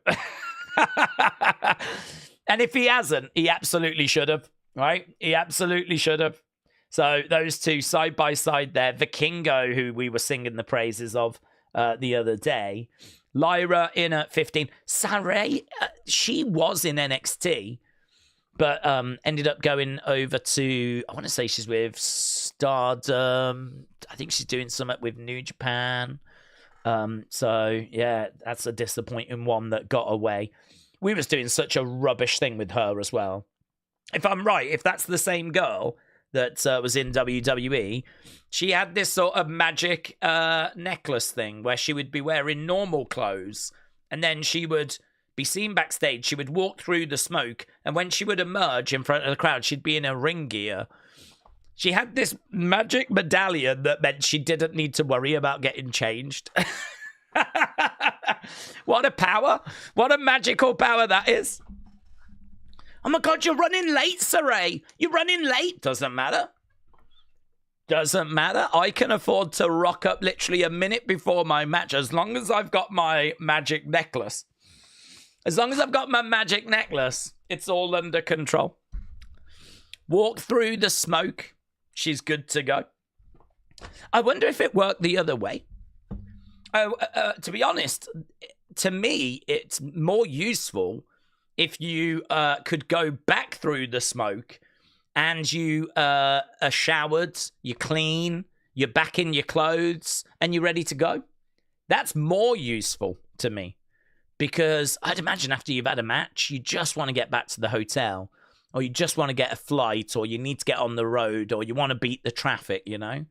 And if he hasn't, he absolutely should have. Right? He absolutely should have. So those two side by side there. Vikingo, who we were singing the praises of the other day. Lyra in at 15. Saray, she was in NXT, but ended up going over to, I want to say she's with Stardom. I think she's doing something with New Japan. So, yeah, that's a disappointing one that got away. We was doing such a rubbish thing with her as well. If I'm right, if that's the same girl that was in WWE, she had this sort of magic necklace thing where she would be wearing normal clothes and then she would be seen backstage. She would walk through the smoke, and when she would emerge in front of the crowd, she'd be in her ring gear. She had this magic medallion that meant she didn't need to worry about getting changed. What a power. What a magical power that is. Oh my God, you're running late, Saray. You're running late. Doesn't matter. Doesn't matter. I can afford to rock up literally a minute before my match as long as I've got my magic necklace. As long as I've got my magic necklace, it's all under control. Walk through the smoke. She's good to go. I wonder if it worked the other way. To be honest, to me, it's more useful if you could go back through the smoke and you are showered, you're clean, you're back in your clothes, and you're ready to go. That's more useful to me. Because I'd imagine after you've had a match, you just want to get back to the hotel, or you just want to get a flight, or you need to get on the road, or you want to beat the traffic, you know?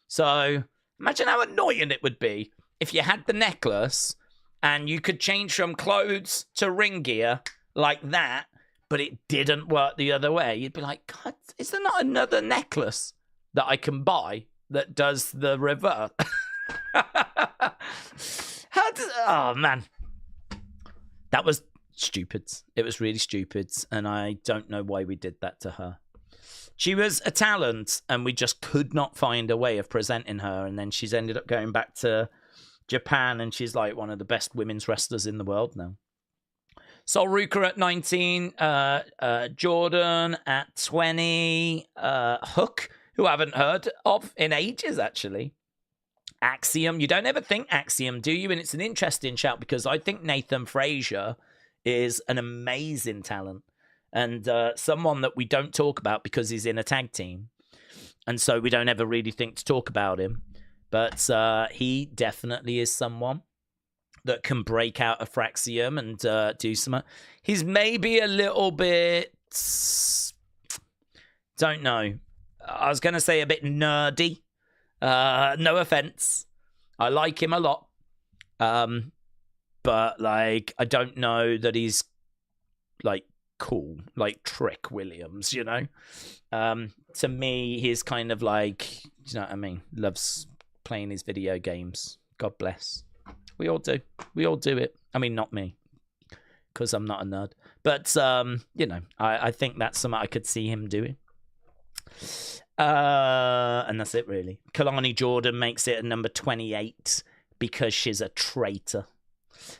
So imagine how annoying it would be if you had the necklace and you could change from clothes to ring gear like that, but it didn't work the other way. You'd be like, God, is there not another necklace that I can buy that does the reverse? Oh, man. That was stupid. It was really stupid, and I don't know why we did that to her. She was a talent, and we just could not find a way of presenting her, and then she's ended up going back to Japan, and she's like one of the best women's wrestlers in the world now. Sol Ruka at 19, Jordan at 20, Hook, who I haven't heard of in ages, actually. Axiom, you don't ever think Axiom, do you? And it's an interesting shout because I think Nathan Frazier is an amazing talent and someone that we don't talk about because he's in a tag team. And so we don't ever really think to talk about him. But he definitely is someone that can break out of Fraxium and do some... He's maybe a little bit... Don't know. I was going to say a bit nerdy. No offense. I like him a lot. But, like, I don't know that he's, like, cool. Like Trick Williams, you know? To me, he's kind of like... Do you know what I mean? Loves playing his video games. God bless. We all do. We all do it. I mean, not me, because I'm not a nerd. But, you know, I think that's something I could see him doing. And that's it, really. Kalani Jordan makes it at number 28 because she's a traitor.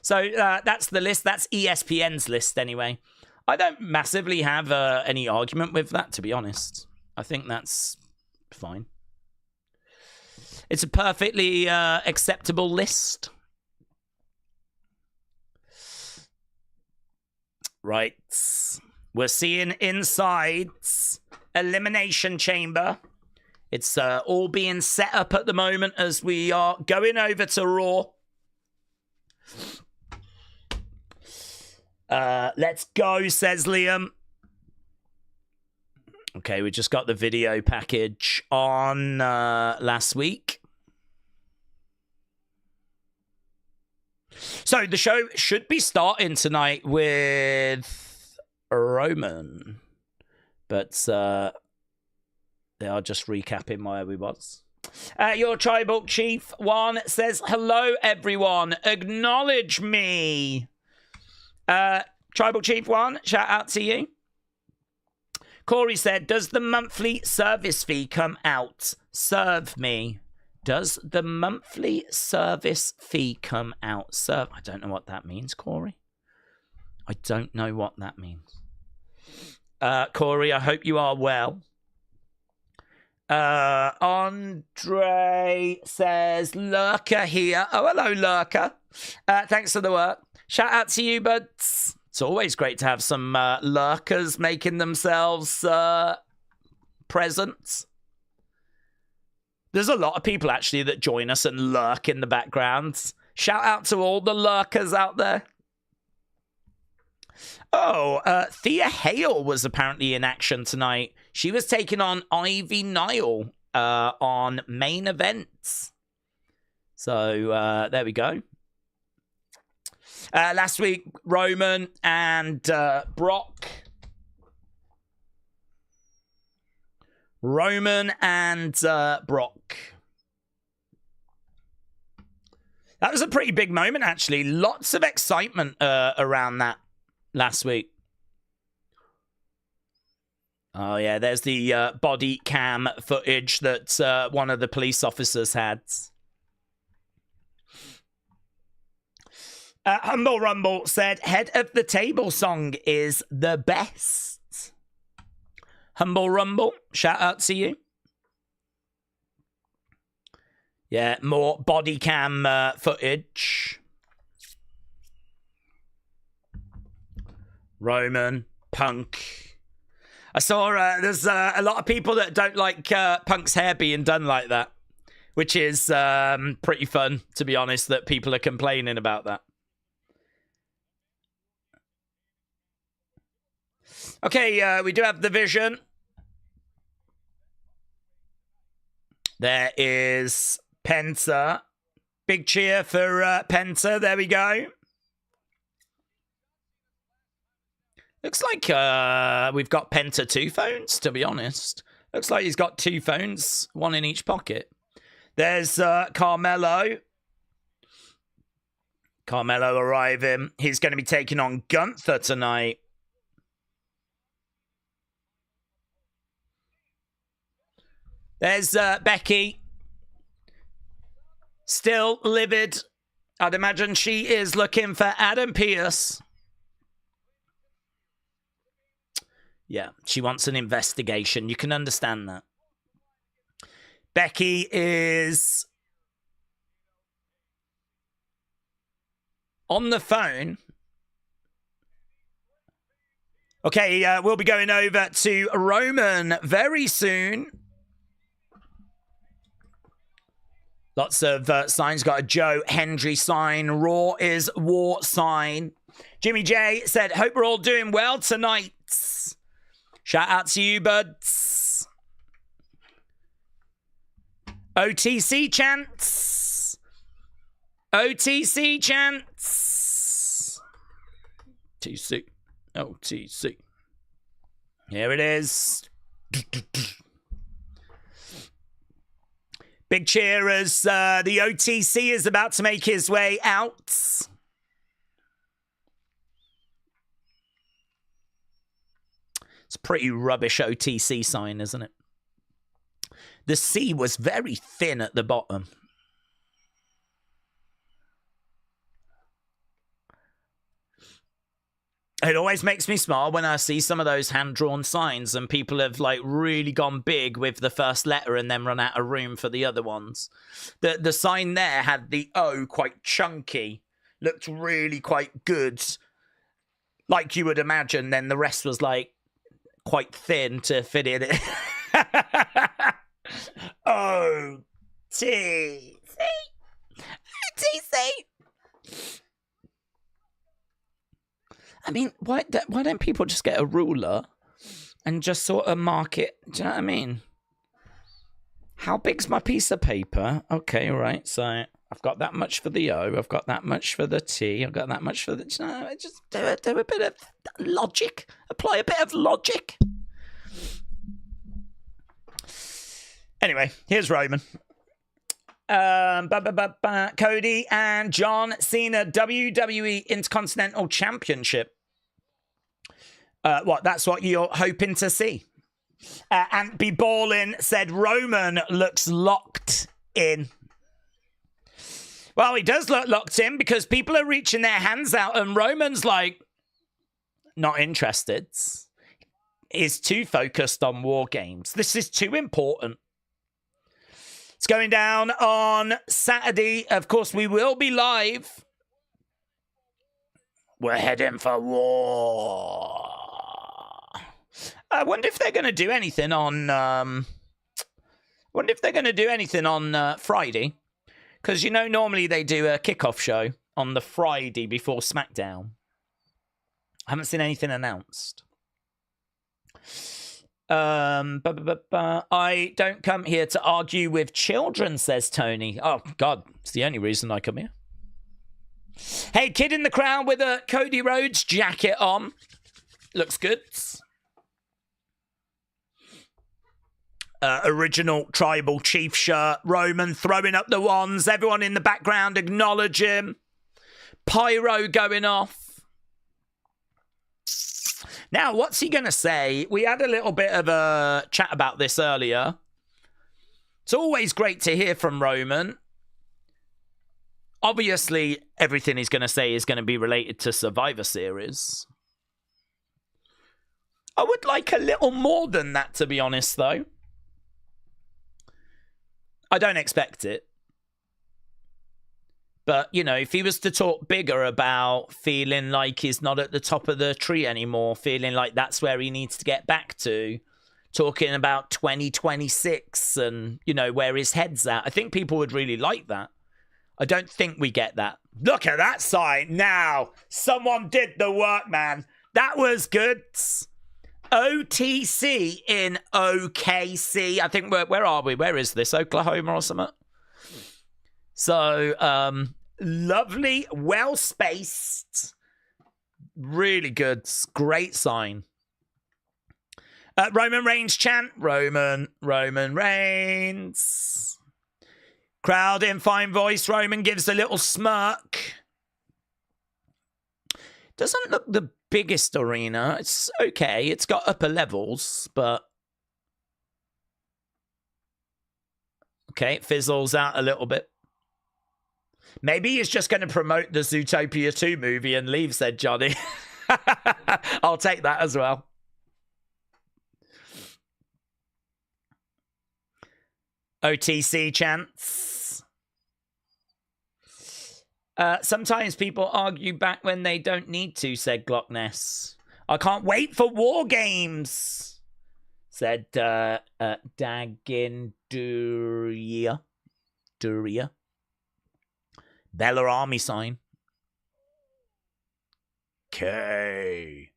So that's the list. That's ESPN's list, anyway. I don't massively have any argument with that, to be honest. I think that's fine. It's a perfectly acceptable list. Right. We're seeing inside Elimination Chamber. It's all being set up at the moment as we are going over to Raw. Let's go, says Liam. Okay, we just got the video package on last week. So the show should be starting tonight with Roman. But they are just recapping where we was. Your Tribal Chief 1 says, hello, everyone. Acknowledge me. Tribal Chief 1, shout out to you. Corey said, does the monthly service fee come out? Serve me. Does the monthly service fee come out? Serve. I don't know what that means, Corey. I don't know what that means. Corey, I hope you are well. Andre says, Lurker here. Oh, hello, Lurker. Thanks for the work. Shout out to you, buds. It's always great to have some lurkers making themselves present. There's a lot of people, actually, that join us and lurk in the background. Shout out to all the lurkers out there. Oh, Thea Hale was apparently in action tonight. She was taking on Ivy Nile on main events. So there we go. Last week, Roman and Brock. Roman and Brock. That was a pretty big moment, actually. Lots of excitement around that last week. Oh, yeah, there's the body cam footage that one of the police officers had. Humble Rumble said, head of the table song is the best. Humble Rumble, shout out to you. Yeah, more body cam footage. Roman, Punk. I saw there's a lot of people that don't like Punk's hair being done like that, which is pretty fun, to be honest, that people are complaining about that. Okay, we do have the vision. There is Penta. Big cheer for Penta. There we go. Looks like we've got Penta 2 phones, to be honest. Looks like he's got 2 phones, one in each pocket. There's Carmelo. Carmelo arriving. He's going to be taking on Gunther tonight. There's Becky. Still livid. I'd imagine she is looking for Adam Pearce. Yeah, she wants an investigation. You can understand that. Becky is on the phone. Okay, we'll be going over to Roman very soon. Lots of signs. Got a Joe Hendry sign. Raw is war sign. Jimmy J said, hope we're all doing well tonight. Shout out to you, buds. OTC chants. OTC chants. TC. OTC. Here it is. Big cheer as the OTC is about to make his way out. It's a pretty rubbish OTC sign, isn't it? The C was very thin at the bottom. It always makes me smile when I see some of those hand-drawn signs and people have like really gone big with the first letter and then run out of room for the other ones. The sign there had the O quite chunky, looked really quite good, like you would imagine. Then the rest was like quite thin to fit in it. O T C. I mean, why don't people just get a ruler and just sort of mark it? Do you know what I mean? How big's my piece of paper? Okay, right. So I've got that much for the O. I've got that much for the T. I've got that much for the... You know, just do a bit of logic. Apply a bit of logic. Anyway, here's Roman. Cody and John Cena WWE Intercontinental Championship. That's what you're hoping to see. And Be Ballin said Roman looks locked in. Well, he does look locked in because people are reaching their hands out and Roman's like, not interested. He's too focused on War Games. This is too important. It's going down on Saturday. Of course, we will be live. We're heading for war. I wonder if they're going to do anything on... Friday. Because, you know, normally they do a kickoff show on the Friday before SmackDown. I haven't seen anything announced. I don't come here to argue with children, says Tony. Oh, God, it's the only reason I come here. Hey, kid in the crowd with a Cody Rhodes jacket on. Looks good. Original tribal chief shirt. Roman throwing up the wands. Everyone in the background acknowledge him. Pyro going off. Now, what's he going to say? We had a little bit of a chat about this earlier. It's always great to hear from Roman. Obviously, everything he's going to say is going to be related to Survivor Series. I would like a little more than that, to be honest, though. I don't expect it. But, you know, if he was to talk bigger about feeling like he's not at the top of the tree anymore, feeling like that's where he needs to get back to, talking about 2026 and, you know, where his head's at, I think people would really like that. I don't think we get that. Look at that sign now. Someone did the work, man. That was good. OTC in OKC. I think, where are we? Where is this? Oklahoma or something? So, lovely, well-spaced, really good, great sign. Roman Reigns chant, Roman Reigns. Crowd in fine voice, Roman gives a little smirk. Doesn't look the biggest arena. It's okay, it's got upper levels, but... Okay, it fizzles out a little bit. Maybe he's just going to promote the Zootopia 2 movie and leave, said Johnny. I'll take that as well. OTC chants. Sometimes people argue back when they don't need to, said Glockness. I can't wait for War Games, said Dagin Duria. Bella Army sign. KC.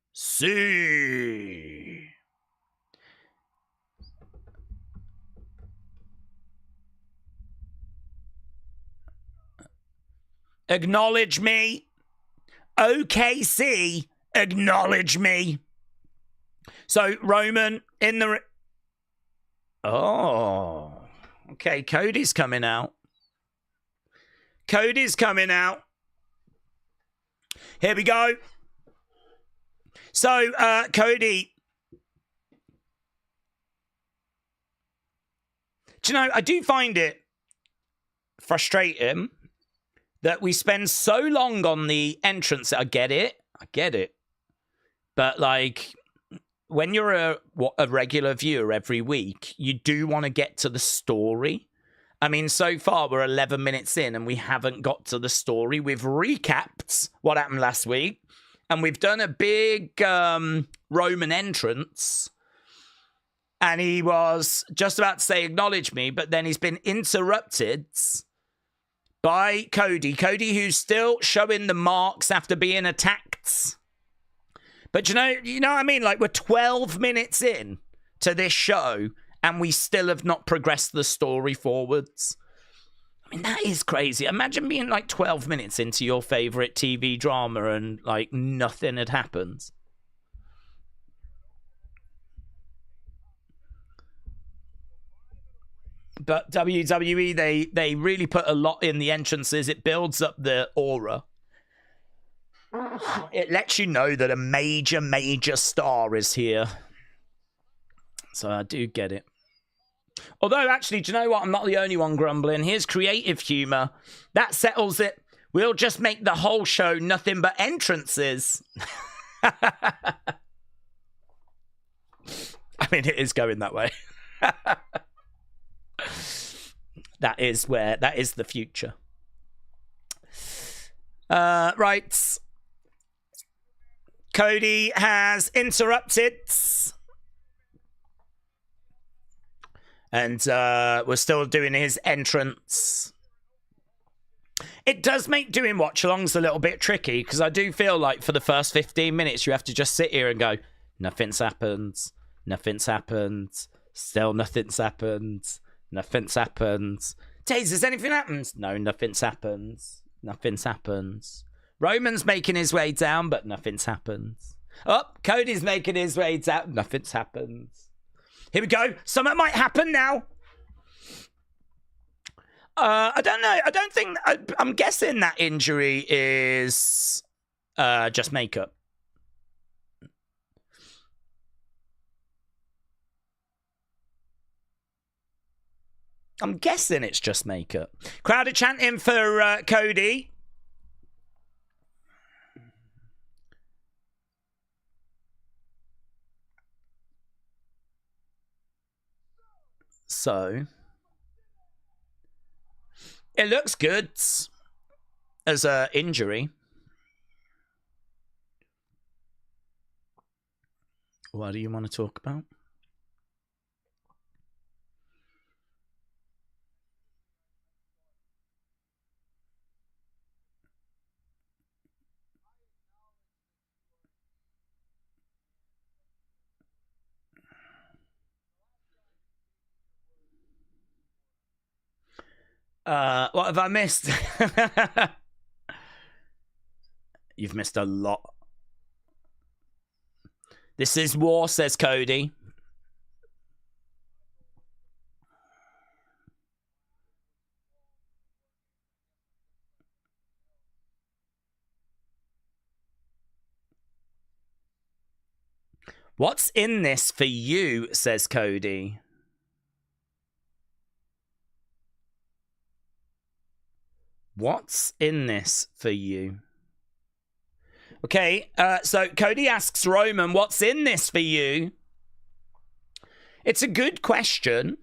Acknowledge me. OKC, acknowledge me. So, Roman in the... Oh. Okay, Cody's coming out. Cody's coming out. Here we go. So, Cody. Do you know, I do find it frustrating that we spend so long on the entrance. I get it. But, like, when you're a regular viewer every week, you do want to get to the story. I mean, so far, we're 11 minutes in and we haven't got to the story. We've recapped what happened last week. And we've done a big Roman entrance. And he was just about to say, acknowledge me. But then he's been interrupted by Cody. Cody, who's still showing the marks after being attacked. But you know what I mean? Like, we're 12 minutes in to this show. And we still have not progressed the story forwards. I mean, that is crazy. Imagine being like 12 minutes into your favorite TV drama and like nothing had happened. But WWE, they really put a lot in the entrances. It builds up the aura. It lets you know that a major star is here. So I do get it. Although, actually, do you know what? I'm not the only one grumbling. Here's creative humor. That settles it. We'll just make the whole show nothing but entrances. I mean, it is going that way. That is the future. Right. Cody has interrupted. And we're still doing his entrance. It does make doing watch-alongs a little bit tricky, because I do feel like for the first 15 minutes, you have to just sit here and go, nothing's happened, still nothing's happened, Daze, has anything happened? No, nothing's happened. Roman's making his way down, but nothing's happened. Oh, Cody's making his way down, nothing's happened. Here we go. Something might happen now. I don't know. I don't think... I'm guessing that injury is just makeup. I'm guessing it's just makeup. Crowd are chanting for Cody. So it looks good as a injury. What do you want to talk about? What have I missed? You've missed a lot. This is war, says Cody. What's in this for you, says Cody. What's in this for you? Okay, so Cody asks Roman, what's in this for you? It's a good question.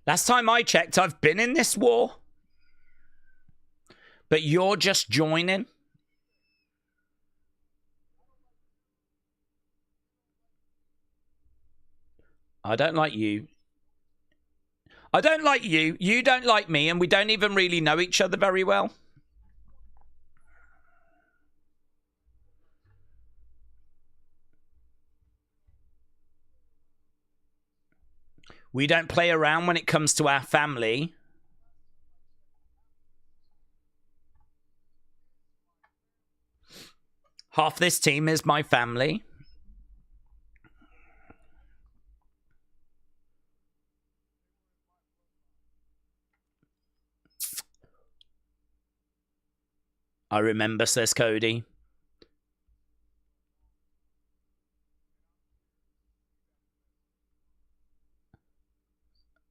Last time I checked, I've been in this war. But you're just joining. I don't like you. I don't like you. You don't like me. And we don't even really know each other very well. We don't play around when it comes to our family. Half this team is my family. I remember, says Cody.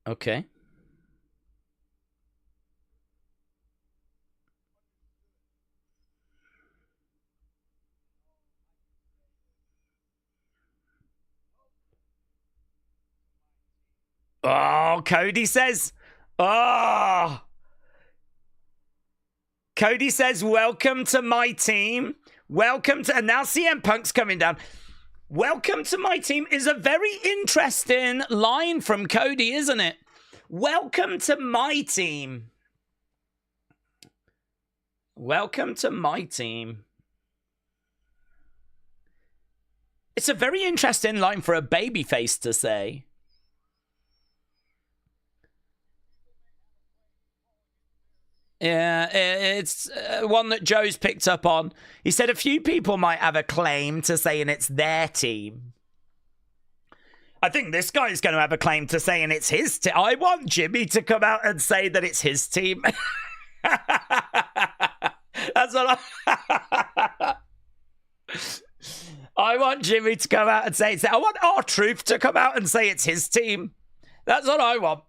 Okay. Oh, Cody says, oh. Cody says, welcome to my team. Welcome to, and now CM Punk's coming down. Welcome to my team is a very interesting line from Cody, isn't it? Welcome to my team. Welcome to my team. It's a very interesting line for a babyface to say. Yeah, it's one that Joe's picked up on. He said a few people might have a claim to saying it's their team. I think this guy's going to have a claim to saying it's his team. I want Jimmy to come out and say that it's his team. That's what I want Jimmy to come out and say it's. I want R-Truth to come out and say it's his team. That's what I want.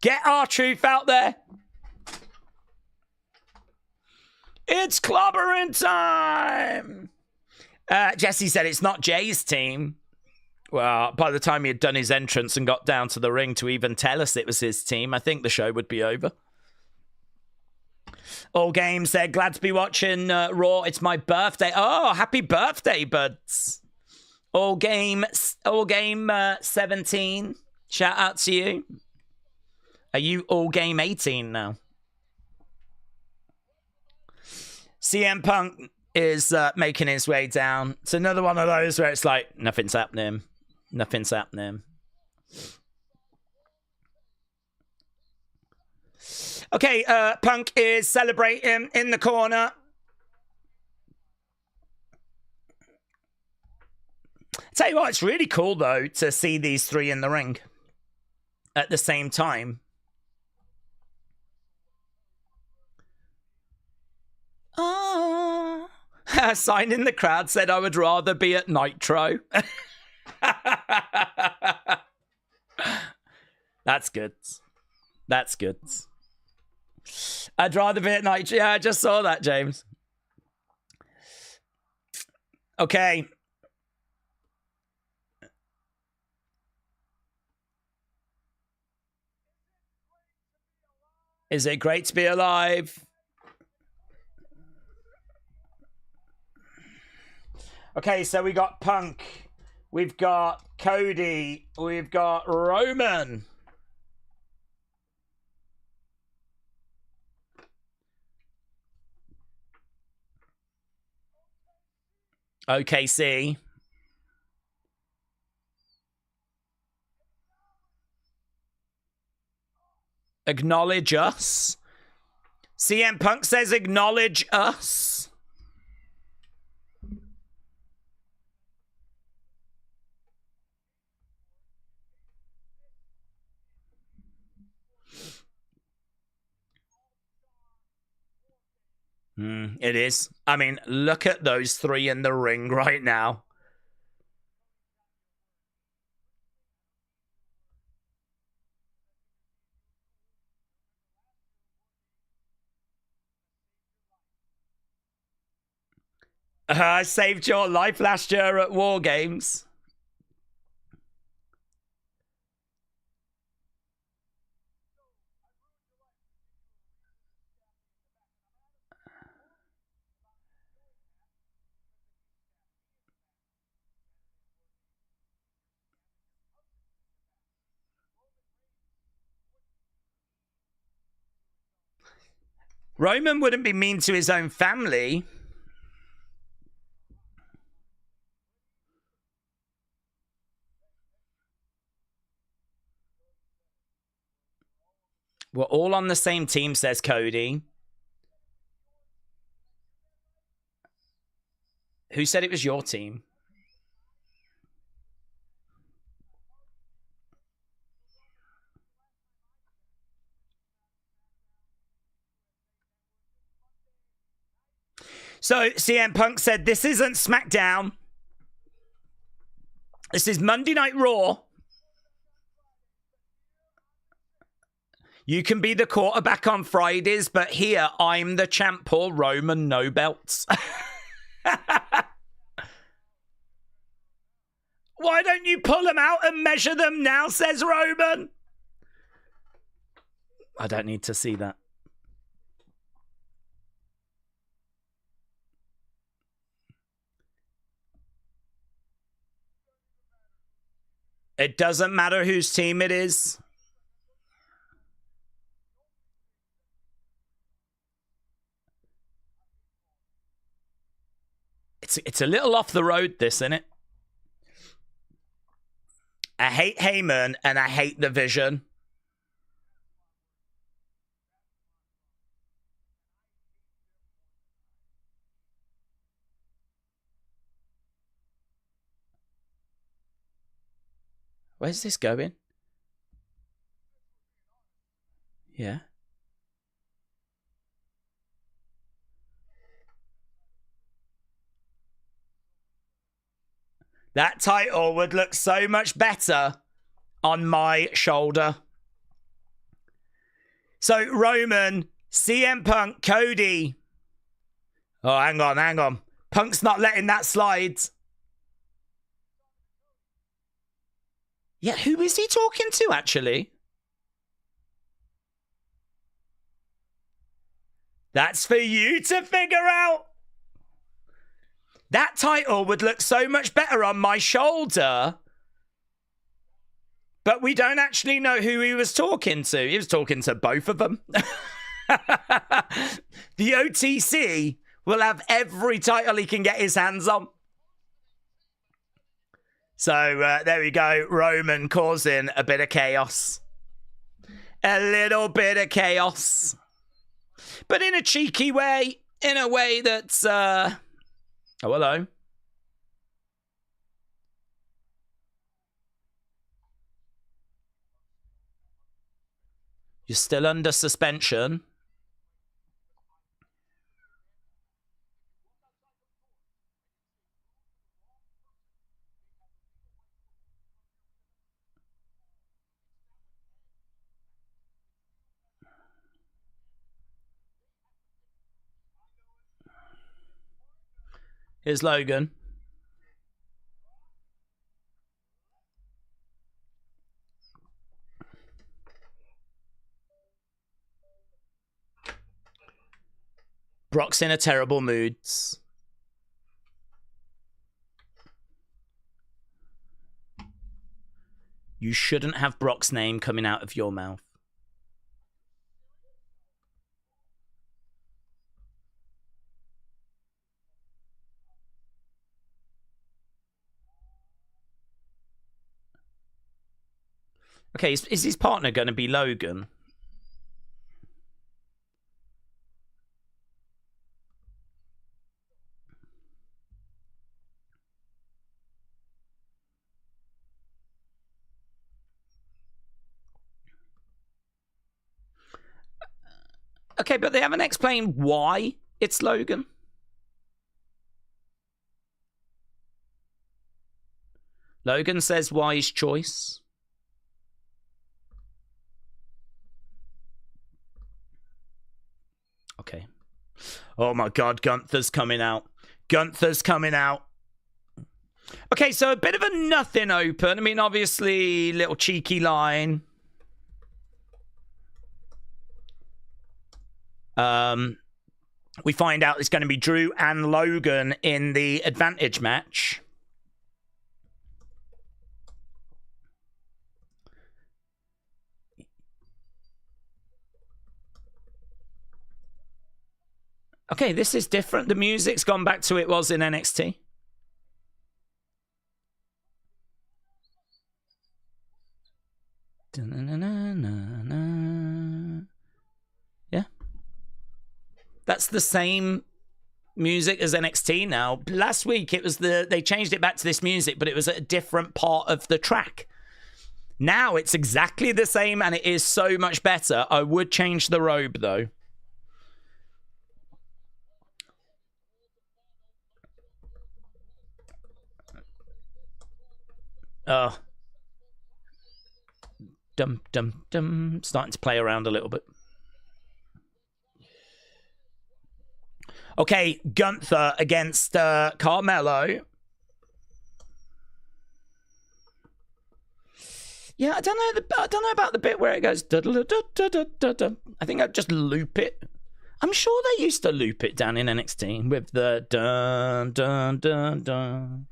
Get R-Truth out there. It's clobbering time. Jesse said it's not Jay's team. Well, by the time he had done his entrance and got down to the ring to even tell us it was his team, I think the show would be over. All Game said, glad to be watching Raw. It's my birthday. Oh, happy birthday, buds. All Game 17. Shout out to you. Are you All Game 18 now? CM Punk is making his way down. It's another one of those where it's like, nothing's happening. Nothing's happening. Okay, Punk is celebrating in the corner. Tell you what, it's really cool, though, to see these three in the ring at the same time. Oh. A sign in the crowd said I would rather be at Nitro. That's good. That's good. I'd rather be at night. Yeah, I just saw that, James. Okay. Is it great to be alive? Okay, so we got Punk. We've got Cody. We've got Roman. OKC. Acknowledge us. CM Punk says acknowledge us. It is. I mean, look at those three in the ring right now. I saved your life last year at War Games. Roman wouldn't be mean to his own family. We're all on the same team, says Cody. Who said it was your team? So CM Punk said, this isn't SmackDown. This is Monday Night Raw. You can be the quarterback on Fridays, but here I'm the champ, Paul Roman, no belts. Why don't you pull them out and measure them now, says Roman. I don't need to see that. It doesn't matter whose team it is. It's a little off the road, this, isn't it? I hate Heyman and I hate the Vision. Where's this going? Yeah. That title would look so much better on my shoulder. So, Roman, CM Punk, Cody. Oh, hang on. Punk's not letting that slide. Yeah, who is he talking to, actually? That's for you to figure out. That title would look so much better on my shoulder. But we don't actually know who he was talking to. He was talking to both of them. The OTC will have every title he can get his hands on. So there we go. Roman causing a bit of chaos. A little bit of chaos. But in a cheeky way. In a way that's... Oh, hello. You're still under suspension. Here's Logan. Brock's in a terrible mood. You shouldn't have Brock's name coming out of your mouth. Okay, is his partner going to be Logan? Okay, but they haven't explained why it's Logan. Logan says wise choice. Okay. Oh my God, Gunther's coming out. Gunther's coming out. Okay, so a bit of a nothing open. I mean, obviously, little cheeky line. We find out it's going to be Drew and Logan in the advantage match. Okay, this is different. The music's gone back to it was in NXT. Yeah. That's the same music as NXT now. Last week it was they changed it back to this music, but it was at a different part of the track. Now it's exactly the same and it is so much better. I would change the robe though. Oh. Dum, dum, dum. Starting to play around a little bit. Okay, Gunther against Carmelo. Yeah, I don't know about the bit where it goes. I think I'd just loop it. I'm sure they used to loop it down in NXT with the dun dun dun dun,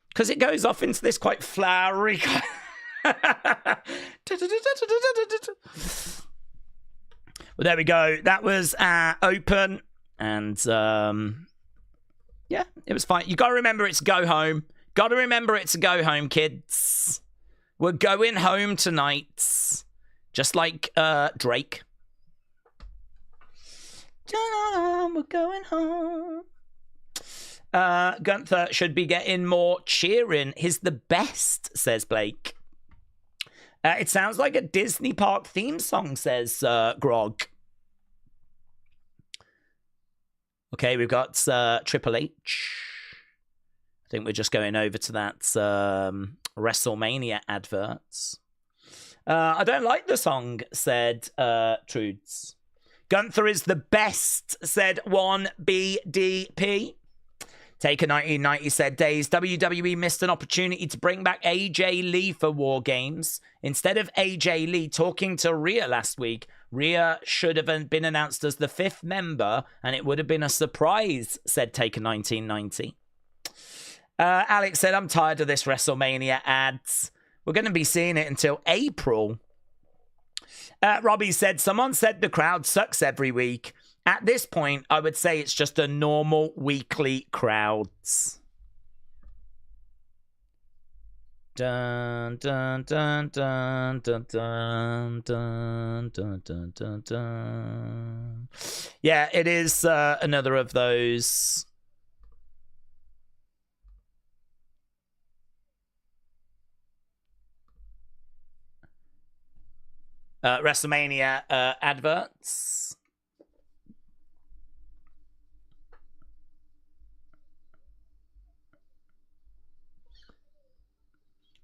because it goes off into this quite flowery. Well, there we go. That was open, and yeah, it was fine. You got to remember it's go home. Got to remember it's a go home, kids. We're going home tonight, just like Drake. We're going home. Gunther should be getting more cheering. He's the best, says Blake. It sounds like a Disney park theme song, says Grog. Okay, we've got Triple H. I think we're just going over to that WrestleMania adverts. I don't like the song, said Trudes. Gunther is the best, said 1BDP. Taker 1990 said, Daze, WWE missed an opportunity to bring back AJ Lee for War Games. Instead of AJ Lee talking to Rhea last week, Rhea should have been announced as the 5th member, and it would have been a surprise, said Taker 1990. Alex said, I'm tired of this WrestleMania ads. We're going to be seeing it until April. Robbie said, someone said the crowd sucks every week. At this point, I would say it's just a normal weekly crowds. Dun, dun, dun, dun, dun, dun, dun, dun, dun, dun, dun. Yeah, it is another of those. WrestleMania adverts.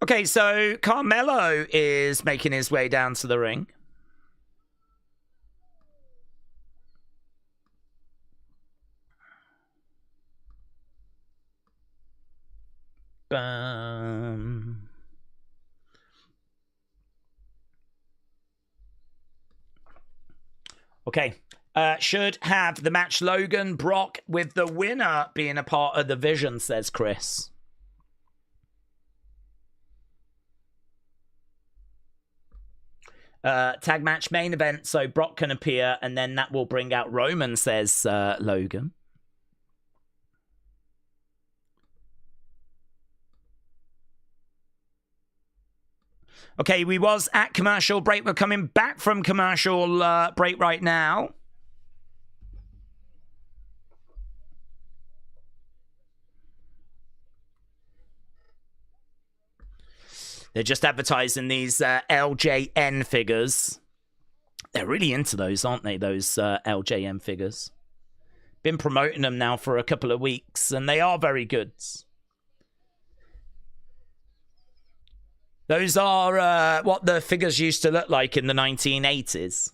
Okay, so Carmelo is making his way down to the ring. Okay. Should have the match Logan Brock with the winner being a part of the vision, says Chris. Tag match main event, so Brock can appear, and then that will bring out Roman, says Logan. Okay, we was at commercial break. We're coming back from commercial break right now. They're just advertising these LJN figures. They're really into those, aren't they? Those LJN figures. Been promoting them now for a couple of weeks, and they are very good. Those are what the figures used to look like in the 1980s.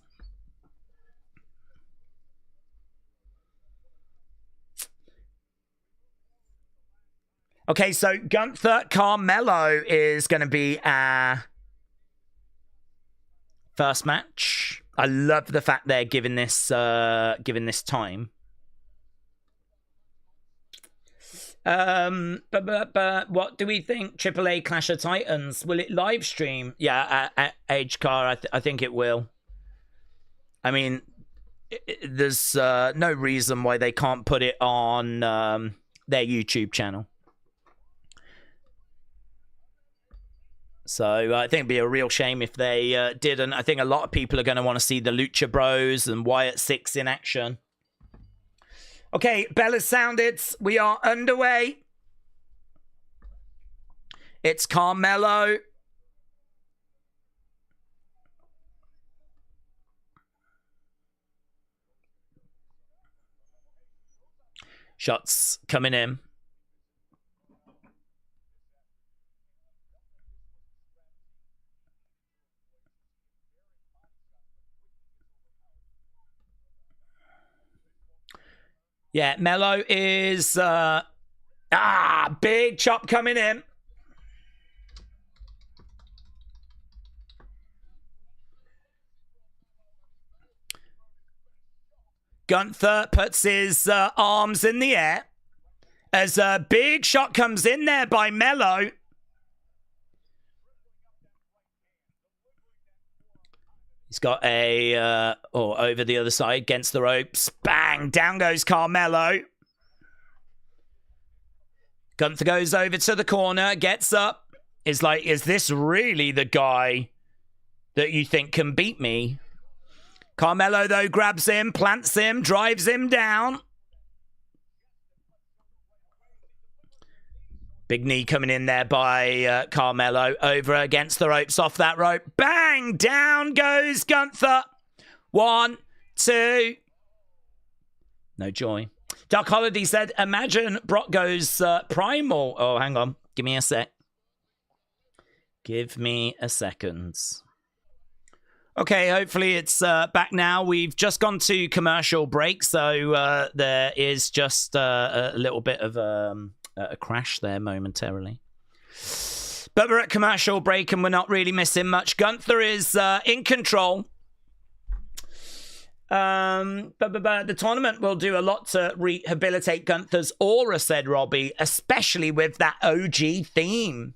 Okay, so Gunther Carmelo is going to be our first match. I love the fact they're giving this time. But what do we think? AAA Clash of Titans, will it live stream? Yeah, at H-Car, I think it will. I mean, there's no reason why they can't put it on their YouTube channel. So I think it'd be a real shame if they didn't. I think a lot of people are going to want to see the Lucha Bros and Wyatt Six in action. Okay, bell has sounded. We are underway. It's Carmelo. Shots coming in. Yeah, Melo is... big chop coming in. Gunther puts his arms in the air as a big shot comes in there by Melo. He's got a, over the other side against the ropes. Bang! Down goes Carmelo. Gunther goes over to the corner, gets up. Is like, is this really the guy that you think can beat me? Carmelo, though, grabs him, plants him, drives him down. Big knee coming in there by Carmelo. Over against the ropes, off that rope. Bang! Down goes Gunther. 1, 2. No joy. Dark Holiday said, imagine Brock goes primal. Oh, hang on. Give me a sec. Give me a second. Okay, hopefully it's back now. We've just gone to commercial break, so there is just a little bit of a crash there momentarily. But we're at commercial break and we're not really missing much. Gunther is in control. But the tournament will do a lot to rehabilitate Gunther's aura, said Robbie, especially with that OG theme.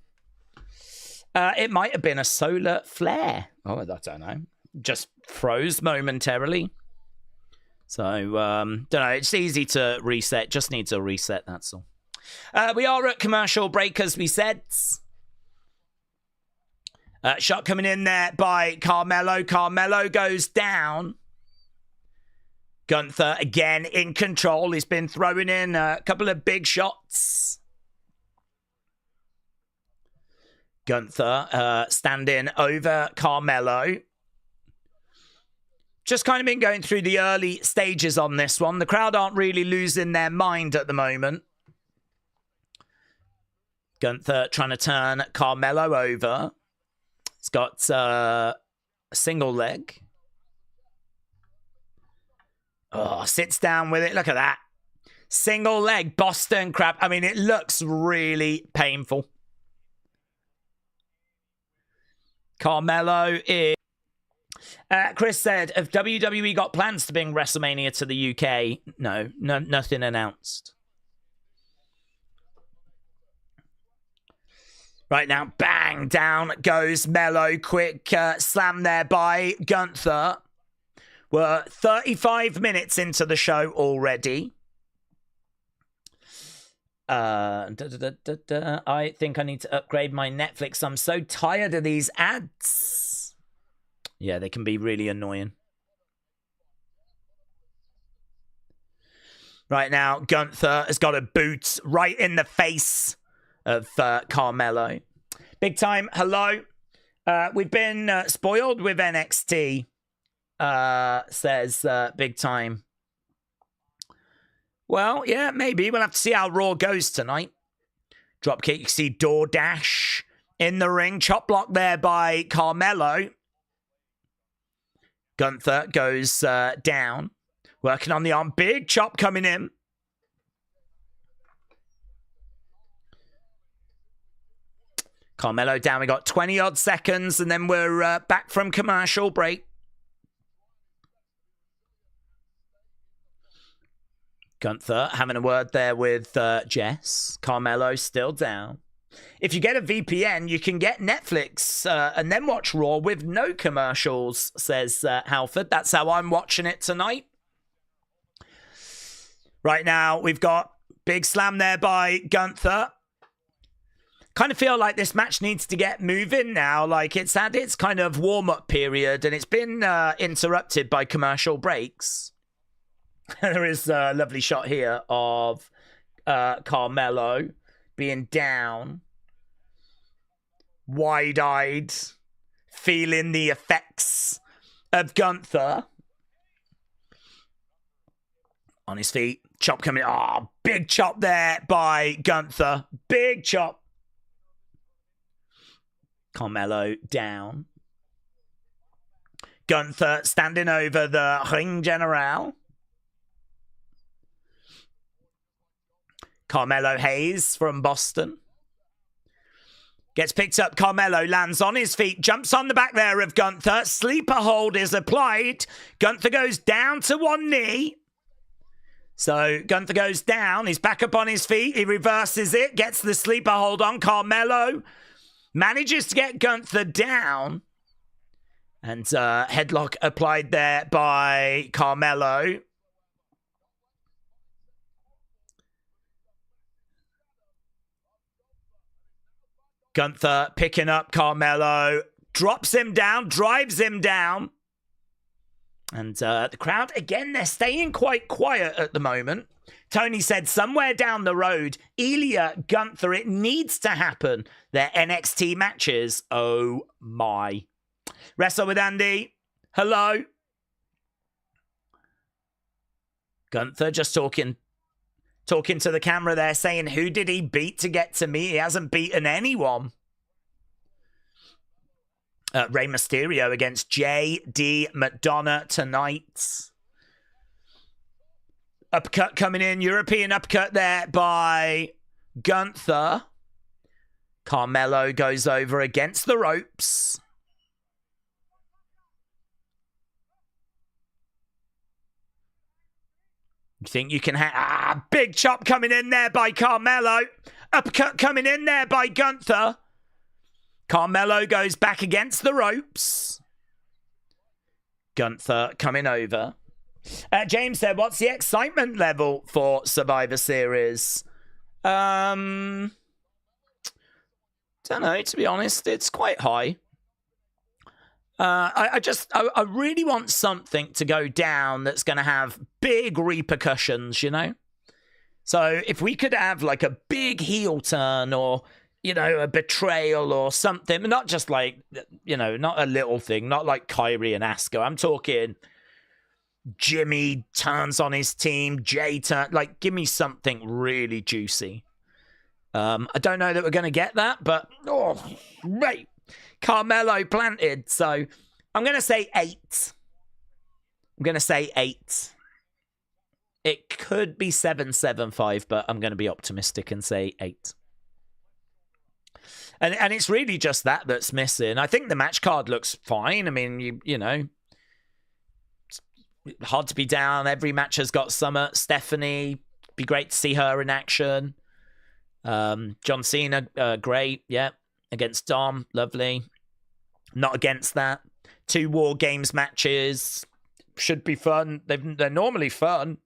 It might have been a solar flare. Oh, I don't know. Just froze momentarily. So, don't know. It's easy to reset. Just need to reset, that's all. We are at commercial break, as we said. Shot coming in there by Carmelo. Carmelo goes down. Gunther, again, in control. He's been throwing in a couple of big shots. Gunther standing over Carmelo. Just kind of been going through the early stages on this one. The crowd aren't really losing their mind at the moment. Gunther trying to turn Carmelo over. He's got a single leg. Oh, sits down with it. Look at that. Single leg Boston crab. I mean, it looks really painful. Carmelo is... Chris said, have WWE got plans to bring WrestleMania to the UK? No, nothing announced. Right now, bang, down goes Melo. Quick slam there by Gunther. We're 35 minutes into the show already. I think I need to upgrade my Netflix. I'm so tired of these ads. Yeah, they can be really annoying. Right now, Gunther has got a boot right in the face of Carmelo. Big time, hello. We've been spoiled with NXT, says Big time. Well, yeah, maybe. We'll have to see how Raw goes tonight. Dropkick, you see DoorDash in the ring. Chop block there by Carmelo. Gunther goes down. Working on the arm. Big chop coming in. Carmelo down. We got 20-odd seconds, and then we're back from commercial break. Gunther having a word there with Jess. Carmelo still down. If you get a VPN, you can get Netflix and then watch Raw with no commercials, says Halford. That's how I'm watching it tonight. Right now, we've got big slam there by Gunther. Kind of feel like this match needs to get moving now. Like it's had its kind of warm-up period and it's been interrupted by commercial breaks. There is a lovely shot here of Carmelo being down, wide-eyed, feeling the effects of Gunther. On his feet, chop coming. Oh, big chop there by Gunther. Big chop. Carmelo down. Gunther standing over the ring general. Carmelo Hayes from Boston. Gets picked up. Carmelo lands on his feet. Jumps on the back there of Gunther. Sleeper hold is applied. Gunther goes down to one knee. So Gunther goes down. He's back up on his feet. He reverses it. Gets the sleeper hold on. Carmelo manages to get Gunther down. And headlock applied there by Carmelo. Gunther picking up Carmelo, drops him down, drives him down. And the crowd, again, they're staying quite quiet at the moment. Tony said somewhere down the road, Ilya, Gunther, it needs to happen. Their NXT matches, oh my. Wrestle with Andy, hello. Gunther just talking to the camera there, saying, who did he beat to get to me? He hasn't beaten anyone. Rey Mysterio against J.D. McDonough tonight. Uppercut coming in. European uppercut there by Gunther. Carmelo goes over against the ropes. You think you can big chop coming in there by Carmelo. Uppercut coming in there by Gunther. Carmelo goes back against the ropes. Gunther coming over. James said, what's the excitement level for Survivor Series? Don't know, to be honest. It's quite high. I really want something to go down that's going to have big repercussions, you know? So if we could have like a big heel turn or, you know, a betrayal or something, not just like, you know, not a little thing, not like Kyrie and Asuka. I'm talking Jimmy turns on his team, Jay turn, like give me something really juicy. I don't know that we're going to get that, but, oh, mate. Carmelo planted, so I'm going to say 8. I'm going to say 8. It could be 7.75, but I'm going to be optimistic and say 8. And it's really just that's missing. I think the match card looks fine. I mean, you know, hard to be down. Every match has got Summer. Stephanie, be great to see her in action. John Cena, great. Yeah. Against Dom, lovely. Not against that. 2 War Games matches. Should be fun. They're normally fun.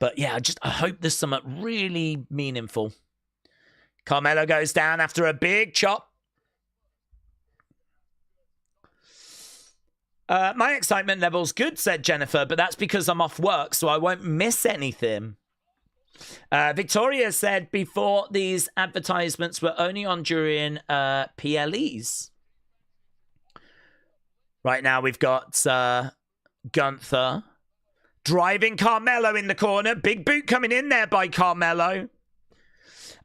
But yeah, I hope there's something really meaningful. Carmelo goes down after a big chop. My excitement level's good, said Jennifer, but that's because I'm off work, so I won't miss anything. Victoria said before these advertisements were only on during PLEs. Right now we've got Gunther driving Carmelo in the corner. Big boot coming in there by Carmelo.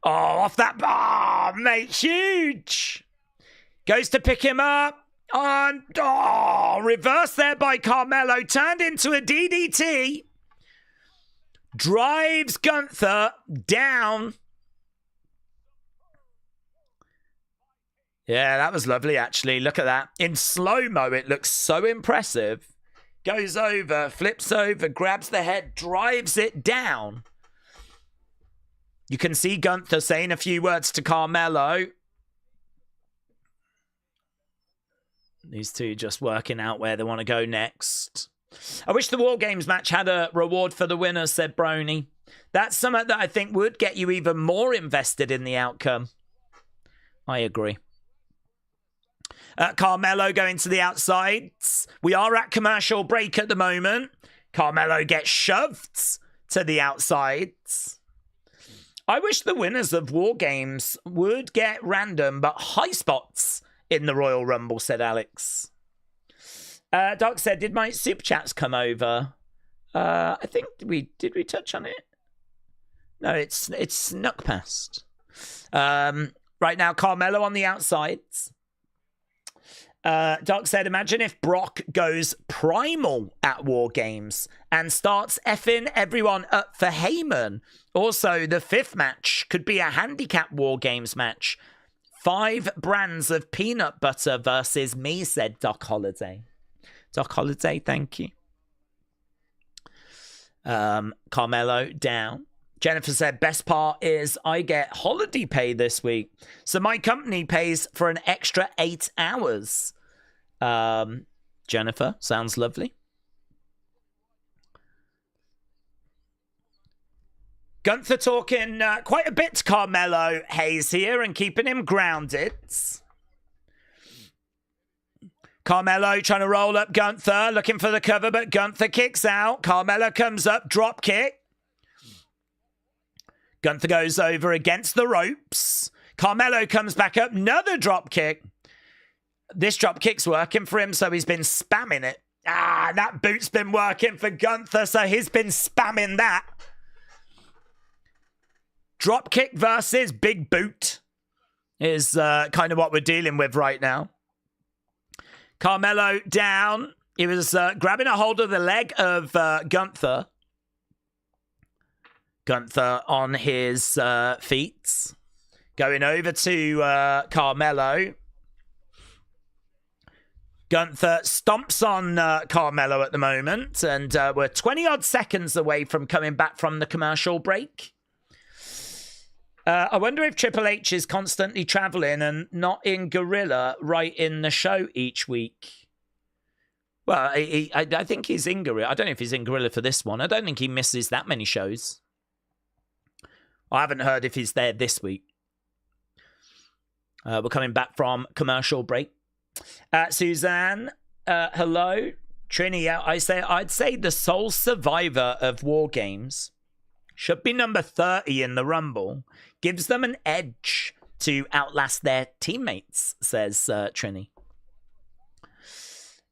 Oh, off that bar, mate, huge. Goes to pick him up. And, reverse there by Carmelo. Turned into a DDT. Drives Gunther down. Yeah, that was lovely, actually. Look at that. In slow-mo, it looks so impressive. Goes over, flips over, grabs the head, drives it down. You can see Gunther saying a few words to Carmelo. These two just working out where they want to go next. I wish the War Games match had a reward for the winner, said Brony. That's something that I think would get you even more invested in the outcome. I agree. Carmelo going to the outsides. We are at commercial break at the moment. Carmelo gets shoved to the outsides. I wish the winners of War Games would get random but high spots in the Royal Rumble, said Alex. Doc said, did my super chats come over? I think did we touch on it? No, it's snuck past. Right now, Carmelo on the outsides. Doc said, imagine if Brock goes primal at War Games and starts effing everyone up for Heyman. Also, the 5th match could be a handicap War Games match. 5 brands of peanut butter versus me, said Doc Holliday. Doc Holliday, thank you. Carmelo down. Jennifer said, best part is I get holiday pay this week. So my company pays for an extra 8 hours. Jennifer, sounds lovely. Gunther talking quite a bit to Carmelo Hayes here and keeping him grounded. Carmelo trying to roll up Gunther, looking for the cover, but Gunther kicks out. Carmelo comes up, drop kick. Gunther goes over against the ropes. Carmelo comes back up, another drop kick. This drop kick's working for him, so he's been spamming it. That boot's been working for Gunther, so he's been spamming that. Drop kick versus big boot is kind of what we're dealing with right now. Carmelo down. He was grabbing a hold of the leg of Gunther. Gunther on his feet. Going over to Carmelo. Gunther stomps on Carmelo at the moment. And we're 20-odd seconds away from coming back from the commercial break. I wonder if Triple H is constantly traveling and not in Gorilla right in the show each week. Well, I think he's in Gorilla. I don't know if he's in Gorilla for this one. I don't think he misses that many shows. I haven't heard if he's there this week. We're coming back from commercial break. Suzanne, hello. Trini, I'd say the sole survivor of War Games should be number 30 in the Rumble. Gives them an edge to outlast their teammates, says Trini.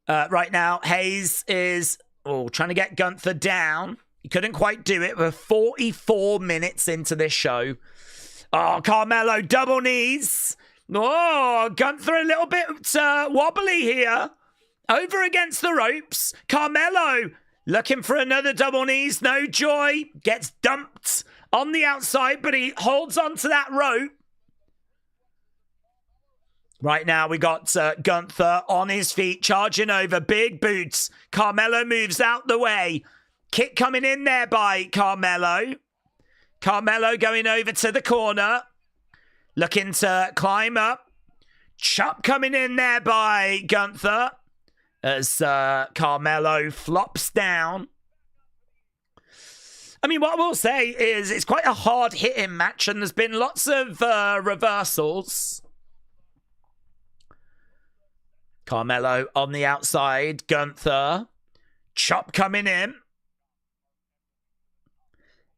Right now, Hayes is trying to get Gunther down. He couldn't quite do it. We're 44 minutes into this show. Oh, Carmelo, double knees. Oh, Gunther a little bit wobbly here. Over against the ropes. Carmelo looking for another double knees. No joy. Gets dumped on the outside, but he holds on to that rope. Right now, we got Gunther on his feet, charging over. Big boots. Carmelo moves out the way. Kick coming in there by Carmelo. Carmelo going over to the corner. Looking to climb up. Chop coming in there by Gunther. As Carmelo flops down. I mean, what I will say is it's quite a hard-hitting match, and there's been lots of reversals. Carmelo on the outside. Gunther. Chop coming in.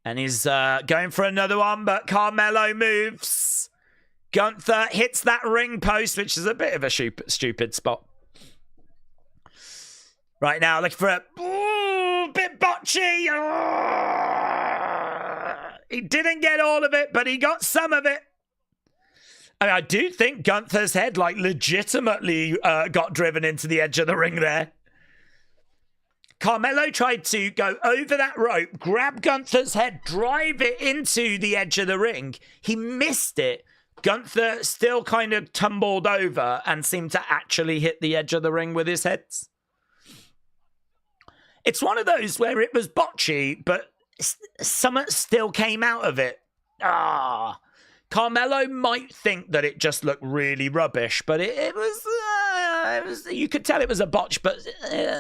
And he's going for another one, but Carmelo moves. Gunther hits that ring post, which is a bit of a stupid spot. Right now, looking for a bit botchy. He didn't get all of it, but he got some of it. I mean, I do think Gunther's head, like, legitimately got driven into the edge of the ring there. Carmelo tried to go over that rope, grab Gunther's head, drive it into the edge of the ring. He missed it. Gunther still kind of tumbled over and seemed to actually hit the edge of the ring with his head. It's one of those where it was botchy, but something still came out of it. Carmelo might think that it just looked really rubbish, but it was, you could tell it was a botch, but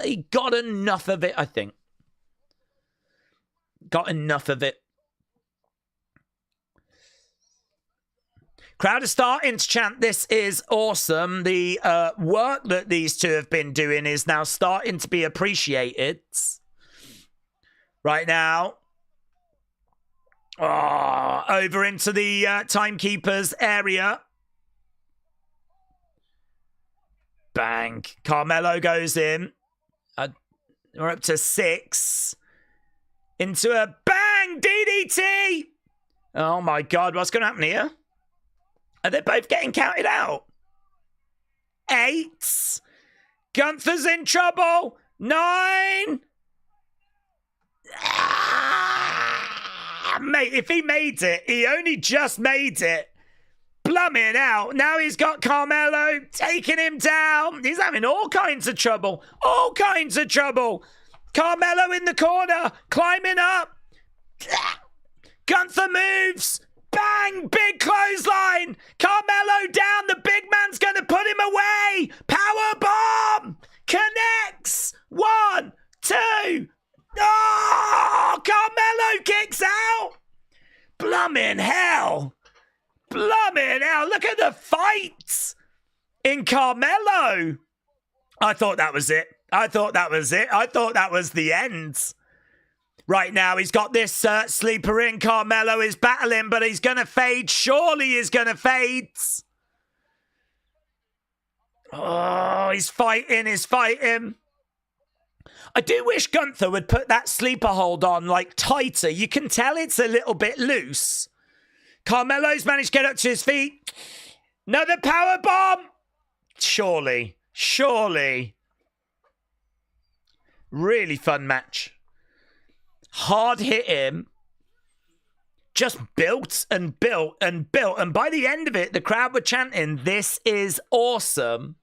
he got enough of it, I think. Got enough of it. Crowd is starting to chant, "This is awesome." The work that these two have been doing is now starting to be appreciated. Right now. Over into the timekeeper's area. Bang. Carmelo goes in. We're up to 6. Into a bang DDT. Oh my God, what's going to happen here? Are they both getting counted out? 8. Gunther's in trouble. 9. Mate, if he made it, he only just made it. Plumbing out. Now he's got Carmelo taking him down. He's having all kinds of trouble. All kinds of trouble. Carmelo in the corner, climbing up. Gunther moves. Bang! Big clothesline. Carmelo down. The big man's going to put him away. Power bomb. Connects. 1, 2. Oh! Carmelo kicks out. Blummin' hell. Blummin' hell. Look at the fights in Carmelo. I thought that was it. I thought that was it. I thought that was the end. Right now, he's got this sleeper in. Carmelo is battling, but he's going to fade. Surely he's going to fade. Oh, he's fighting. He's fighting. I do wish Gunther would put that sleeper hold on, like, tighter. You can tell it's a little bit loose. Carmelo's managed to get up to his feet. Another power bomb. Surely. Surely. Really fun match. Hard hit him. Just built and built and built. And by the end of it, the crowd were chanting, "This is awesome."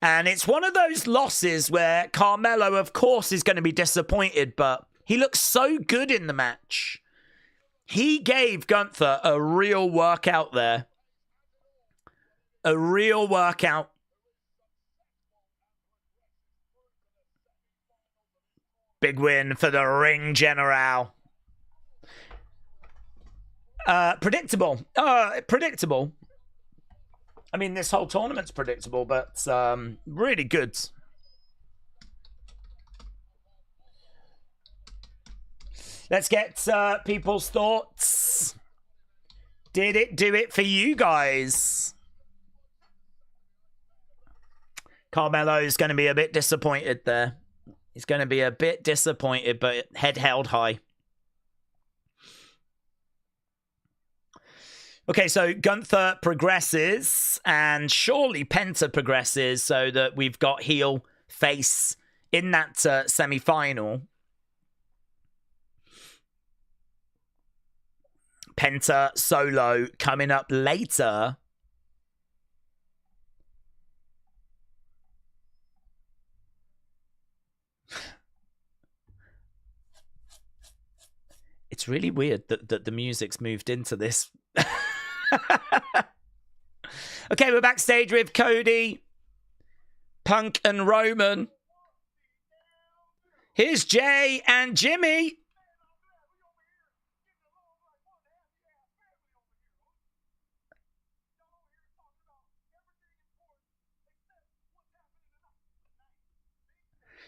And it's one of those losses where Carmelo, of course, is going to be disappointed, but he looks so good in the match. He gave Gunther a real workout there. A real workout. Big win for the Ring General. Predictable. Predictable. I mean, this whole tournament's predictable, but really good. Let's get people's thoughts. Did it do it for you guys? Carmelo's going to be a bit disappointed there. He's going to be a bit disappointed, but head held high. Okay, so Gunther progresses, and surely Penta progresses, so that we've got heel face in that semi-final. Penta solo coming up later. It's really weird that the music's moved into this. Okay, we're backstage with Cody, Punk, and Roman. Here's Jay and Jimmy.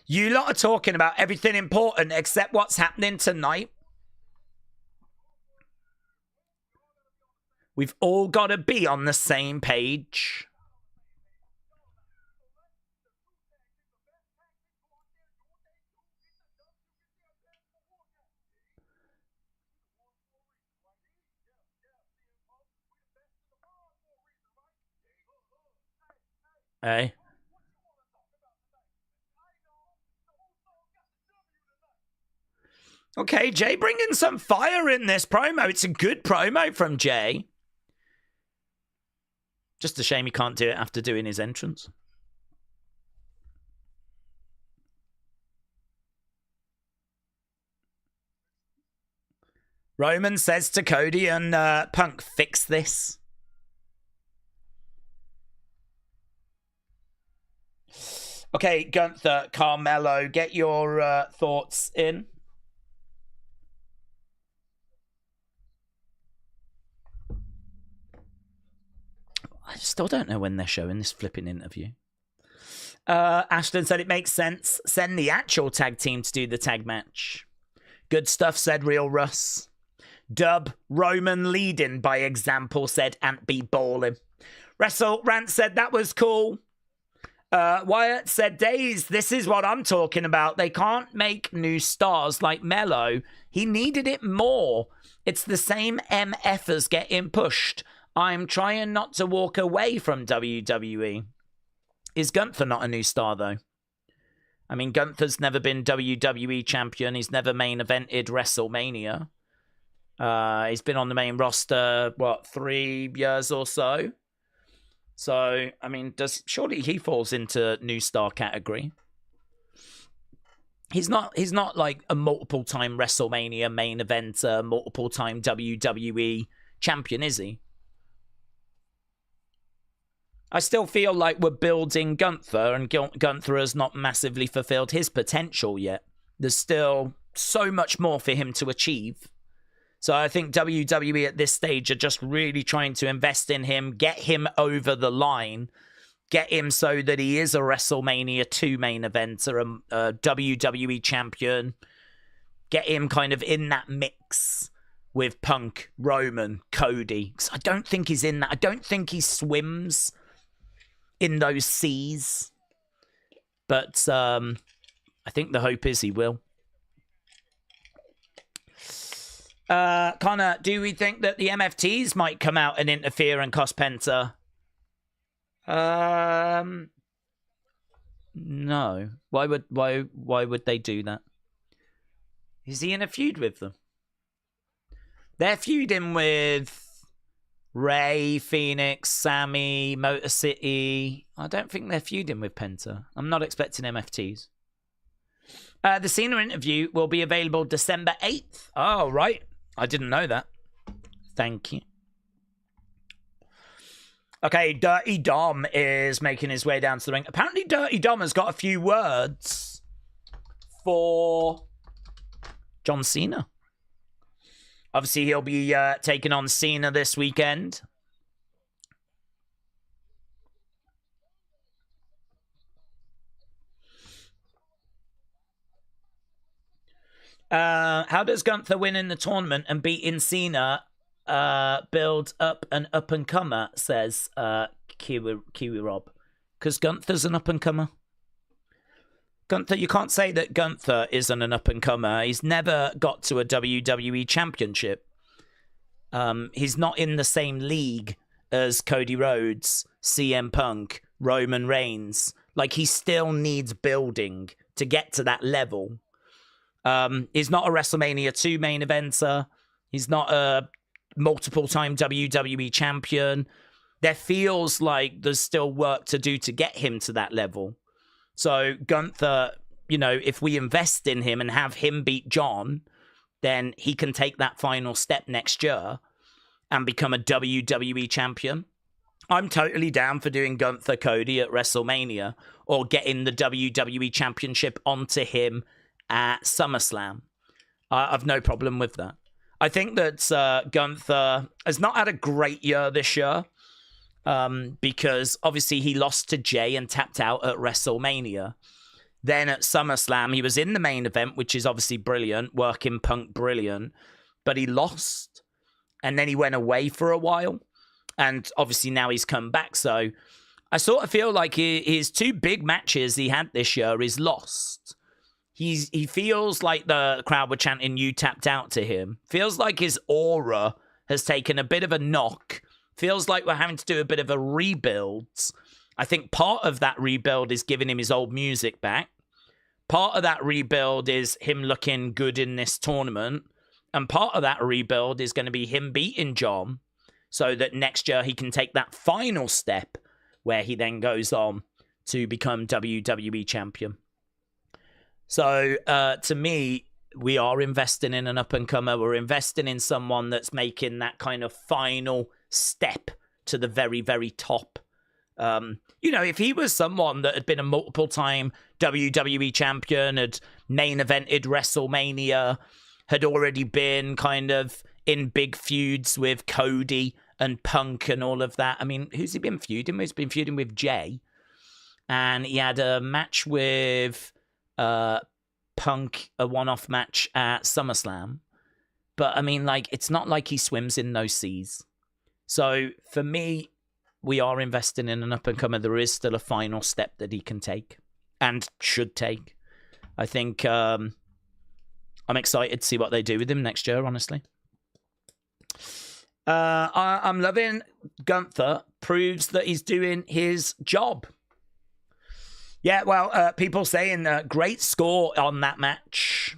You lot are talking about everything important except what's happening tonight. We've all got to be on the same page. Hey. Okay, Jay bringing some fire in this promo. It's a good promo from Jay. Just a shame he can't do it after doing his entrance. Roman says to Cody and Punk, fix this. Okay, Gunther, Carmelo, get your thoughts in. I still don't know when they're showing this flipping interview. Ashton said it makes sense. Send the actual tag team to do the tag match. Good stuff, said Real Russ. Dub, Roman leading by example, said Ant be ballin'. Wrestle Rant said that was cool. Wyatt said, Daze, this is what I'm talking about. They can't make new stars like Melo. He needed it more. It's the same MFers getting pushed. I'm trying not to walk away from WWE. Is Gunther not a new star, though? I mean, Gunther's never been WWE champion. He's never main evented WrestleMania. He's been on the main roster, 3 years or so? So, I mean, surely he falls into new star category. He's not like a multiple-time WrestleMania main eventer, multiple-time WWE champion, is he? I still feel like we're building Gunther, and Gunther has not massively fulfilled his potential yet. There's still so much more for him to achieve. So I think WWE at this stage are just really trying to invest in him, get him over the line, get him so that he is a WrestleMania 2 main eventer, a WWE champion, get him kind of in that mix with Punk, Roman, Cody. 'Cause I don't think he's in that. I don't think he swims in those seas. But I think the hope is he will. Connor, do we think that the MFTs might come out and interfere and cost Penta? No. Why would they do that? Is he in a feud with them? They're feuding with Ray, Phoenix, Sammy, Motor City. I don't think they're feuding with Penta. I'm not expecting MFTs. The Cena interview will be available December 8th. Oh, right. I didn't know that. Thank you. Okay, Dirty Dom is making his way down to the ring. Apparently, Dirty Dom has got a few words for John Cena. Obviously, he'll be taking on Cena this weekend. How does Gunther win in the tournament and beating Cena build up an up-and-comer, says Kiwi Rob. Because Gunther's an up-and-comer. Gunther, you can't say that Gunther isn't an up-and-comer. He's never got to a WWE championship. He's not in the same league as Cody Rhodes, CM Punk, Roman Reigns. Like, he still needs building to get to that level. He's not a WrestleMania 2 main eventer. He's not a multiple-time WWE champion. There feels like there's still work to do to get him to that level. So Gunther, you know, if we invest in him and have him beat John, then he can take that final step next year and become a WWE champion. I'm totally down for doing Gunther Cody at WrestleMania or getting the WWE championship onto him at SummerSlam. I've no problem with that. I think that Gunther has not had a great year this year because obviously he lost to Jay and tapped out at WrestleMania. Then at SummerSlam, he was in the main event, which is obviously brilliant, working Punk brilliant, but he lost. And then he went away for a while. And obviously now he's come back. So I sort of feel like his two big matches he had this year is lost. He feels like the crowd were chanting, "You tapped out" to him. Feels like his aura has taken a bit of a knock. Feels like we're having to do a bit of a rebuild. I think part of that rebuild is giving him his old music back. Part of that rebuild is him looking good in this tournament. And part of that rebuild is going to be him beating John so that next year he can take that final step where he then goes on to become WWE champion. So to me, we are investing in an up-and-comer. We're investing in someone that's making that kind of final step to the very, very top. If he was someone that had been a multiple-time WWE champion, had main evented WrestleMania, had already been kind of in big feuds with Cody and Punk and all of that. I mean, who's he been feuding with? He's been feuding with Jay. And he had a match with Punk, a one-off match at SummerSlam. But, I mean, it's not like he swims in those seas. So, for me, we are investing in an up-and-comer. There is still a final step that he can take and should take. I think I'm excited to see what they do with him next year, honestly. I'm loving Gunther. Proves that he's doing his job. Yeah, well, people saying great score on that match.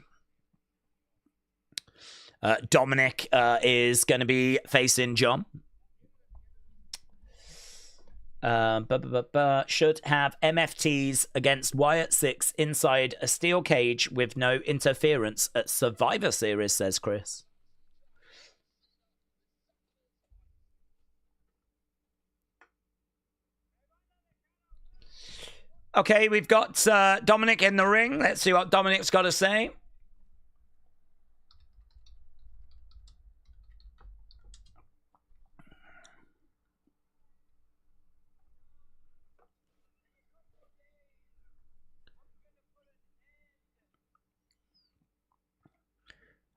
Dominic is going to be facing John. Should have MFTs against Wyatt 6 inside a steel cage with no interference at Survivor Series, says Chris. Okay, we've got Dominic in the ring. Let's see what Dominic's got to say.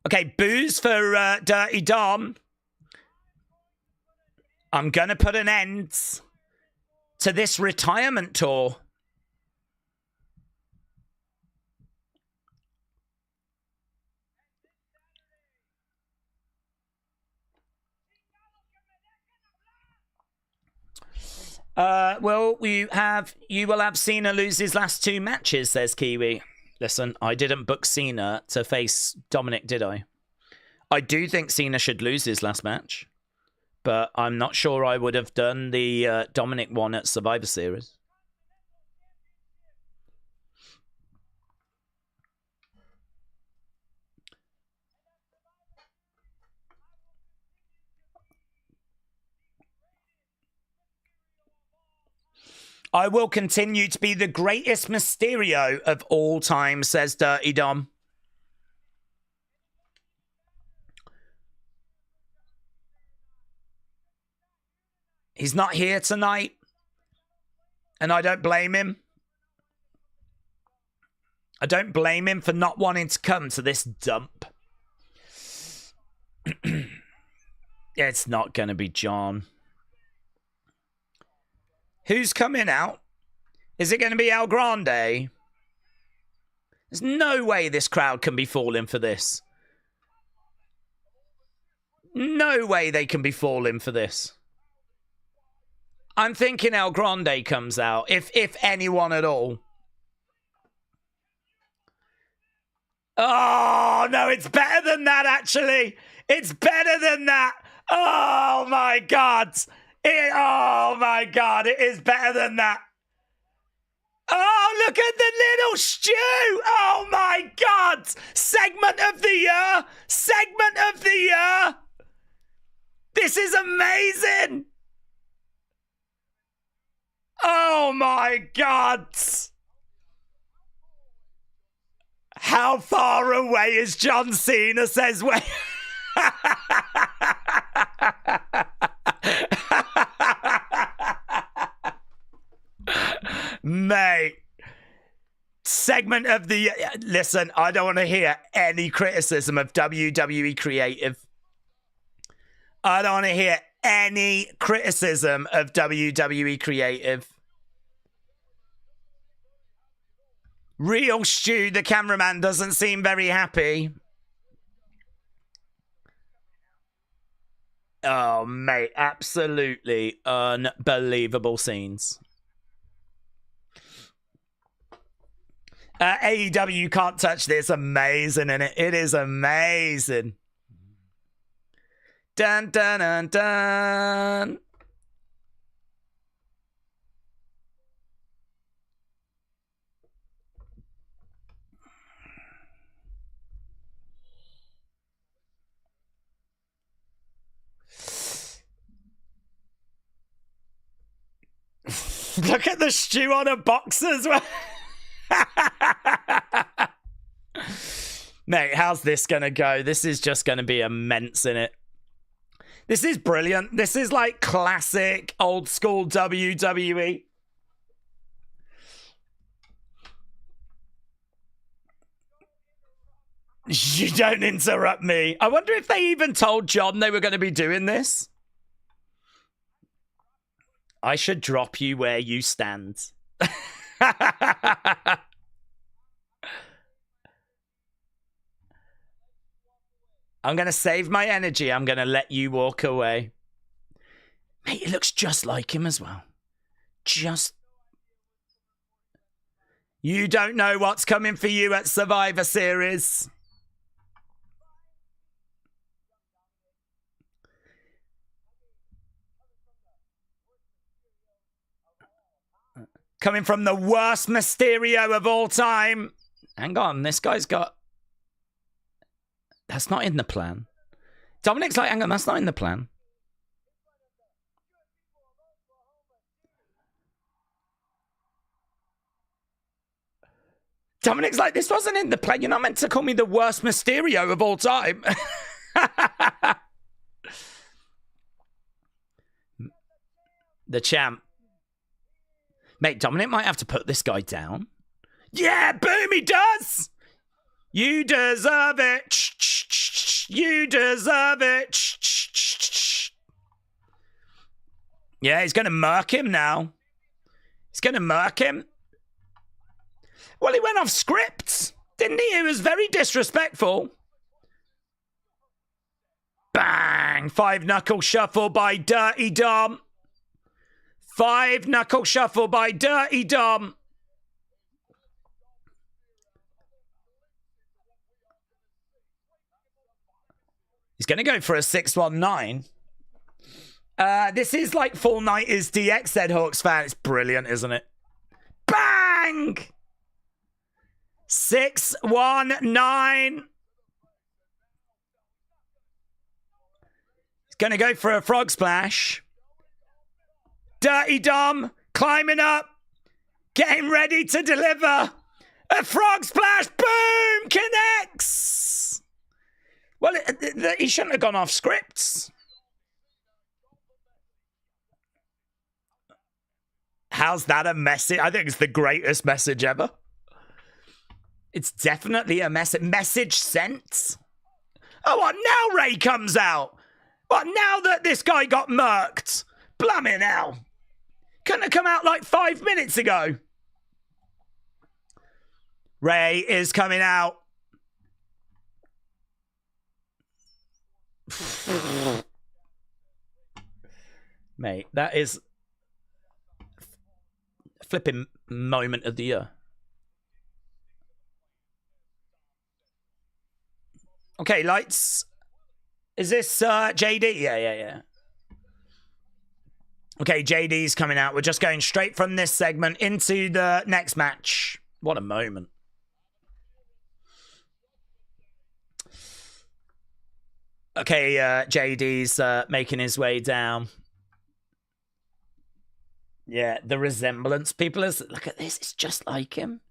Okay, boos for Dirty Dom. I'm going to put an end to this retirement tour. You will have Cena lose his last two matches, says Kiwi. Listen, I didn't book Cena to face Dominic, did I? I do think Cena should lose his last match, but I'm not sure I would have done the Dominic one at Survivor Series. I will continue to be the greatest Mysterio of all time, says Dirty Dom. He's not here tonight, and I don't blame him. I don't blame him for not wanting to come to this dump. It's not going to be John. Who's coming out? Is it going to be El Grande? There's no way this crowd can be falling for this. No way they can be falling for this. I'm thinking El Grande comes out, if anyone at all. Oh, no, it's better than that, actually. It's better than that. Oh, my God. Oh, my God, it is better than that. Oh, Look at the little stew. Oh, my God. Segment of the year. Segment of the year. This is amazing. Oh, my God. How far away is John Cena, says Wayne. Mate. Segment of the... Listen, I don't want to hear any criticism of WWE Creative. I don't want to hear any criticism of WWE Creative. Real Stu, the cameraman, doesn't seem very happy. Oh, mate, absolutely unbelievable scenes. AEW can't touch this. Amazing, isn't it? It is amazing. Dun, dun, dun, dun. Look at the stew on a box as well. Mate, how's this gonna go? This is just gonna be immense, innit? This is brilliant. This is like classic old school WWE. You don't interrupt me. I wonder if they even told John they were going to be doing this. I should drop you where you stand. I'm going to save my energy. I'm going to let you walk away. Mate, it looks just like him as well. You don't know what's coming for you at Survivor Series. Coming from the worst Mysterio of all time. Hang on, this guy's got... That's not in the plan. Dominic's like, hang on, that's not in the plan. Dominic's like, this wasn't in the plan. You're not meant to call me the worst Mysterio of all time. The champ. Mate, Dominic might have to put this guy down. Yeah, boom, he does! You deserve it. You deserve it. Yeah, he's going to murk him now. He's going to murk him. Well, he went off script, didn't he? He was very disrespectful. Bang! 5-knuckle shuffle by Dirty Dom. 5-knuckle shuffle by Dirty Dom. He's going to go for a 619. This is like Full Night is DX, said Hawks fan. It's brilliant, isn't it? Bang! 619. He's going to go for a frog splash. Dirty Dom climbing up, getting ready to deliver. A frog splash, boom, connects. Well, he shouldn't have gone off scripts. How's that a message? I think it's the greatest message ever. It's definitely a message sent. Oh, what, now Ray comes out? What, now that this guy got murked? Blimmin' hell. Couldn't have come out like 5 minutes ago. Ray is coming out. Mate, that is a flipping moment of the year. Okay, lights. Is this JD? Yeah. Okay, JD's coming out. We're just going straight from this segment into the next match. What a moment. Okay, JD's making his way down. Yeah, the resemblance. People are... Look at this. It's just like him.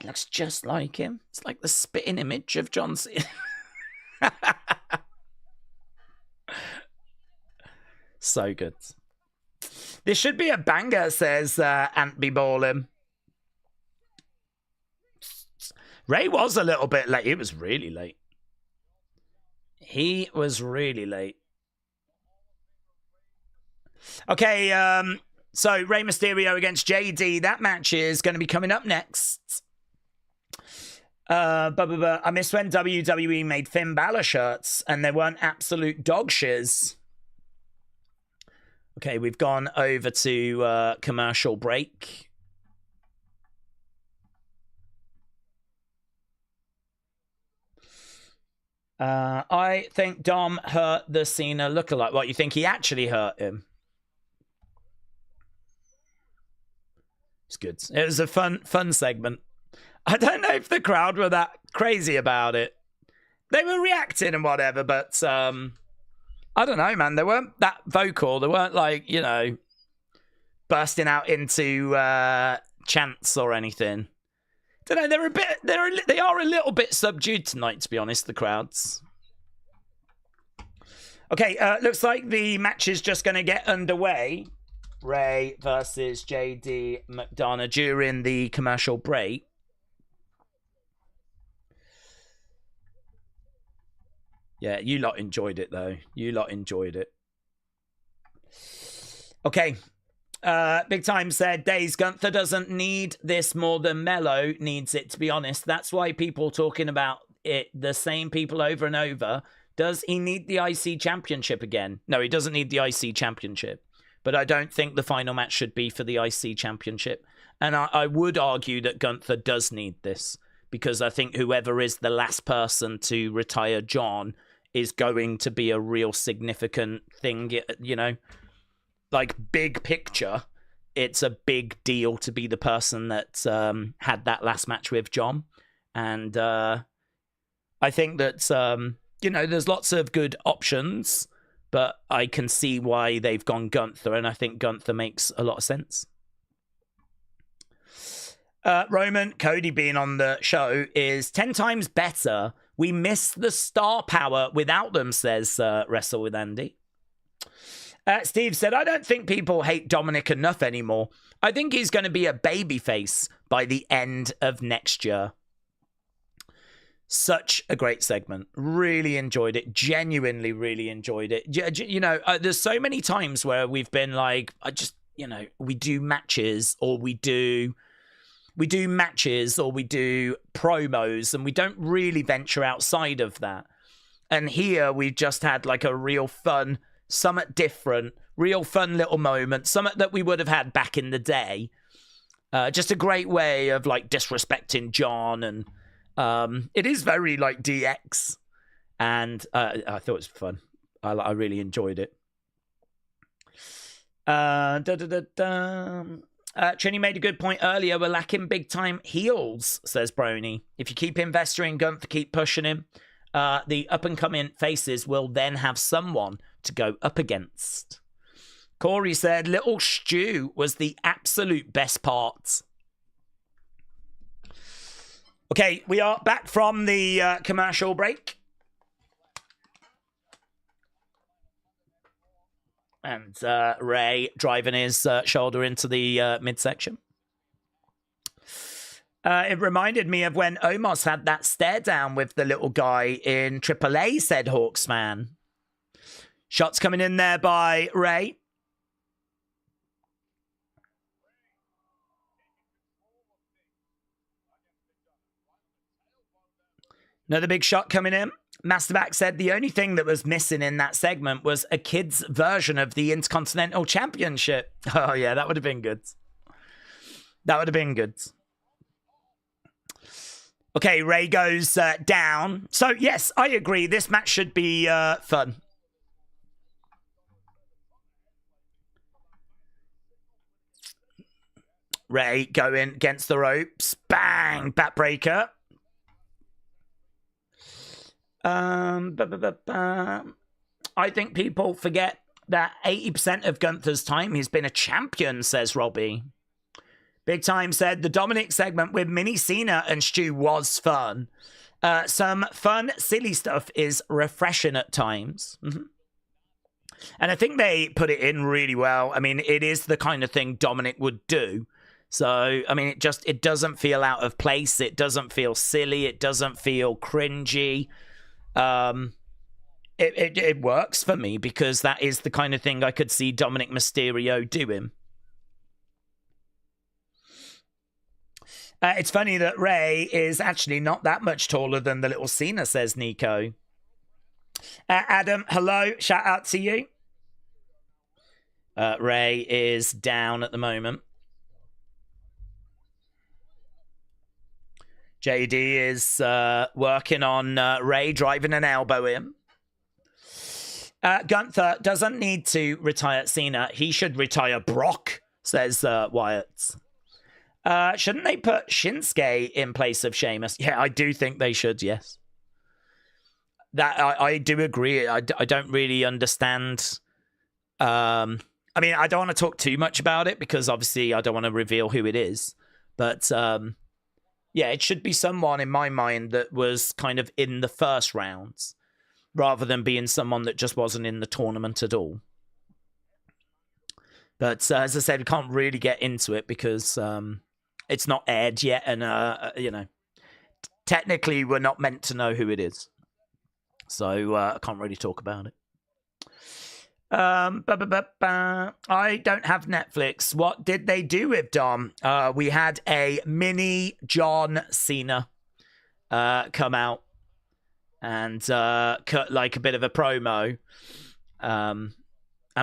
He looks just like him. It's like the spitting image of John Cena. So good. This should be a banger, says Ant Be Ballin'. Ray was a little bit late. He was really late. He was really late. Okay, so Rey Mysterio against JD. That match is going to be coming up next. I miss when WWE made Finn Balor shirts and they weren't absolute dog shiz. Okay, we've gone over to commercial break. I think Dom hurt the Cena lookalike. What, you think he actually hurt him? It's good. It was a fun segment. I don't know if the crowd were that crazy about it. They were reacting and whatever, but I don't know, man. They weren't that vocal. They weren't like, you know, bursting out into chants or anything. Don't know. They are a little bit subdued tonight, to be honest. The crowds. Okay, looks like the match is just going to get underway. Ray versus JD McDonough during the commercial break. Yeah, you lot enjoyed it, though. You lot enjoyed it. Okay. Big Time said, Daze, Gunther doesn't need this more than Melo needs it, to be honest. That's why people talking about it, the same people over and over. Does he need the IC Championship again? No, he doesn't need the IC Championship. But I don't think the final match should be for the IC Championship. And I would argue that Gunther does need this. Because I think whoever is the last person to retire John is going to be a real significant thing, you know? Like, big picture, it's a big deal to be the person that had that last match with John. And I think that, you know, there's lots of good options, but I can see why they've gone Gunther, and I think Gunther makes a lot of sense. Roman, Cody being on the show is 10 times better. We miss the star power without them, says Wrestle with Andy. Steve said, I don't think people hate Dominic enough anymore. I think he's going to be a babyface by the end of next year. Such a great segment. Really enjoyed it. Genuinely really enjoyed it. You know, there's so many times where we've been like, you know, we do matches or we do matches or we do promos and we don't really venture outside of that. And here we've just had like a real fun, somewhat different, real fun little moment, something that we would have had back in the day. Just a great way of like disrespecting John, and it is very like DX, and I thought it was fun. I really enjoyed it. Trini made a good point earlier. We're lacking big time heels, says Brony. If you keep investing in Gunther, keep pushing him, the up and coming faces will then have someone to go up against. Corey said Little Stu was the absolute best part. Okay, we are back from the commercial break. And Ray driving his shoulder into the midsection. It reminded me of when Omos had that stare down with the little guy in AAA, said Hawksman. Shots coming in there by Ray. Another big shot coming in. Masterback said the only thing that was missing in that segment was a kid's version of the Intercontinental Championship. Oh, yeah, that would have been good. That would have been good. Okay, Ray goes down. So, yes, I agree. This match should be fun. Ray going against the ropes. Bang! Backbreaker. I think people forget that 80% of Gunther's time he's been a champion, says Robbie. Big Time said the Dominic segment with Mini Cena and Stu was fun. Some fun, silly stuff is refreshing at times. And I think they put it in really well. I mean, it is the kind of thing Dominic would do. So, I mean, it doesn't feel out of place. It doesn't feel silly. It doesn't feel cringy. It works for me because that is the kind of thing I could see Dominic Mysterio doing. It's funny that Ray is actually not that much taller than the little Cena, says Nico. Adam, hello. Shout out to you. Ray is down at the moment. JD is working on Ray driving an elbow in. Gunther doesn't need to retire Cena. He should retire Brock, says Wyatt. Shouldn't they put Shinsuke in place of Sheamus? Yeah, I do think they should, yes. That I do agree. I don't really understand. I mean, I don't want to talk too much about it because obviously I don't want to reveal who it is. But yeah, it should be someone in my mind that was kind of in the first rounds rather than being someone that just wasn't in the tournament at all. But as I said, we can't really get into it because it's not aired yet. And, you know, technically we're not meant to know who it is. So I can't really talk about it. I don't have Netflix. What did they do with Dom? We had a mini John Cena come out and cut like a bit of a promo. And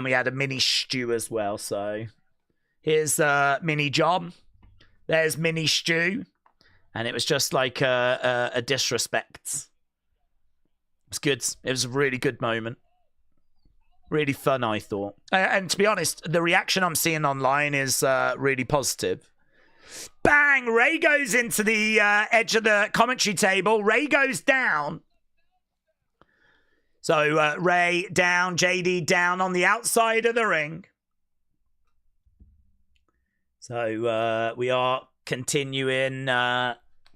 we had a mini Stu as well. So here's mini John. There's mini Stu. And it was just like a disrespect. It was good. It was a really good moment. Really fun, I thought. And to be honest, the reaction I'm seeing online is really positive. Bang! Ray goes into the edge of the commentary table. Ray goes down. So Ray down, JD down on the outside of the ring. So we are continuing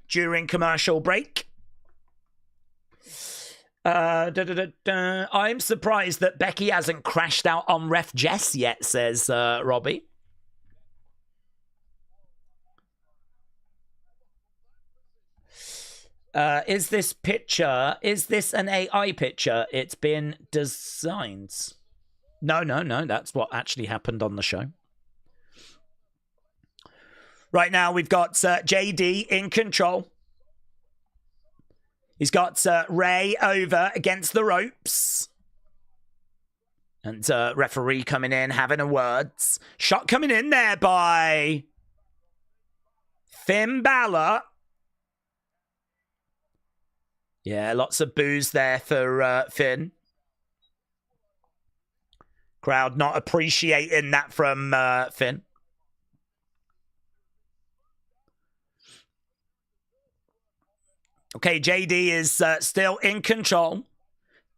during commercial break. I'm surprised that Becky hasn't crashed out on Ref Jess yet, says Robbie. Is this an AI picture? It's been designed. No, that's what actually happened on the show. Right now, we've got JD in control. He's got Ray over against the ropes. And referee coming in, having a words. Shot coming in there by Finn Balor. Yeah, lots of boos there for Finn. Crowd not appreciating that from Finn. Okay, JD is still in control.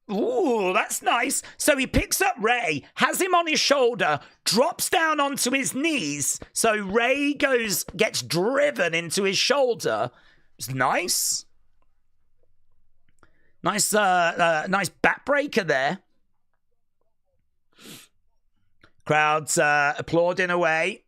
Ooh, that's nice. So he picks up Ray, has him on his shoulder, drops down onto his knees. So Ray gets driven into his shoulder. It's nice. Nice backbreaker there. Crowd's applauding away.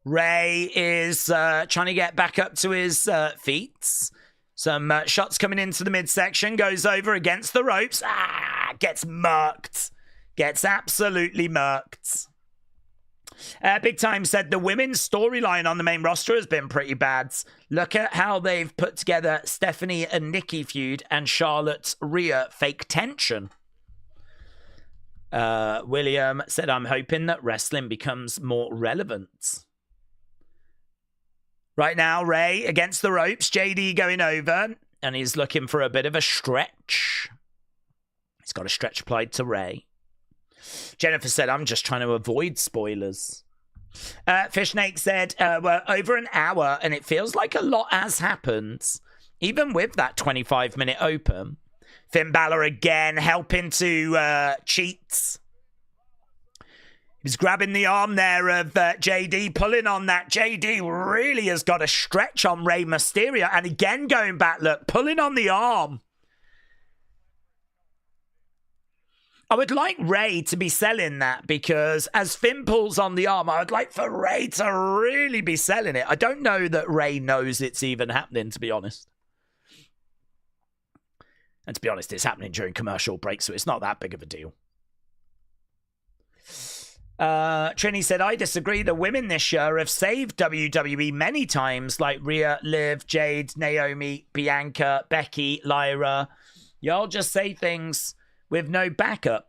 Ray is trying to get back up to his feet. Some shots coming into the midsection. Goes over against the ropes. Gets murked. Gets absolutely murked. Big Time said the women's storyline on the main roster has been pretty bad. Look at how they've put together Stephanie and Nikki feud and Charlotte's Rhea fake tension. William said, I'm hoping that wrestling becomes more relevant. Right now, Ray against the ropes. JD going over. And he's looking for a bit of a stretch. He's got a stretch applied to Ray. Jennifer said, I'm just trying to avoid spoilers. Fishnake said, we're over an hour and it feels like a lot has happened. Even with that 25-minute open. Finn Balor again helping to cheat. He's grabbing the arm there of JD, pulling on that. JD really has got a stretch on Rey Mysterio. And again going back, look, pulling on the arm. I would like Rey to be selling that because as Finn pulls on the arm, I would like for Rey to really be selling it. I don't know that Rey knows it's even happening, to be honest. And to be honest, it's happening during commercial breaks, so it's not that big of a deal. Trini said, I disagree. The women this year have saved WWE many times, like Rhea, Liv, Jade, Naomi, Bianca, Becky, Lyra. Y'all just say things with no backup.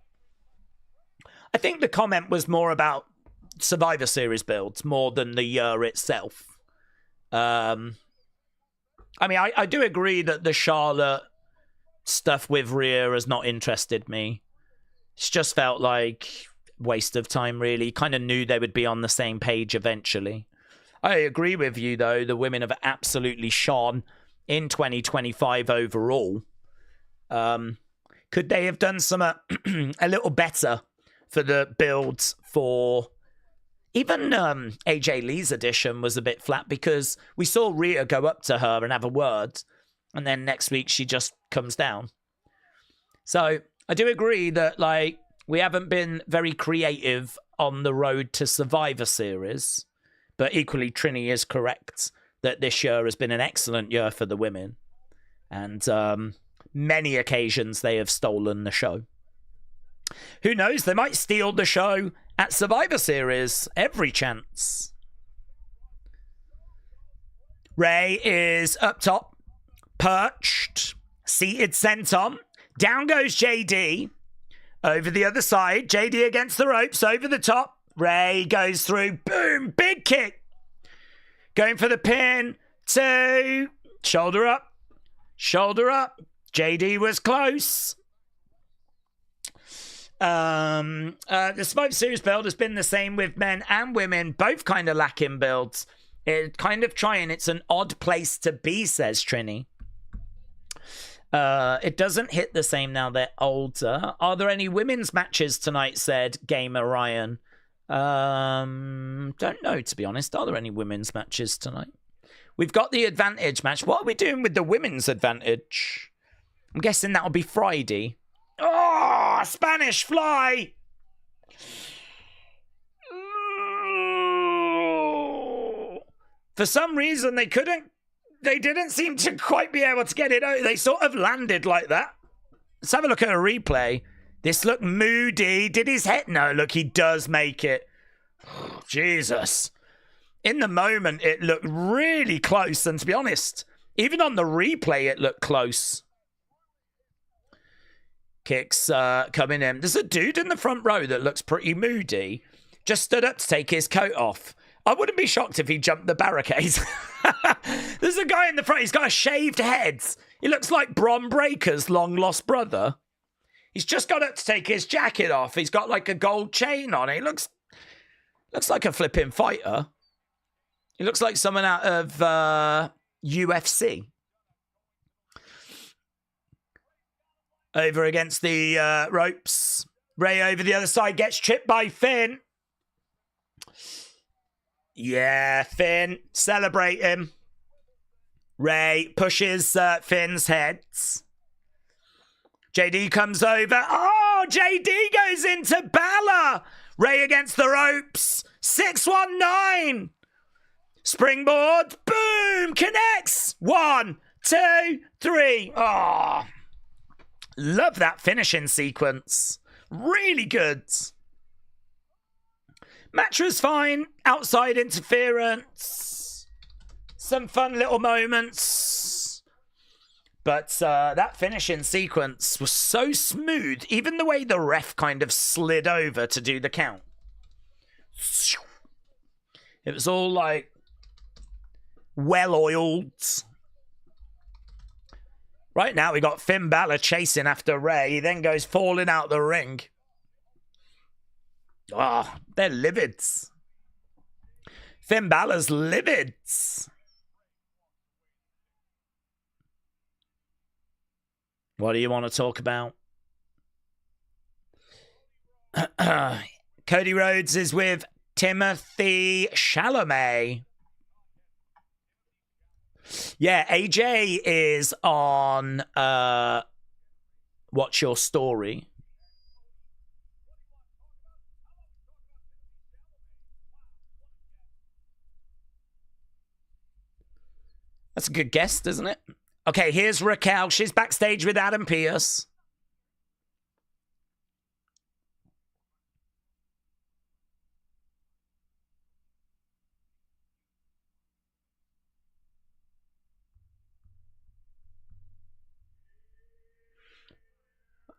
I think the comment was more about Survivor Series builds more than the year itself. I mean, I do agree that the Charlotte stuff with Rhea has not interested me. It's just felt like waste of time, really. Kind of knew they would be on the same page eventually. I agree with you, though. The women have absolutely shone in 2025 overall. Could they have done some a little better for the builds for... Even AJ Lee's edition was a bit flat because we saw Rhea go up to her and have a word, and then next week she just comes down. So I do agree that, like, we haven't been very creative on the road to Survivor Series, but equally Trini is correct that this year has been an excellent year for the women, and many occasions they have stolen the show. Who knows? They might steal the show at Survivor Series. Every chance. Rey is up top, perched, seated senton. Down goes JD. Over the other side, JD against the ropes, over the top. Rey goes through. Boom! Big kick. Going for the pin. 2. Shoulder up. Shoulder up. JD was close. The Survivor Series build has been the same with men and women, both kind of lacking builds. It's kind of trying. It's an odd place to be, says Trini. It doesn't hit the same now they're older. Are there any women's matches tonight, said Gamer Ryan. Don't know, to be honest. Are there any women's matches tonight? We've got the advantage match. What are we doing with the women's advantage? I'm guessing that'll be Friday. Oh, Spanish fly! For some reason, they didn't seem to quite be able to get it out. They sort of landed like that. Let's have a look at a replay. This looked moody. Did his head? No, look, he does make it. Oh, Jesus. In the moment, it looked really close. And to be honest, even on the replay, it looked close. Kicks coming in. There's a dude in the front row that looks pretty moody. Just stood up to take his coat off. I wouldn't be shocked if he jumped the barricades. There's a guy in the front. He's got a shaved head. He looks like Bron Breaker's long-lost brother. He's just got up to take his jacket off. He's got like a gold chain on. He looks like a flipping fighter. He looks like someone out of UFC. Over against the ropes. Rey over the other side gets tripped by Finn. Yeah, Finn. Celebrate him. Rey pushes Finn's head. JD comes over. Oh, JD goes into Balor. Rey against the ropes. 619. Springboard. Boom. Connects. 1, 2, 3. Oh. Love that finishing sequence. Really good. Match was fine. Outside interference. Some fun little moments. But that finishing sequence was so smooth. Even the way the ref kind of slid over to do the count. It was all like well-oiled. Right now, we got Finn Balor chasing after Rey. He then goes falling out the ring. Oh, they're livid. Finn Balor's livid. What do you want to talk about? Cody Rhodes is with Timothy Chalamet. Yeah, AJ is on What's Your Story? That's a good guess, isn't it? Okay, here's Raquel. She's backstage with Adam Pearce.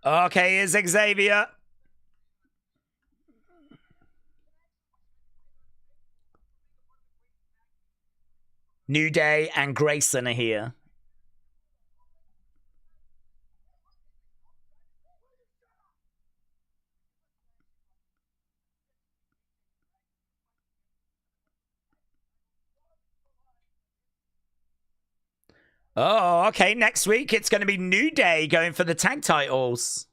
Okay, here's Xavier. New Day and Grayson are here. Oh, okay. Next week, it's going to be New Day going for the tag titles.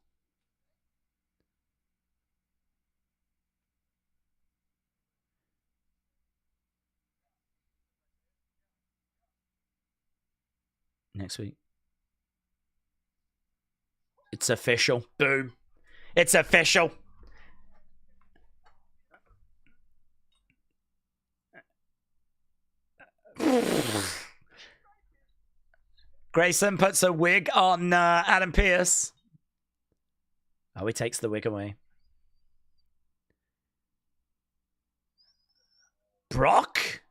Next week. It's official. Boom. It's official. Grayson puts a wig on Adam Pearce. Oh, he takes the wig away. Brock?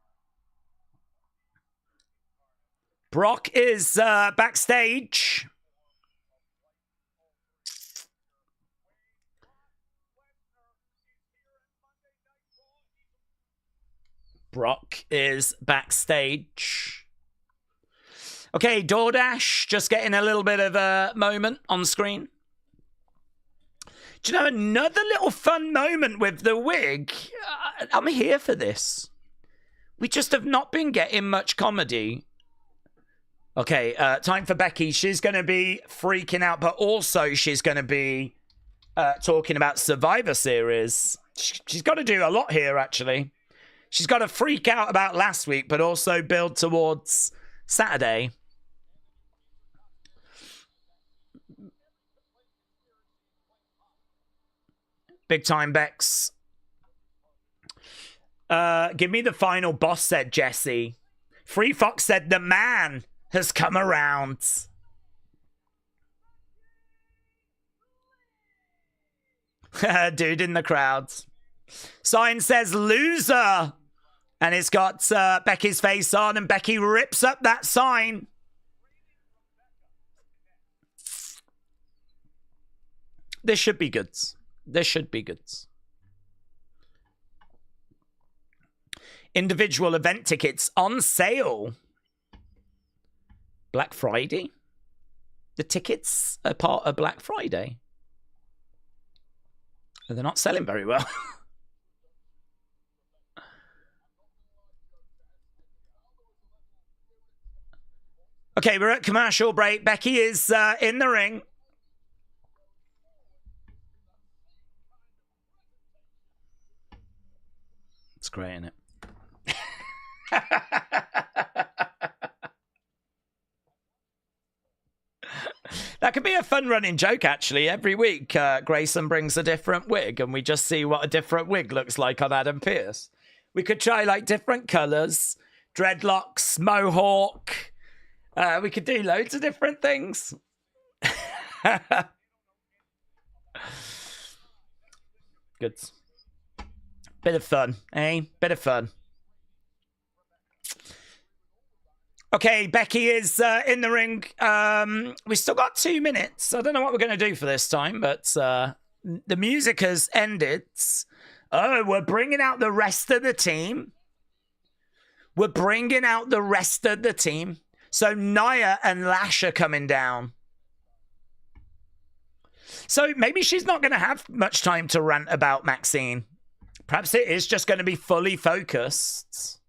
Brock is backstage. Brock is backstage. Okay, DoorDash, just getting a little bit of a moment on screen. Do you know another little fun moment with the wig? I'm here for this. We just have not been getting much comedy. Okay, time for Becky. She's going to be freaking out, but also she's going to be talking about Survivor Series. She's got to do a lot here, actually. She's got to freak out about last week, but also build towards Saturday. Big time, Bex. Give me the final boss, said Jesse. Free Fox said the man has come around. Dude in the crowd. Sign says loser. And it's got Becky's face on, and Becky rips up that sign. This should be good. This should be good. Individual event tickets on sale. Black Friday? The tickets are part of Black Friday. They're not selling very well. Okay, we're at commercial break. Becky is in the ring. It's great, isn't it? That could be a fun running joke, actually. Every week, Grayson brings a different wig, and we just see what a different wig looks like on Adam Pearce. We could try, like, different colours. Dreadlocks, mohawk. We could do loads of different things. Good. Bit of fun, eh? Bit of fun. Okay, Becky is in the ring. We still got 2 minutes. I don't know what we're going to do for this time, but the music has ended. Oh, we're bringing out the rest of the team. We're bringing out the rest of the team. So Nia and Lash are coming down. So maybe she's not going to have much time to rant about Maxine. Perhaps it is just going to be fully focused.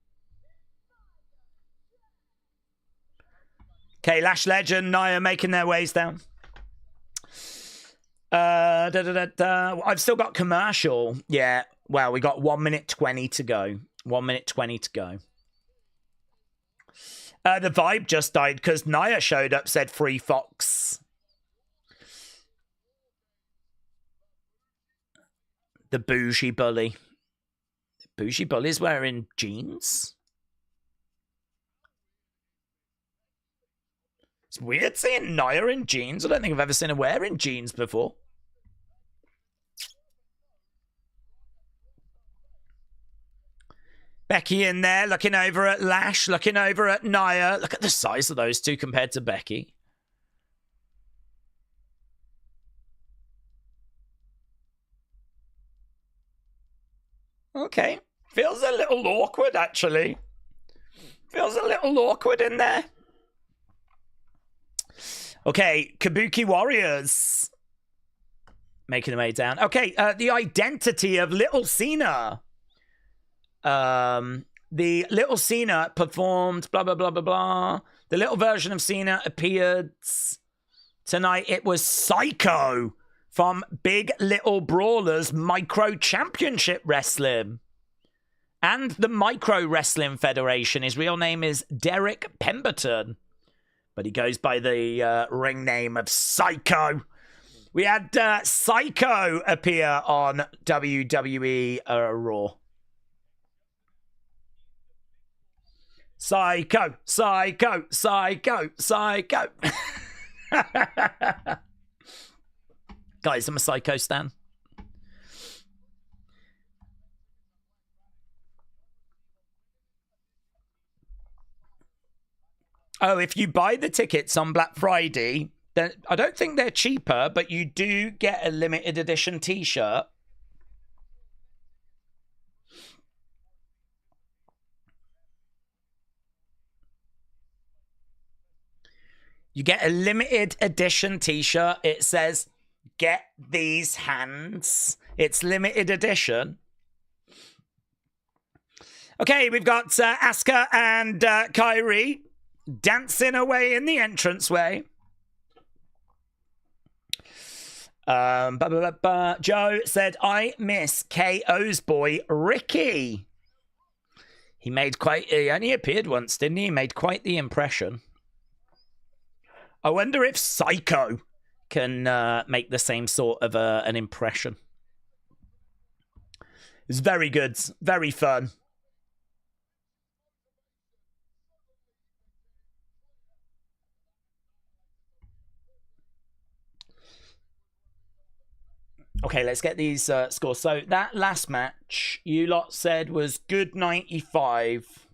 Okay, Lash Legend, Nia making their ways down. I've still got commercial. Yeah, well, we got 1 minute 20 to go. 1 minute 20 to go. The vibe just died because Nia showed up, said free Fox. The bougie bully. Bougie bully's wearing jeans? It's weird seeing Nia in jeans. I don't think I've ever seen her wearing jeans before. Becky in there, looking over at Lash, looking over at Nia. Look at the size of those two compared to Becky. Okay. Feels a little awkward, actually. Feels a little awkward in there. Okay, Kabuki Warriors. Making their way down. Okay, the identity of Little Cena. The Little Cena performed blah, blah, blah, blah, blah. The little version of Cena appeared tonight. It was Psycho from Big Little Brawlers Micro Championship Wrestling. And the Micro Wrestling Federation. His real name is Derek Pemberton. But he goes by the ring name of Psycho. We had Psycho appear on WWE Raw. Psycho, Psycho, Psycho, Psycho. Guys, I'm a Psycho stan. Oh, if you buy the tickets on Black Friday, then I don't think they're cheaper, but you do get a limited edition t-shirt. You get a limited edition t-shirt. It says, get these hands. It's limited edition. Okay, we've got Asuka and Kyrie dancing away in the entranceway. Joe said, I miss KO's boy, Ricky. He only appeared once, didn't he? He made quite the impression. I wonder if Psycho can make the same sort of an impression. It's very good. Very fun. Okay, let's get these scores. So that last match, you lot said was good 95.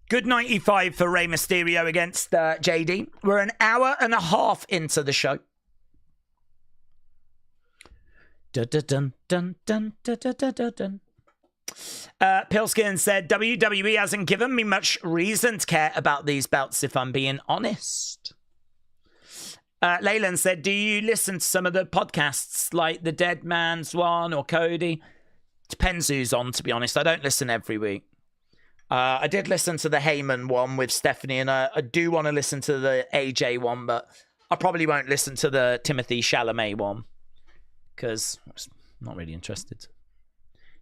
Good 95 for Rey Mysterio against JD. We're an hour and a half into the show. Dun, dun, dun, dun, dun, dun, dun, dun. Pilskin said, WWE hasn't given me much reason to care about these belts, if I'm being honest. Leyland said, do you listen to some of the podcasts like the Dead Man's one or Cody? Depends who's on, to be honest. I don't listen every week. I did listen to the Heyman one with Stephanie, and I do want to listen to the AJ one, but I probably won't listen to the Timothy Chalamet one because I'm not really interested.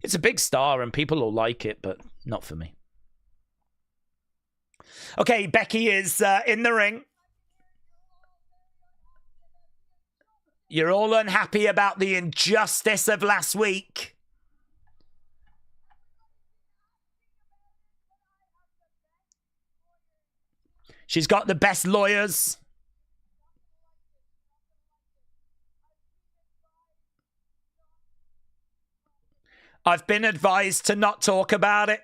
It's a big star and people will like it, but not for me. Okay, Becky is in the ring. You're all unhappy about the injustice of last week. She's got the best lawyers. I've been advised to not talk about it.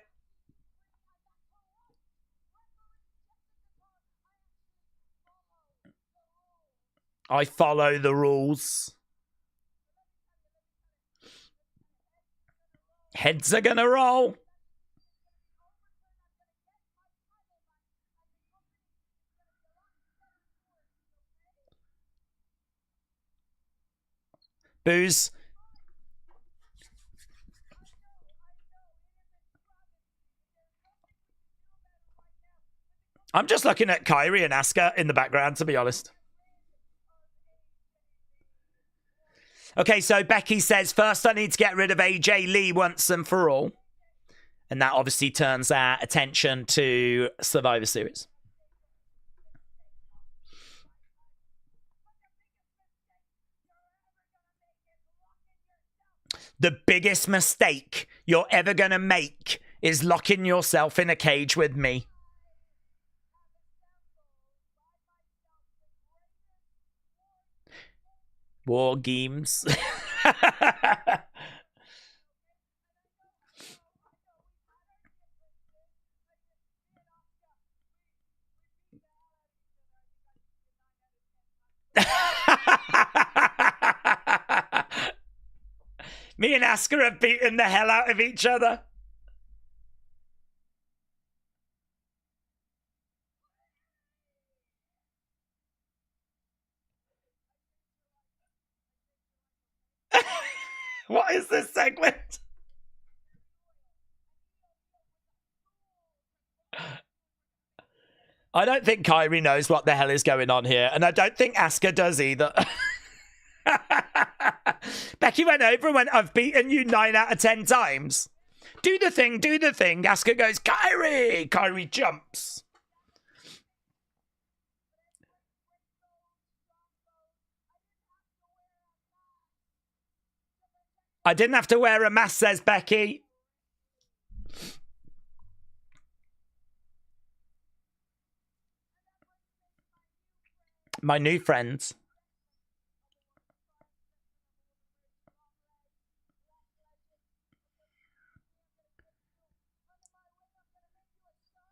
I follow the rules. Heads are gonna roll. Booze. I'm just looking at Kyrie and Asuka in the background, to be honest. Okay, so Becky says, first I need to get rid of AJ Lee once and for all. And that obviously turns our attention to Survivor Series. The biggest mistake you're ever going to make is locking yourself in a cage with me. War games. Me and Asuka have beaten the hell out of each other. What is this segment? I don't think Kyrie knows what the hell is going on here, and I don't think Asuka does either. Becky went over and went, I've beaten you 9 out of 10 times. Do the thing, do the thing. Asuka goes, Kyrie! Kyrie jumps. I didn't have to wear a mask, says Becky. My new friends.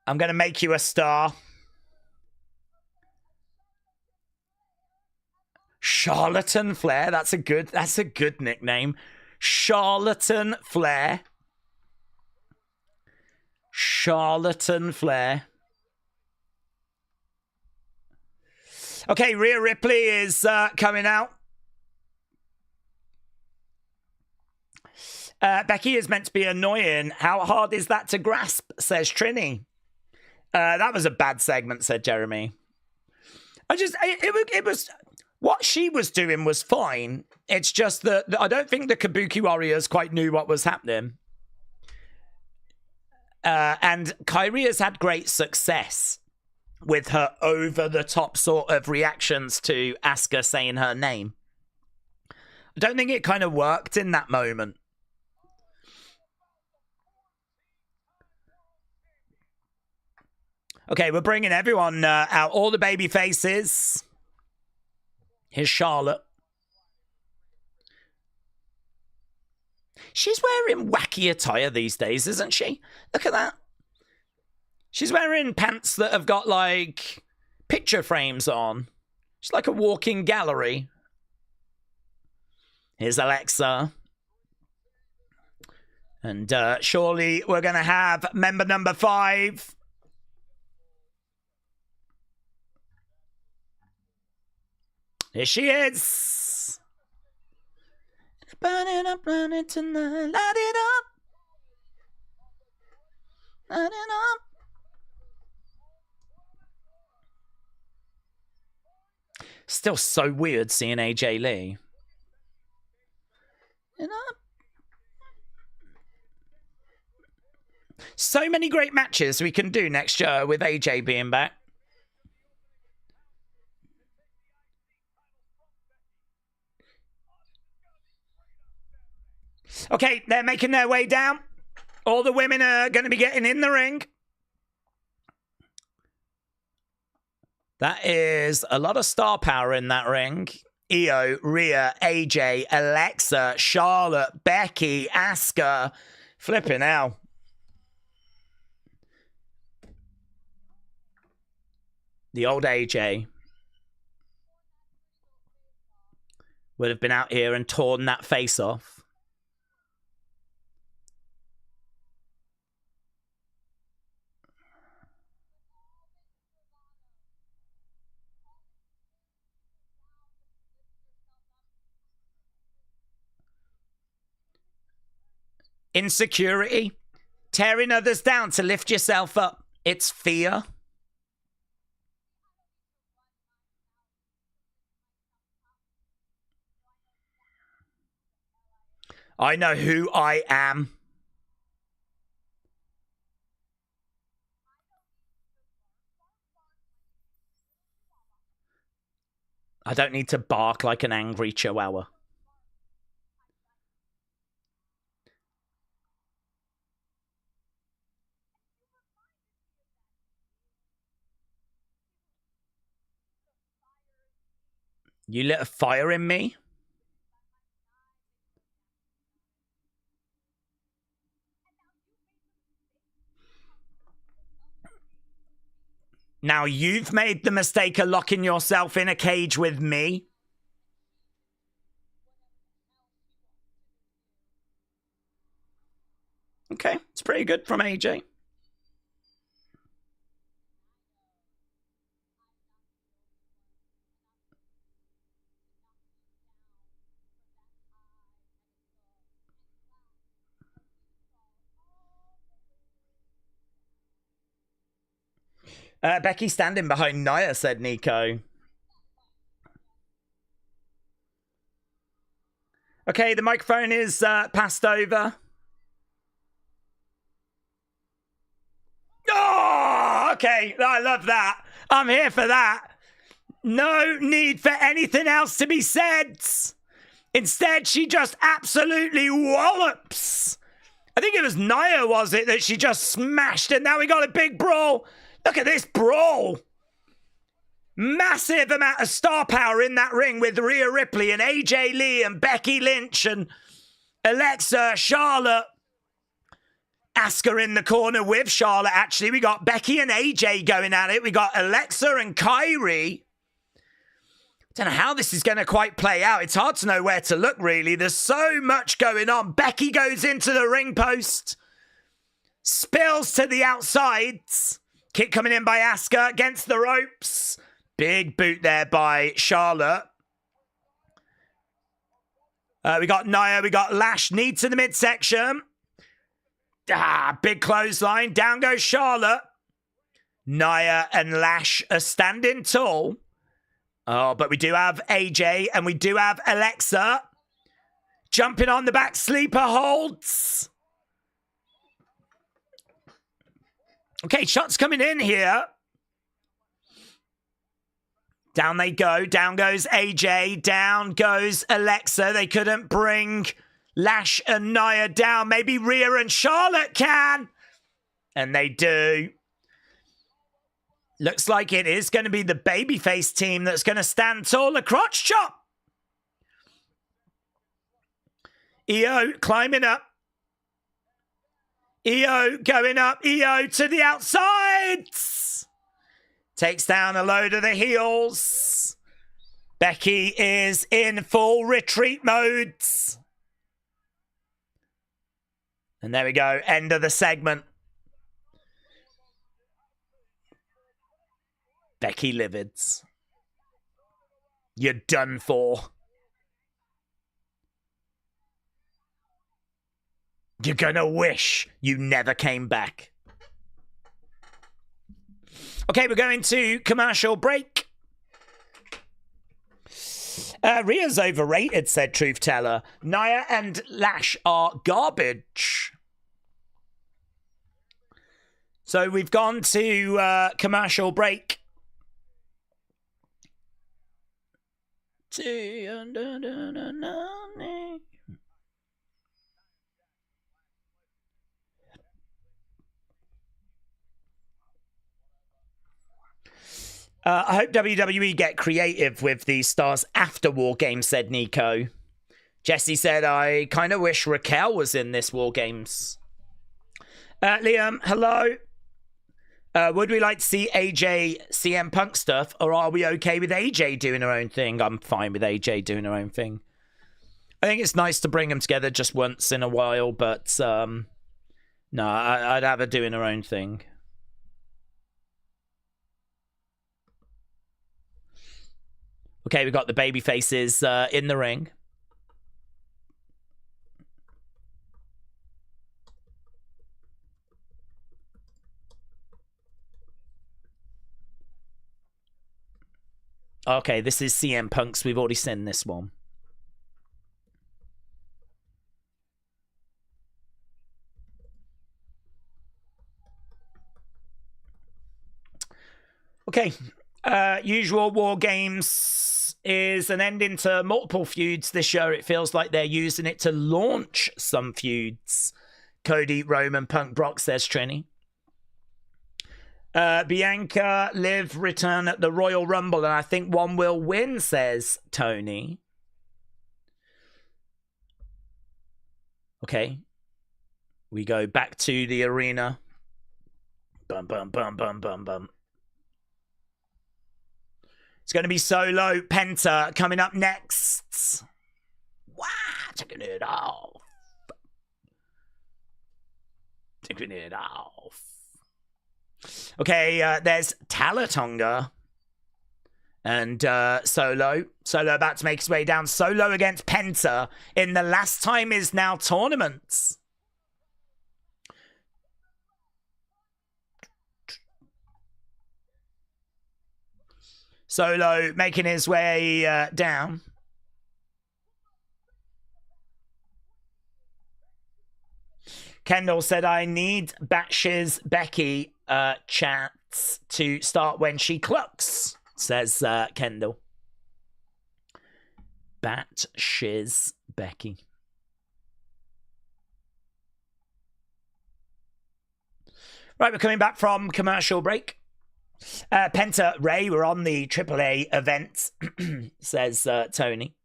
I'm going to make you a star. Charlatan Flair. That's a good nickname. Charlatan Flair. Charlatan Flair. Okay, Rhea Ripley is coming out. Becky is meant to be annoying. How hard is that to grasp, says Trini. That was a bad segment, said Jeremy. It was what she was doing was fine. It's just that I don't think the Kabuki Warriors quite knew what was happening. And Kyrie has had great success with her over-the-top sort of reactions to Asuka saying her name. I don't think it kind of worked in that moment. Okay, we're bringing everyone out. All the baby faces. Here's Charlotte. She's wearing wacky attire these days, isn't she? Look at that. She's wearing pants that have got, like, picture frames on. She's like a walking gallery. Here's Alexa. And surely we're going to have member number 5. Here she is. Burning up, burning tonight. Light it up. Light it up. Still so weird seeing AJ Lee. You know? So many great matches we can do next year with AJ being back. Okay, they're making their way down. All the women are going to be getting in the ring. That is a lot of star power in that ring. Io, Rhea, AJ, Alexa, Charlotte, Becky, Asuka. Flipping out. The old AJ would have been out here and torn that face off. Insecurity. Tearing others down to lift yourself up. It's fear. I know who I am. I don't need to bark like an angry chihuahua. You lit a fire in me? Now you've made the mistake of locking yourself in a cage with me. Okay, it's pretty good from AJ. Becky standing behind Nia, said Nico. Okay, the microphone is passed over. Oh, okay. I love that. I'm here for that. No need for anything else to be said. Instead, she just absolutely wallops. I think it was Nia, was it, that she just smashed, and now we got a big brawl. Look at this brawl. Massive amount of star power in that ring with Rhea Ripley and AJ Lee and Becky Lynch and Alexa, Charlotte. Asuka in the corner with Charlotte, actually. We got Becky and AJ going at it. We got Alexa and Kyrie. Don't know how this is going to quite play out. It's hard to know where to look, really. There's so much going on. Becky goes into the ring post. Spills to the outsides. Kick coming in by Asuka against the ropes. Big boot there by Charlotte. We got Nia. We got Lash. Knee to the midsection. Big clothesline. Down goes Charlotte. Nia and Lash are standing tall. Oh, but we do have AJ and we do have Alexa. Jumping on the back sleeper holds. Okay, shots coming in here. Down they go. Down goes AJ. Down goes Alexa. They couldn't bring Lash and Nia down. Maybe Rhea and Charlotte can. And they do. Looks like it is going to be the babyface team that's going to stand tall. A crotch chop. EO climbing up. EO going up. EO to the outsides. Takes down a load of the heels. Becky is in full retreat modes. And there we go. End of the segment. Becky livids. You're done for. You're gonna wish you never came back. Okay, we're going to commercial break. Rhea's overrated, said Truth Teller. Nia and Lash are garbage. So we've gone to commercial break. I hope WWE get creative with these stars after War Games, said Nico. Jesse said, I kind of wish Raquel was in this War Games. Liam, hello. Would we like to see AJ CM Punk stuff, or are we okay with AJ doing her own thing? I'm fine with AJ doing her own thing. I think it's nice to bring them together just once in a while, but no, I'd have her doing her own thing. Okay, we've got the baby faces in the ring. Okay, this is CM Punk's. We've already seen this one. Okay. Usual War Games is an ending to multiple feuds this year. It feels like they're using it to launch some feuds. Cody, Roman, Punk, Brock, says Trini. Bianca, Liv return at the Royal Rumble, and I think one will win, says Tony. Okay. We go back to the arena. Bum, bum, bum, bum, bum, bum. It's going to be Solo, Penta coming up next. Wow, taking it off. Taking it off. Okay, there's Talatonga and Solo. Solo about to make his way down. Solo against Penta in the Last Time Is Now tournaments. Solo making his way down. Kendall said, I need Batsh's Becky chats to start when she clucks, says Kendall. Batsh's Becky. Right, we're coming back from commercial break. Penta, Ray, we're on the AAA event, says Tony.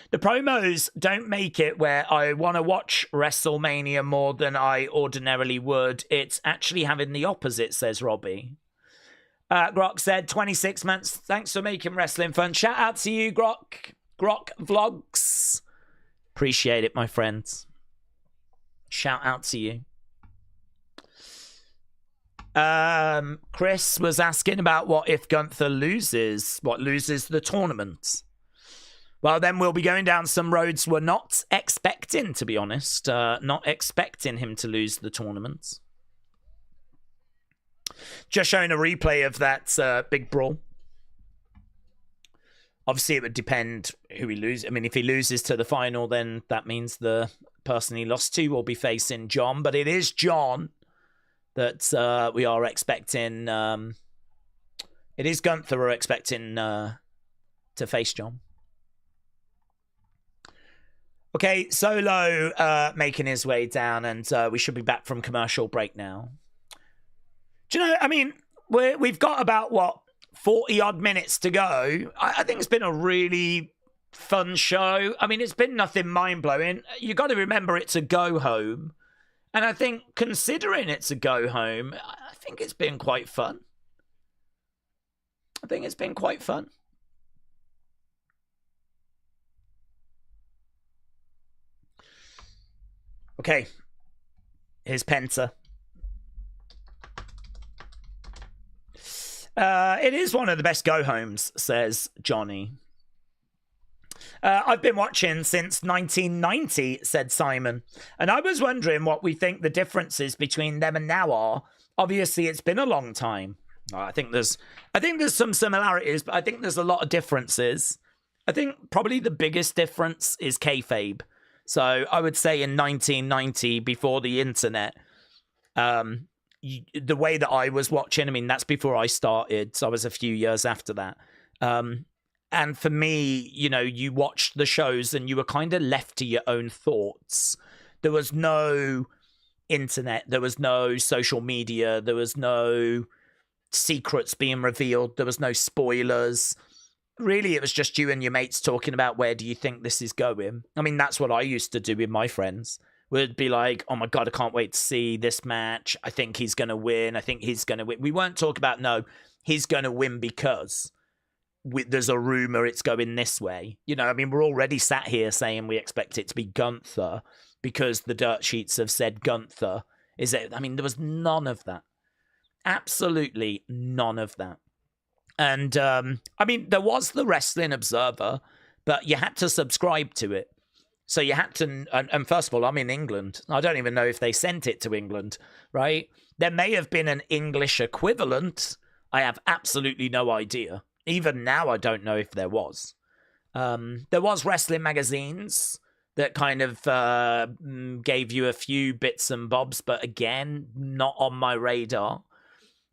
The promos don't make it where I want to watch WrestleMania more than I ordinarily would. It's actually having the opposite, says Robbie. Grok said, 26 months. Thanks for making wrestling fun. Shout out to you, Grok. Grok Vlogs. Appreciate it, my friends. Shout out to you. Chris was asking about what if Gunther loses the tournament. Well, then we'll be going down some roads we're not expecting, to be honest. Not expecting him to lose the tournament. Just showing a replay of that big brawl. Obviously, it would depend who he loses. I mean, if he loses to the final, then that means the person he lost to will be facing John. But it is John that we are expecting. It is Gunther we're expecting to face John. Okay, Solo making his way down, and we should be back from commercial break now. Do you know, I mean, we've got about, 40-odd minutes to go. I think it's been a really fun show. I mean, it's been nothing mind-blowing. You got to remember it's a go-home. And I think, considering it's a go-home, I think it's been quite fun. Okay, here's Penta. It is one of the best go-homes, says Johnny. I've been watching since 1990, said Simon. And I was wondering what we think the differences between them and now are. Obviously, it's been a long time. I think there's some similarities, but I think there's a lot of differences. I think probably the biggest difference is kayfabe. So I would say in 1990, before the internet, the way that I was watching, I mean, that's before I started. So I was a few years after that. And for me, you know, you watched the shows and you were kind of left to your own thoughts. There was no internet. There was no social media. There was no secrets being revealed. There was no spoilers. Really, it was just you and your mates talking about where do you think this is going. I mean, that's what I used to do with my friends. We'd be like, oh my God, I can't wait to see this match. I think he's going to win. I think he's going to win. We weren't talking about, no, he's going to win because there's a rumor it's going this way. You know, I mean, we're already sat here saying we expect it to be Gunther because the dirt sheets have said Gunther. Is it? I mean, there was none of that. Absolutely none of that. And, I mean, there was the Wrestling Observer, but you had to subscribe to it. So you had to, and first of all, I'm in England. I don't even know if they sent it to England, right? There may have been an English equivalent. I have absolutely no idea. even now, I don't know if there was. There was wrestling magazines that kind of gave you a few bits and bobs, but again, not on my radar.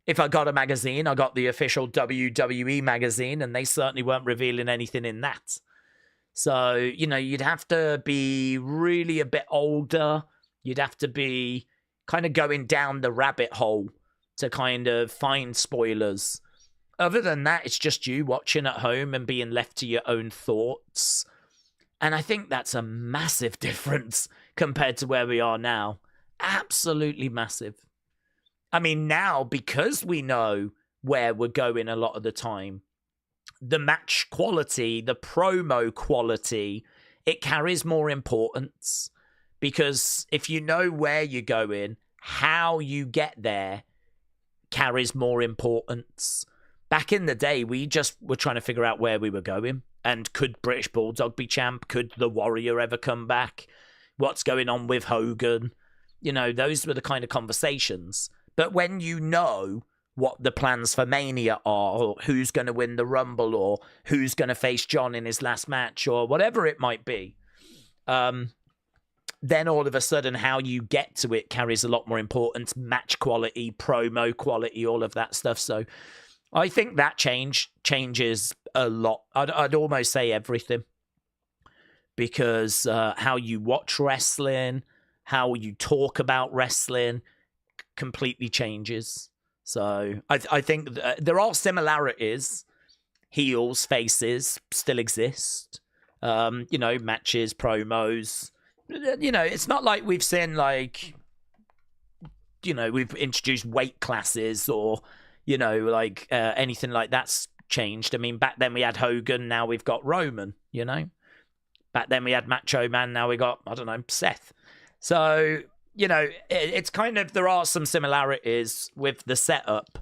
If I got a magazine, I got the official WWE magazine, and they certainly weren't revealing anything in that. So, you'd have to be really a bit older. You'd have to be kind of going down the rabbit hole to kind of find spoilers. Other than that, it's just you watching at home and being left to your own thoughts. And I think that's a massive difference compared to where we are now. Absolutely massive. I mean, now, because we know where we're going a lot of the time, the match quality, the promo quality, it carries more importance. Because if you know where you're going, how you get there carries more importance. Back in the day, we just were trying to figure out where we were going. And could British Bulldog be champ? Could the Warrior ever come back? What's going on with Hogan? Those were the kind of conversations. But when you know what the plans for Mania are, or who's going to win the Rumble, or who's going to face John in his last match, or whatever it might be, then all of a sudden how you get to it carries a lot more importance. Match quality, promo quality, all of that stuff. So I think that changes a lot. I'd almost say everything. Because how you watch wrestling, how you talk about wrestling completely changes. So I think there are similarities. Heels, faces still exist. Matches, promos. It's not like we've seen we've introduced weight classes or, anything like that's changed. I mean, back then we had Hogan, now we've got Roman, Back then we had Macho Man, now we got, I don't know, Seth. So, it's kind of, there are some similarities with the setup.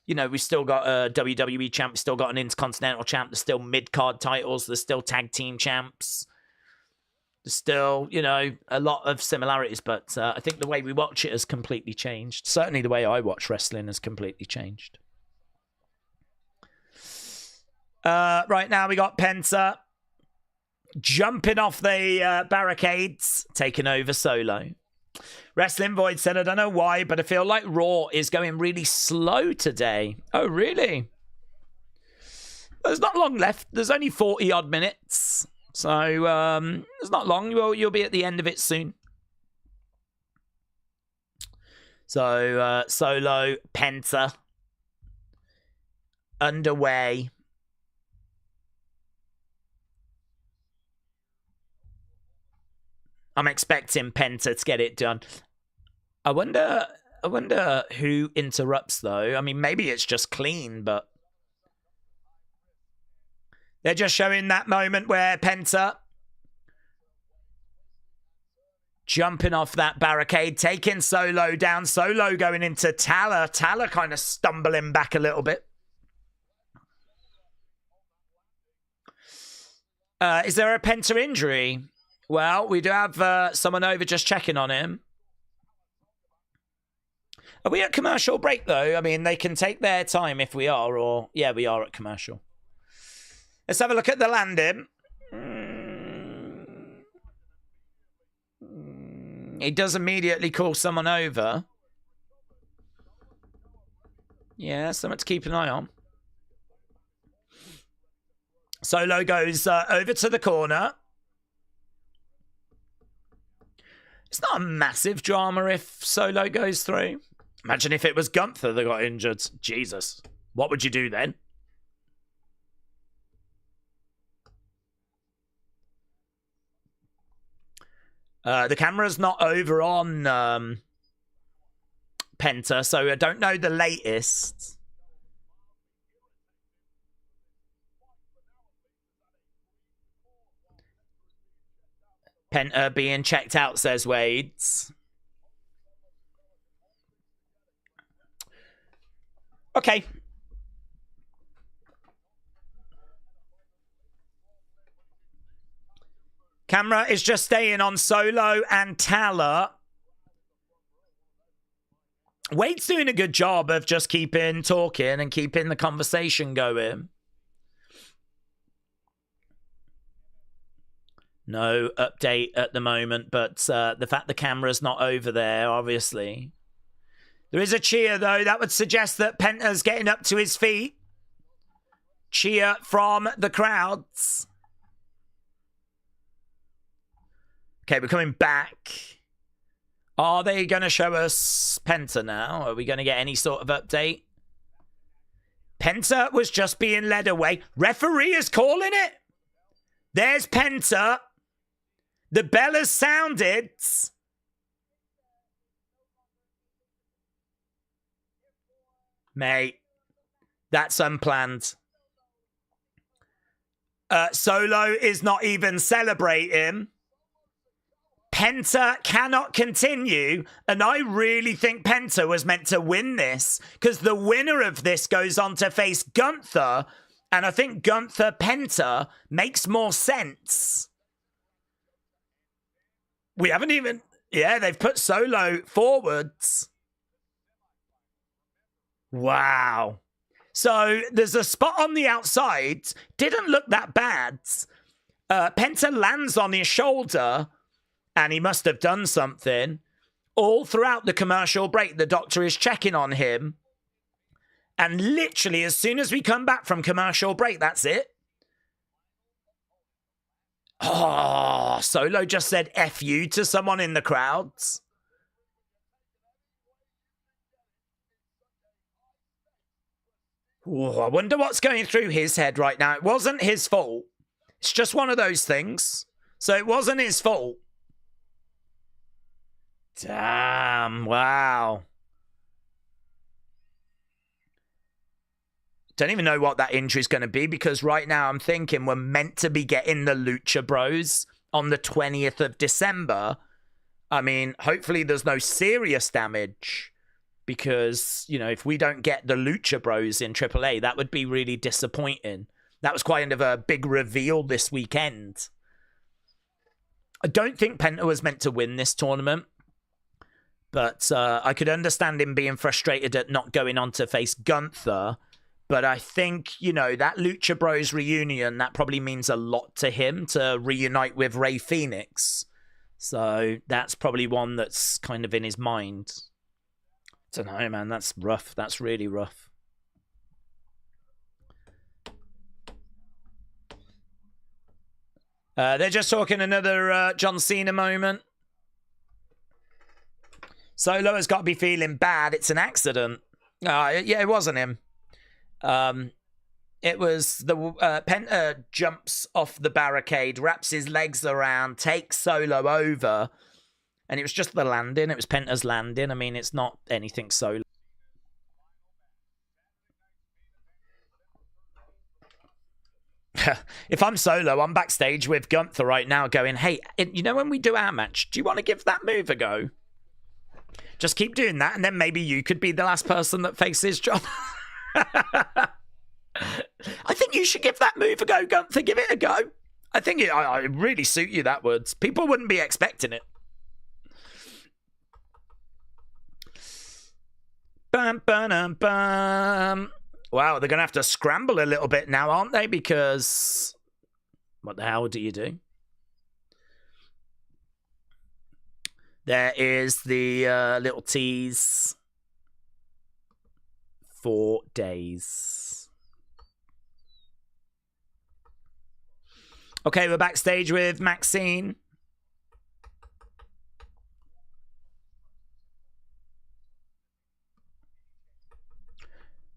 We've still got a WWE champ, we've still got an Intercontinental champ, there's still mid-card titles, there's still tag team champs. There's still, a lot of similarities, but I think the way we watch it has completely changed. Certainly the way I watch wrestling has completely changed. Right now we got Penta jumping off the barricades, taking over Solo. Wrestling Void said, I don't know why, but I feel like Raw is going really slow today. Oh, really? There's not long left. There's only 40 odd minutes. So, it's not long. You'll be at the end of it soon. So, Solo, Penta, underway. I'm expecting Penta to get it done. I wonder who interrupts, though. I mean, maybe it's just clean, but they're just showing that moment where Penta jumping off that barricade, taking Solo down. Solo going into Tala. Tala kind of stumbling back a little bit. Is there a Penta injury? Well, we do have someone over just checking on him. Are we at commercial break, though? I mean, they can take their time if we are, or... Yeah, we are at commercial. Let's have a look at the landing. He does immediately call someone over. Yeah, something to keep an eye on. Solo goes over to the corner. It's not a massive drama if Solo goes through. Imagine if it was Gunther that got injured. Jesus. What would you do then? The camera's not over on Penta, so I don't know the latest. Penta being checked out, says Wades. Okay. Camera is just staying on Solo and Tala. Wade's doing a good job of just keeping talking and keeping the conversation going. No update at the moment, but the fact the camera's not over there, obviously. There is a cheer, though. That would suggest that Penta's getting up to his feet. Cheer from the crowds. Okay, we're coming back. Are they going to show us Penta now? Are we going to get any sort of update? Penta was just being led away. Referee is calling it. There's Penta. The bell has sounded. Mate, that's unplanned. Solo is not even celebrating. Penta cannot continue, and I really think Penta was meant to win this, because the winner of this goes on to face Gunther, and I think Gunther Penta makes more sense. We haven't even... Yeah, they've put Solo forwards. Wow. So there's a spot on the outside. Didn't look that bad. Penta lands on his shoulder, and he must have done something. All throughout the commercial break, the doctor is checking on him. And literally, as soon as we come back from commercial break, that's it. Oh, Solo just said F you to someone in the crowds. Oh, I wonder what's going through his head right now. It wasn't his fault. It's just one of those things. So it wasn't his fault. Damn, wow. Don't even know what that injury is going to be, because right now I'm thinking we're meant to be getting the Lucha Bros on the 20th of December. I mean, hopefully there's no serious damage, because, you know, if we don't get the Lucha Bros in AAA, that would be really disappointing. That was kind of a big reveal this weekend. I don't think Penta was meant to win this tournament, but I could understand him being frustrated at not going on to face Gunther. But I think, you know, that Lucha Bros reunion, that probably means a lot to him to reunite with Rey Fenix. So that's probably one that's kind of in his mind. I don't know, man. That's rough. That's really rough. They're just talking another John Cena moment. Solo has got to be feeling bad. It's an accident. Yeah, it wasn't him. It was the Penta jumps off the barricade, wraps his legs around, takes Solo over, and it was just the landing. It was Penta's landing. I mean, it's not anything Solo. If I'm Solo, I'm backstage with Gunther right now going, hey, you know when we do our match, do you want to give that move a go? Just keep doing that, and then maybe you could be the last person that faces John. I think you should give that move a go, Gunther. Give it a go. I think it really suit you, that would. People wouldn't be expecting it. Bum, bum, bum. Wow, they're going to have to scramble a little bit now, aren't they? Because what the hell do you do? There is the little tease. 4 days. Okay, we're backstage with Maxine.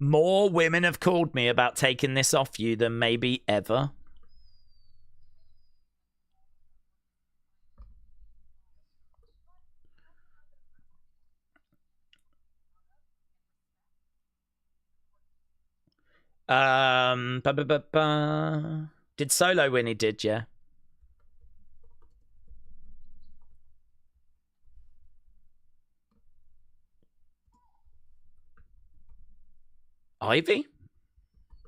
More women have called me about taking this off you than maybe ever. Did Solo win? He did, yeah. Ivy?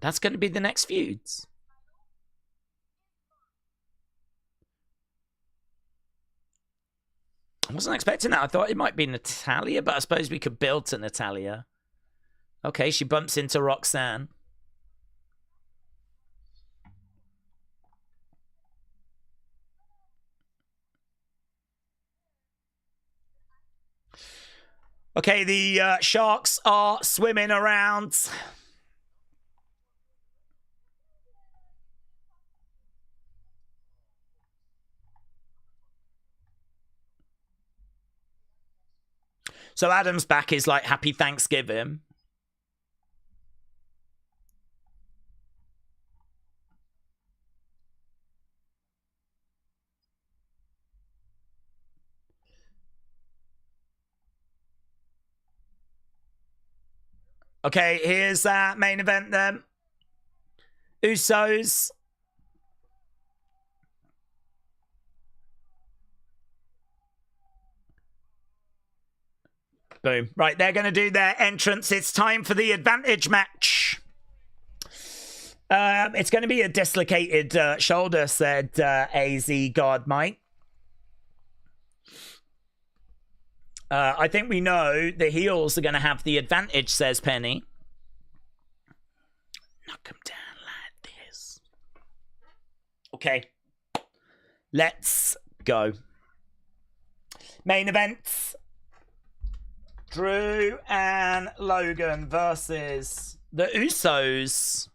That's going to be the next feuds. I wasn't expecting that. I thought it might be Natalia, but I suppose we could build to Natalia. Okay, she bumps into Roxanne. Okay, the sharks are swimming around. So Adam's back is like, happy Thanksgiving. Okay, here's that main event then. Usos. Boom. Right, they're going to do their entrance. It's time for the advantage match. It's going to be a dislocated shoulder, said AZ God Mike. I think we know the heels are going to have the advantage, says Penny. Knock him down like this. Okay. Let's go. Main event. Drew and Logan versus the Usos.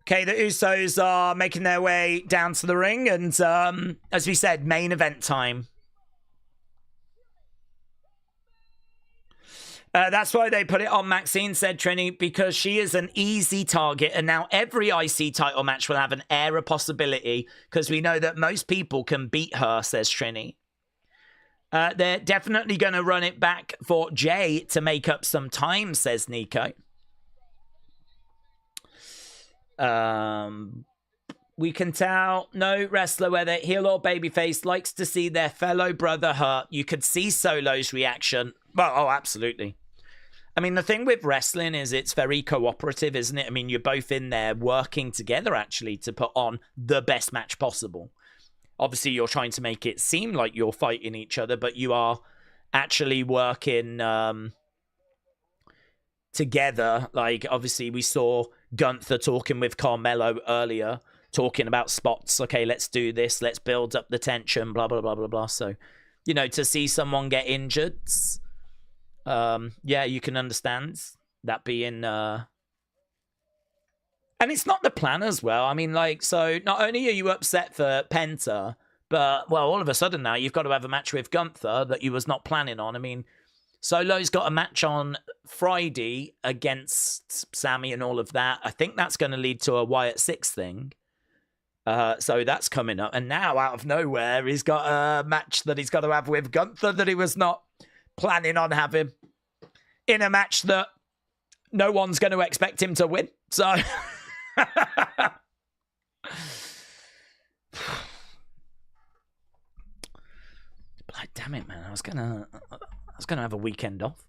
Okay, the Usos are making their way down to the ring, and as we said, main event time. That's why they put it on Maxine, said Trini, because she is an easy target, and now every IC title match will have an air of possibility, because we know that most people can beat her, says Trini. They're definitely going to run it back for Jay to make up some time, says Nico. We can tell no wrestler, whether heel or babyface, likes to see their fellow brother hurt. You could see Solo's reaction. Well, oh, absolutely. I mean, the thing with wrestling is it's very cooperative, isn't it? I mean, you're both in there working together, actually, to put on the best match possible. Obviously, you're trying to make it seem like you're fighting each other, but you are actually working together. Like, obviously, we saw Gunther talking with Carmelo earlier, talking about spots. Okay, let's do this. Let's build up the tension, blah, blah, blah, blah, blah. So, you know, to see someone get injured... yeah, you can understand that being and it's not the plan as well. I mean, like, so not only are you upset for Penta, but well, all of a sudden now you've got to have a match with Gunther that you was not planning on. I mean, Solo's got a match on Friday against Sammy and all of that. I think that's going to lead to a Wyatt 6 thing. So that's coming up, and now out of nowhere he's got a match that he's got to have with Gunther that he was not planning on having in a match that no one's going to expect him to win. So like, damn it, man, I was gonna have a weekend off.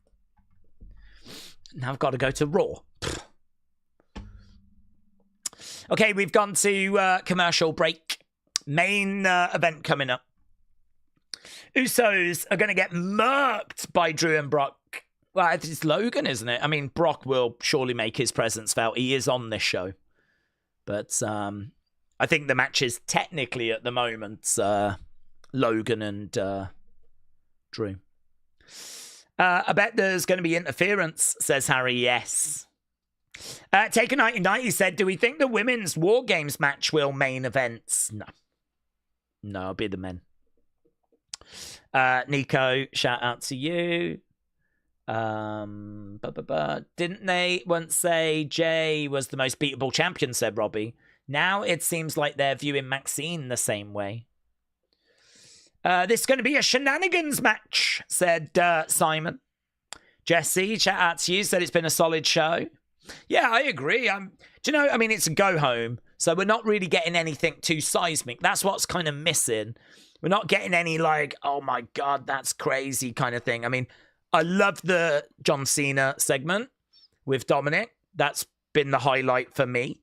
Now I've got to go to Raw. Okay, we've gone to commercial break. Main event coming up. Usos are going to get murked by Drew and Brock. Well, it's Logan, isn't it? I mean, Brock will surely make his presence felt. He is on this show. But I think the match is technically at the moment Logan and Drew. I bet there's going to be interference, says Harry. Yes. Taker 1990 said, do we think the women's War Games match will main events? No. No, it'll be the men. Nico, shout out to you. Didn't they once say Jay was the most beatable champion, said Robbie. Now it seems like they're viewing Maxine the same way. This is going to be a shenanigans match, said Simon. Jesse, shout out to you, said it's been a solid show. Yeah, I agree. Do you know, I mean, it's a go home, so we're not really getting anything too seismic. That's what's kind of missing. We're not getting any, like, oh my God, that's crazy kind of thing. I mean, I love the John Cena segment with Dominic. That's been the highlight for me.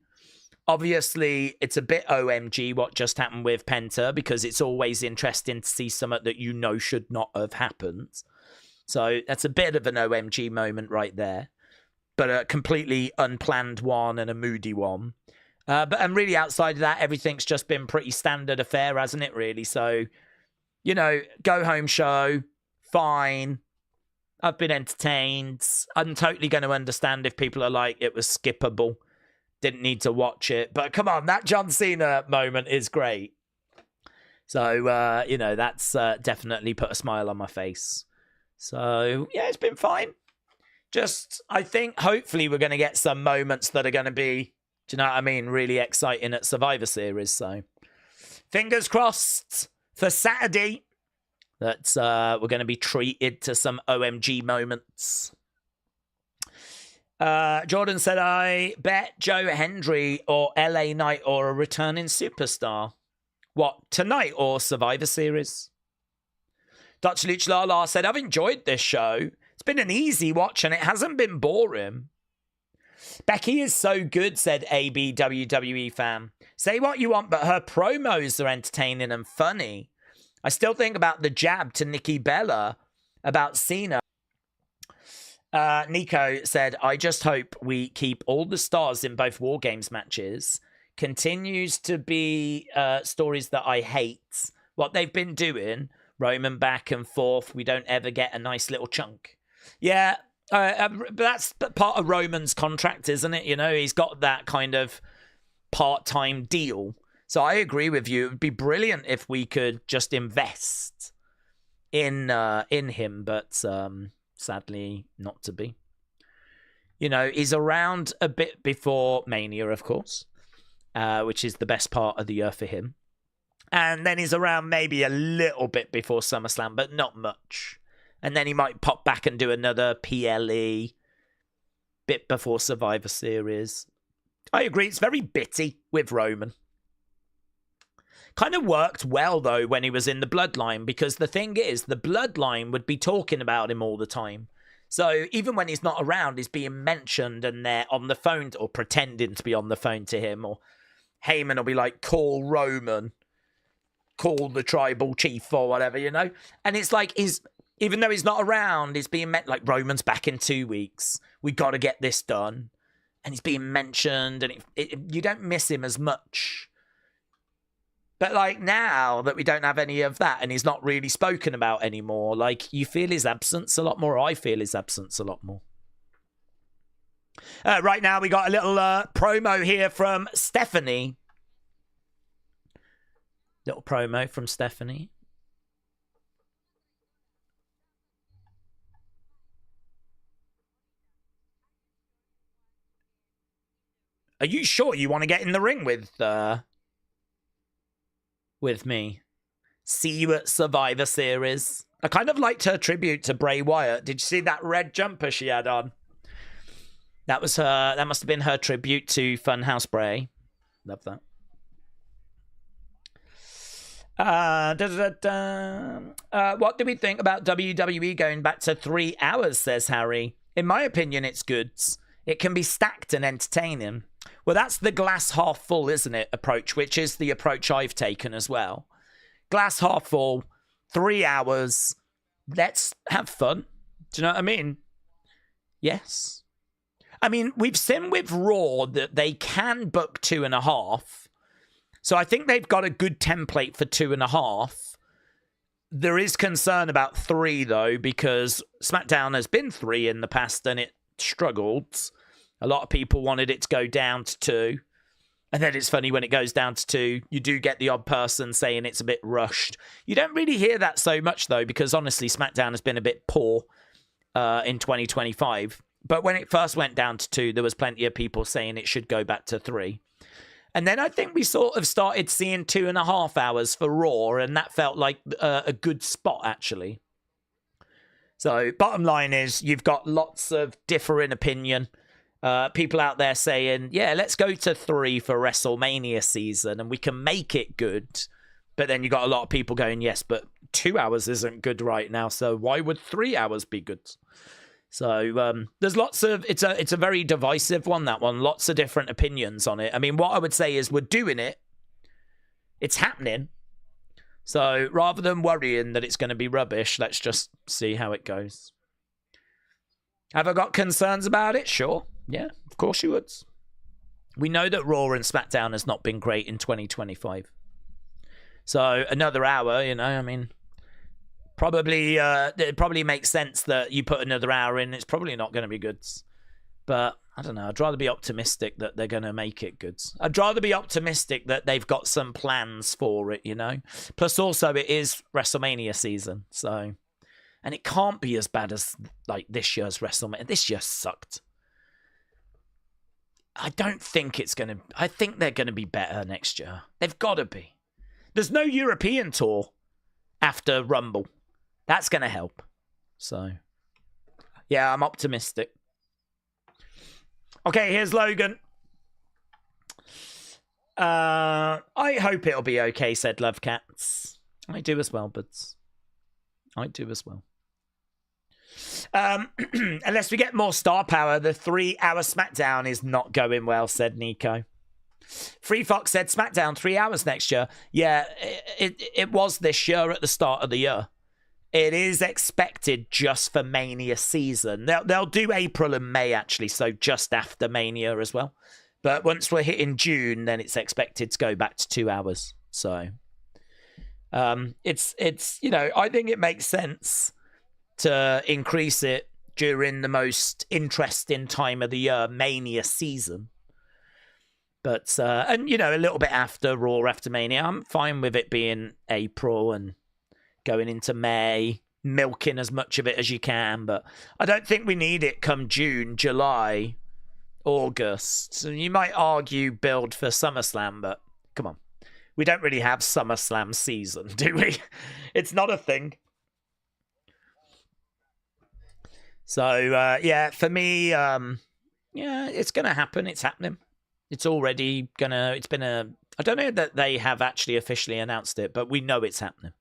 Obviously, it's a bit OMG what just happened with Penta, because it's always interesting to see something that you know should not have happened. So that's a bit of an OMG moment right there. But a completely unplanned one and a moody one. And really outside of that, everything's just been pretty standard affair, hasn't it, really? So, you know, go home show, fine. I've been entertained. I'm totally going to understand if people are like, it was skippable. Didn't need to watch it. But come on, that John Cena moment is great. So, you know, that's definitely put a smile on my face. So, yeah, it's been fine. Just, I think, hopefully we're going to get some moments that are going to be, do you know what I mean, really exciting at Survivor Series. So, fingers crossed for Saturday that we're going to be treated to some OMG moments. Jordan said, I bet Joe Hendry or LA Knight or a returning superstar. What, tonight or Survivor Series? Dutch Luch Lala said, I've enjoyed this show. It's been an easy watch and it hasn't been boring. Becky is so good, said AB WWE fan. Say what you want, but her promos are entertaining and funny. I still think about the jab to Nikki Bella about Cena. Nico said, I just hope we keep all the stars in both War Games matches. Continues to be stories that I hate. What they've been doing, Roman back and forth, we don't ever get a nice little chunk. Yeah, but that's part of Roman's contract, isn't it? You know, he's got that kind of part-time deal. So I agree with you. It would be brilliant if we could just invest in him, but sadly not to be. You know, he's around a bit before Mania, of course, which is the best part of the year for him. And then he's around maybe a little bit before SummerSlam, but not much. And then he might pop back and do another PLE bit before Survivor Series. I agree, it's very bitty with Roman. Kind of worked well, though, when he was in the Bloodline, because the thing is, the Bloodline would be talking about him all the time. So even when he's not around, he's being mentioned and they're on the phone or pretending to be on the phone to him. Or Heyman will be like, call Roman, call the tribal chief or whatever, you know? And it's like, even though he's not around, he's being met like Roman's back in 2 weeks. We got to get this done. And he's being mentioned and you don't miss him as much. But like now that we don't have any of that and he's not really spoken about anymore, like you feel his absence a lot more. I feel his absence a lot more. Right now we got a little promo here from Stephanie. Little promo from Stephanie. Are you sure you want to get in the ring with me? See you at Survivor Series. I kind of liked her tribute to Bray Wyatt. Did you see that red jumper she had on? That was her. That must have been her tribute to Funhouse Bray. Love that. What do we think about WWE going back to 3 hours, says Harry. In my opinion, it's good. It can be stacked and entertaining. Well, that's the glass half full, isn't it, approach, which is the approach I've taken as well. Glass half full, 3 hours. Let's have fun. Do you know what I mean? Yes. I mean, we've seen with Raw that they can book 2.5. So I think they've got a good template for 2.5. There is concern about 3, though, because SmackDown has been 3 in the past and it struggled. A lot of people wanted it to go down to 2. And then it's funny when it goes down to 2, you do get the odd person saying it's a bit rushed. You don't really hear that so much, though, because honestly, SmackDown has been a bit poor in 2025. But when it first went down to 2, there was plenty of people saying it should go back to 3. And then I think we sort of started seeing 2.5 hours for Raw, and that felt like a good spot, actually. So bottom line is you've got lots of differing opinion. People out there saying, yeah, let's go to 3 for WrestleMania season and we can make it good. But then you got a lot of people going, yes, but 2 hours isn't good right now. So why would 3 hours be good? So there's lots of, it's a very divisive one, that one. Lots of different opinions on it. I mean, what I would say is we're doing it. It's happening. So rather than worrying that it's going to be rubbish, let's just see how it goes. Have I got concerns about it? Sure. Yeah, of course you would. We know that Raw and SmackDown has not been great in 2025. So another hour, you know, I mean, probably it probably makes sense that you put another hour in. It's probably not going to be good. But I don't know. I'd rather be optimistic that they're going to make it good. I'd rather be optimistic that they've got some plans for it, you know. Plus, also, it is WrestleMania season, so, and it can't be as bad as like this year's WrestleMania. This year sucked. I don't think it's going to. I think they're going to be better next year. They've got to be. There's no European tour after Rumble. That's going to help. So, yeah, I'm optimistic. Okay, here's Logan. I hope it'll be okay, said Love Cats. I do as well, buds. I do as well. Unless we get more star power, the 3-hour SmackDown is not going well, said Nico. Free Fox said SmackDown 3 hours next year. Yeah, it was this year at the start of the year. It is expected just for Mania season. They'll do April and May, actually, so just after Mania as well. But once we're hitting June, then it's expected to go back to 2 hours. So it's you know, I think it makes sense to increase it during the most interesting time of the year, Mania season. But, and, you know, a little bit after Raw, after Mania, I'm fine with it being April and going into May, milking as much of it as you can. But I don't think we need it come June, July, August. So you might argue build for SummerSlam, but come on. We don't really have SummerSlam season, do we? It's not a thing. So, yeah, for me, yeah, it's going to happen. It's happening. It's already going to, it's been a, I don't know that they have actually officially announced it, but we know it's happening.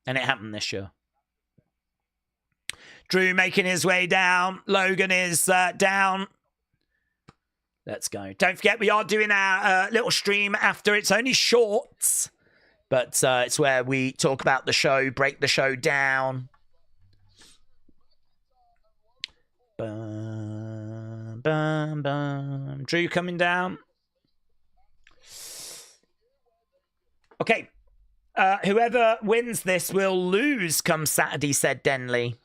And it happened this year. Drew making his way down. Logan is down. Let's go. Don't forget, we are doing our little stream after. It's only short, but it's where we talk about the show, break the show down. Bum, bum, bum. Drew coming down. Okay. Whoever wins this will lose come Saturday, said Denley.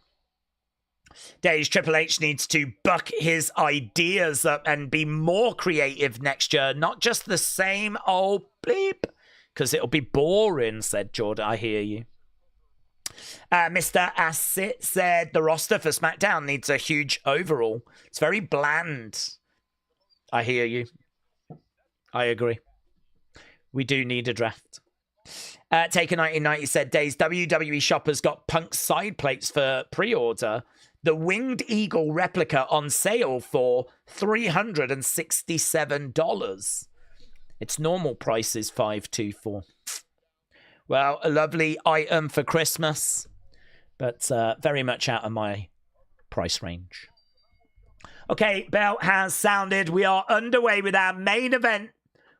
Daze, Triple H needs to buck his ideas up and be more creative next year, not just the same old bleep, because it'll be boring, said Jordan. I hear you. Mr. Assit said the roster for SmackDown needs a huge overhaul. It's very bland. I hear you. I agree. We do need a draft. Taker 1990 said, Daze, WWE shoppers got Punk side plates for pre-order. The Winged Eagle replica on sale for $367. Its normal price is $524. Well, a lovely item for Christmas, but very much out of my price range. Okay, bell has sounded. We are underway with our main event.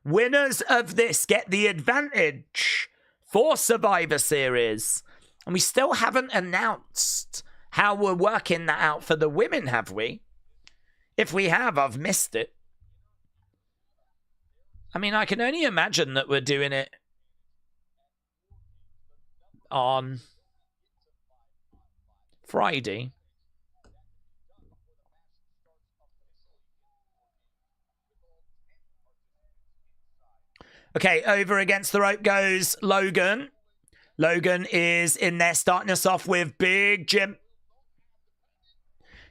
Winners of this get the advantage for Survivor Series. And we still haven't announced how we're working that out for the women, have we? If we have, I've missed it. I mean, I can only imagine that we're doing it on Friday. Okay, over against the rope goes Logan. Logan is in there, starting us off with Big Jim.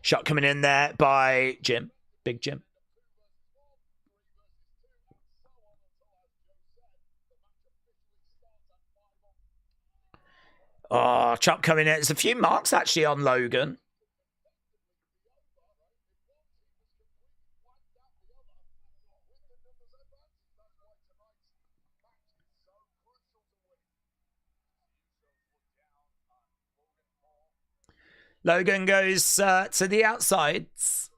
Shot coming in there by Jim. Big Jim. Oh, chop coming in. There's a few marks actually on Logan. Logan goes to the outsides.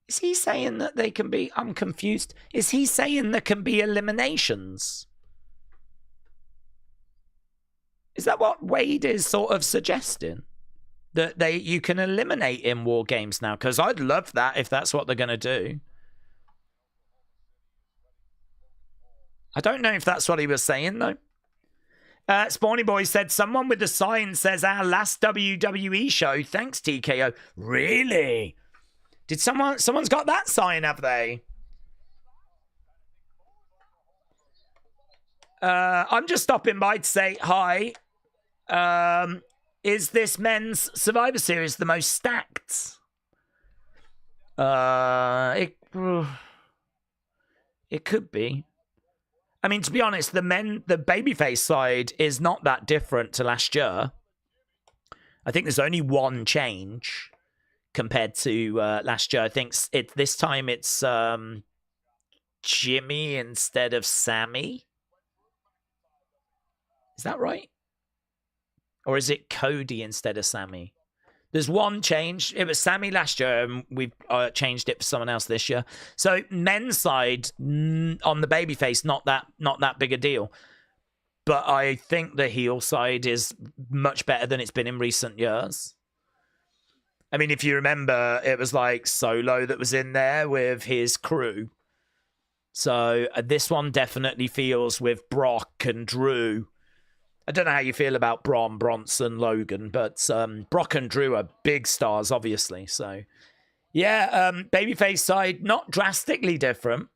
Is he saying that they can be... I'm confused. Is he saying there can be eliminations? Is that what Wade is sort of suggesting? That you can eliminate in War Games now? Because I'd love that if that's what they're going to do. I don't know if that's what he was saying, though. Spawny Boy said, someone with a sign says our last WWE show. Thanks, TKO. Really? Did someone's got that sign, have they? I'm just stopping by to say hi. Is this men's Survivor Series the most stacked? It could be. I mean, to be honest, the babyface side is not that different to last year. I think there's only one change compared to last year. I think this time it's Jimmy instead of Sammy. Is that right? Or is it Cody instead of Sammy? There's one change. It was Sammy last year, and we've changed it for someone else this year. So men's side on the babyface, not that big a deal. But I think the heel side is much better than it's been in recent years. I mean, if you remember, it was like Solo that was in there with his crew. So this one definitely feels with Brock and Drew. I don't know how you feel about Braun, Bronson, Logan, but Brock and Drew are big stars, obviously. So, yeah, babyface side, not drastically different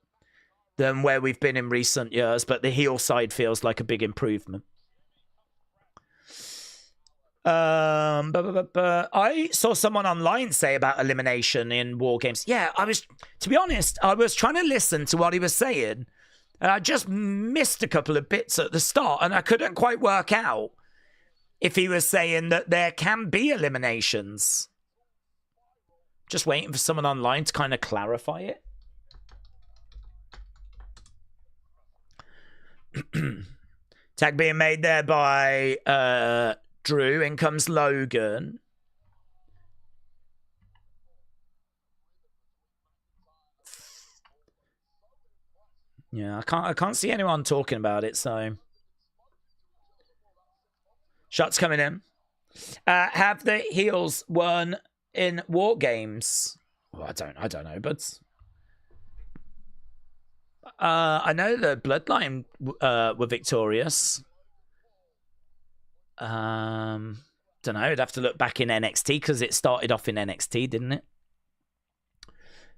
than where we've been in recent years, but the heel side feels like a big improvement. I saw someone online say about elimination in War Games. Yeah, to be honest, I was trying to listen to what he was saying. And I just missed a couple of bits at the start, and I couldn't quite work out if he was saying that there can be eliminations. Just waiting for someone online to kind of clarify it. Tag being made there by Drew. In comes Logan. Yeah, I can't see anyone talking about it, so shots coming in. Have the heels won in War Games? Well, I don't know, but I know the Bloodline were victorious. Don't know. I'd have to look back in NXT because it started off in NXT, didn't it?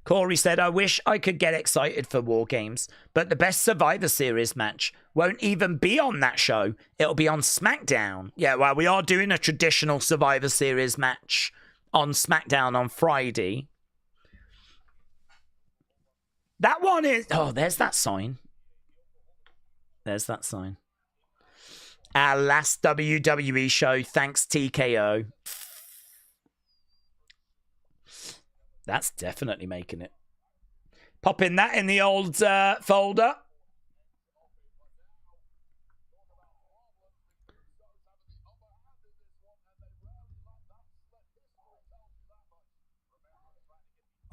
Corey said, I wish I could get excited for War Games, but the best Survivor Series match won't even be on that show. It'll be on SmackDown. Yeah, well, we are doing a traditional Survivor Series match on SmackDown on Friday. That one is... Oh, there's that sign. There's that sign. Our last WWE show, thanks TKO. That's definitely making it. Popping that in the old folder.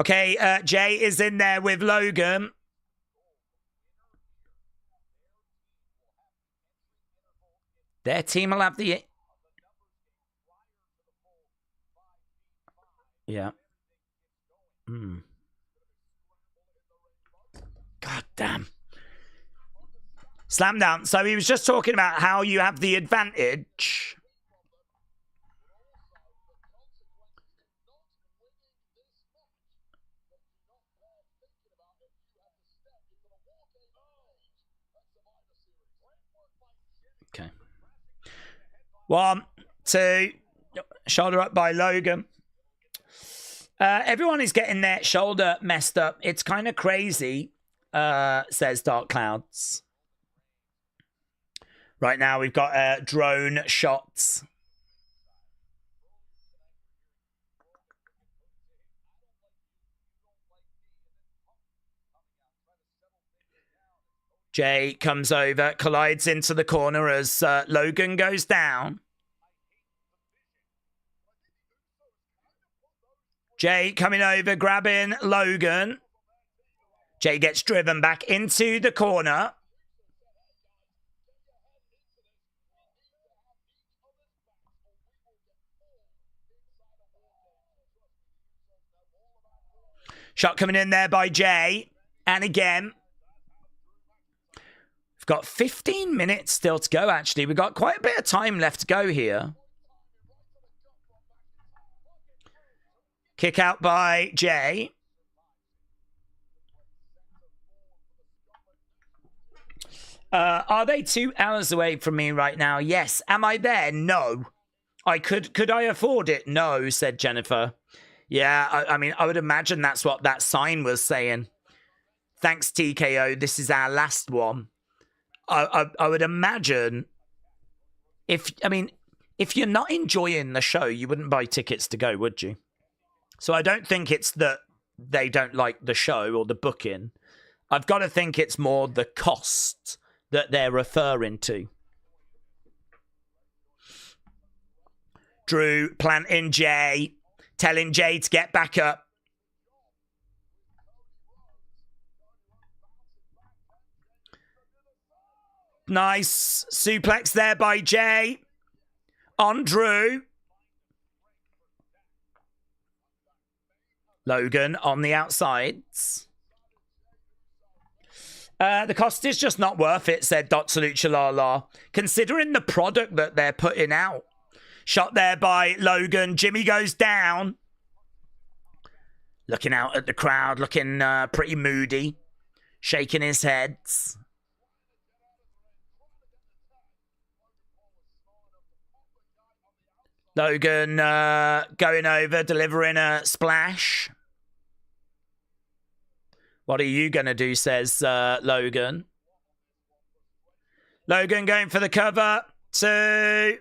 Okay, Jay is in there with Logan. Their team will have the... Yeah. God damn. Slam down. So he was just talking about how you have the advantage. Okay. 1, 2. Shoulder up by Logan. Everyone is getting their shoulder messed up. It's kind of crazy, says Dark Clouds. Right now we've got drone shots. Jay comes over, collides into the corner as Logan goes down. Jay coming over, grabbing Logan. Jay gets driven back into the corner. Shot coming in there by Jay. And again. We've got 15 minutes still to go, actually. We've got quite a bit of time left to go here. Kick out by Jay. Are they 2 hours away from me right now? Yes. Am I there? No. Could I afford it? No, said Jennifer. Yeah, I mean, I would imagine that's what that sign was saying. Thanks, TKO. This is our last one. I would imagine if you're not enjoying the show, you wouldn't buy tickets to go, would you? So I don't think it's that they don't like the show or the booking. I've got to think it's more the cost that they're referring to. Drew planting Jay, telling Jay to get back up. Nice suplex there by Jay on Drew. Logan on the outsides. The cost is just not worth it, said Dr. Luchalala, considering the product that they're putting out. Shot there by Logan. Jimmy goes down. Looking out at the crowd, looking pretty moody. Shaking his head. Logan going over, delivering a splash. What are you going to do, says Logan. Logan going for the cover. 2.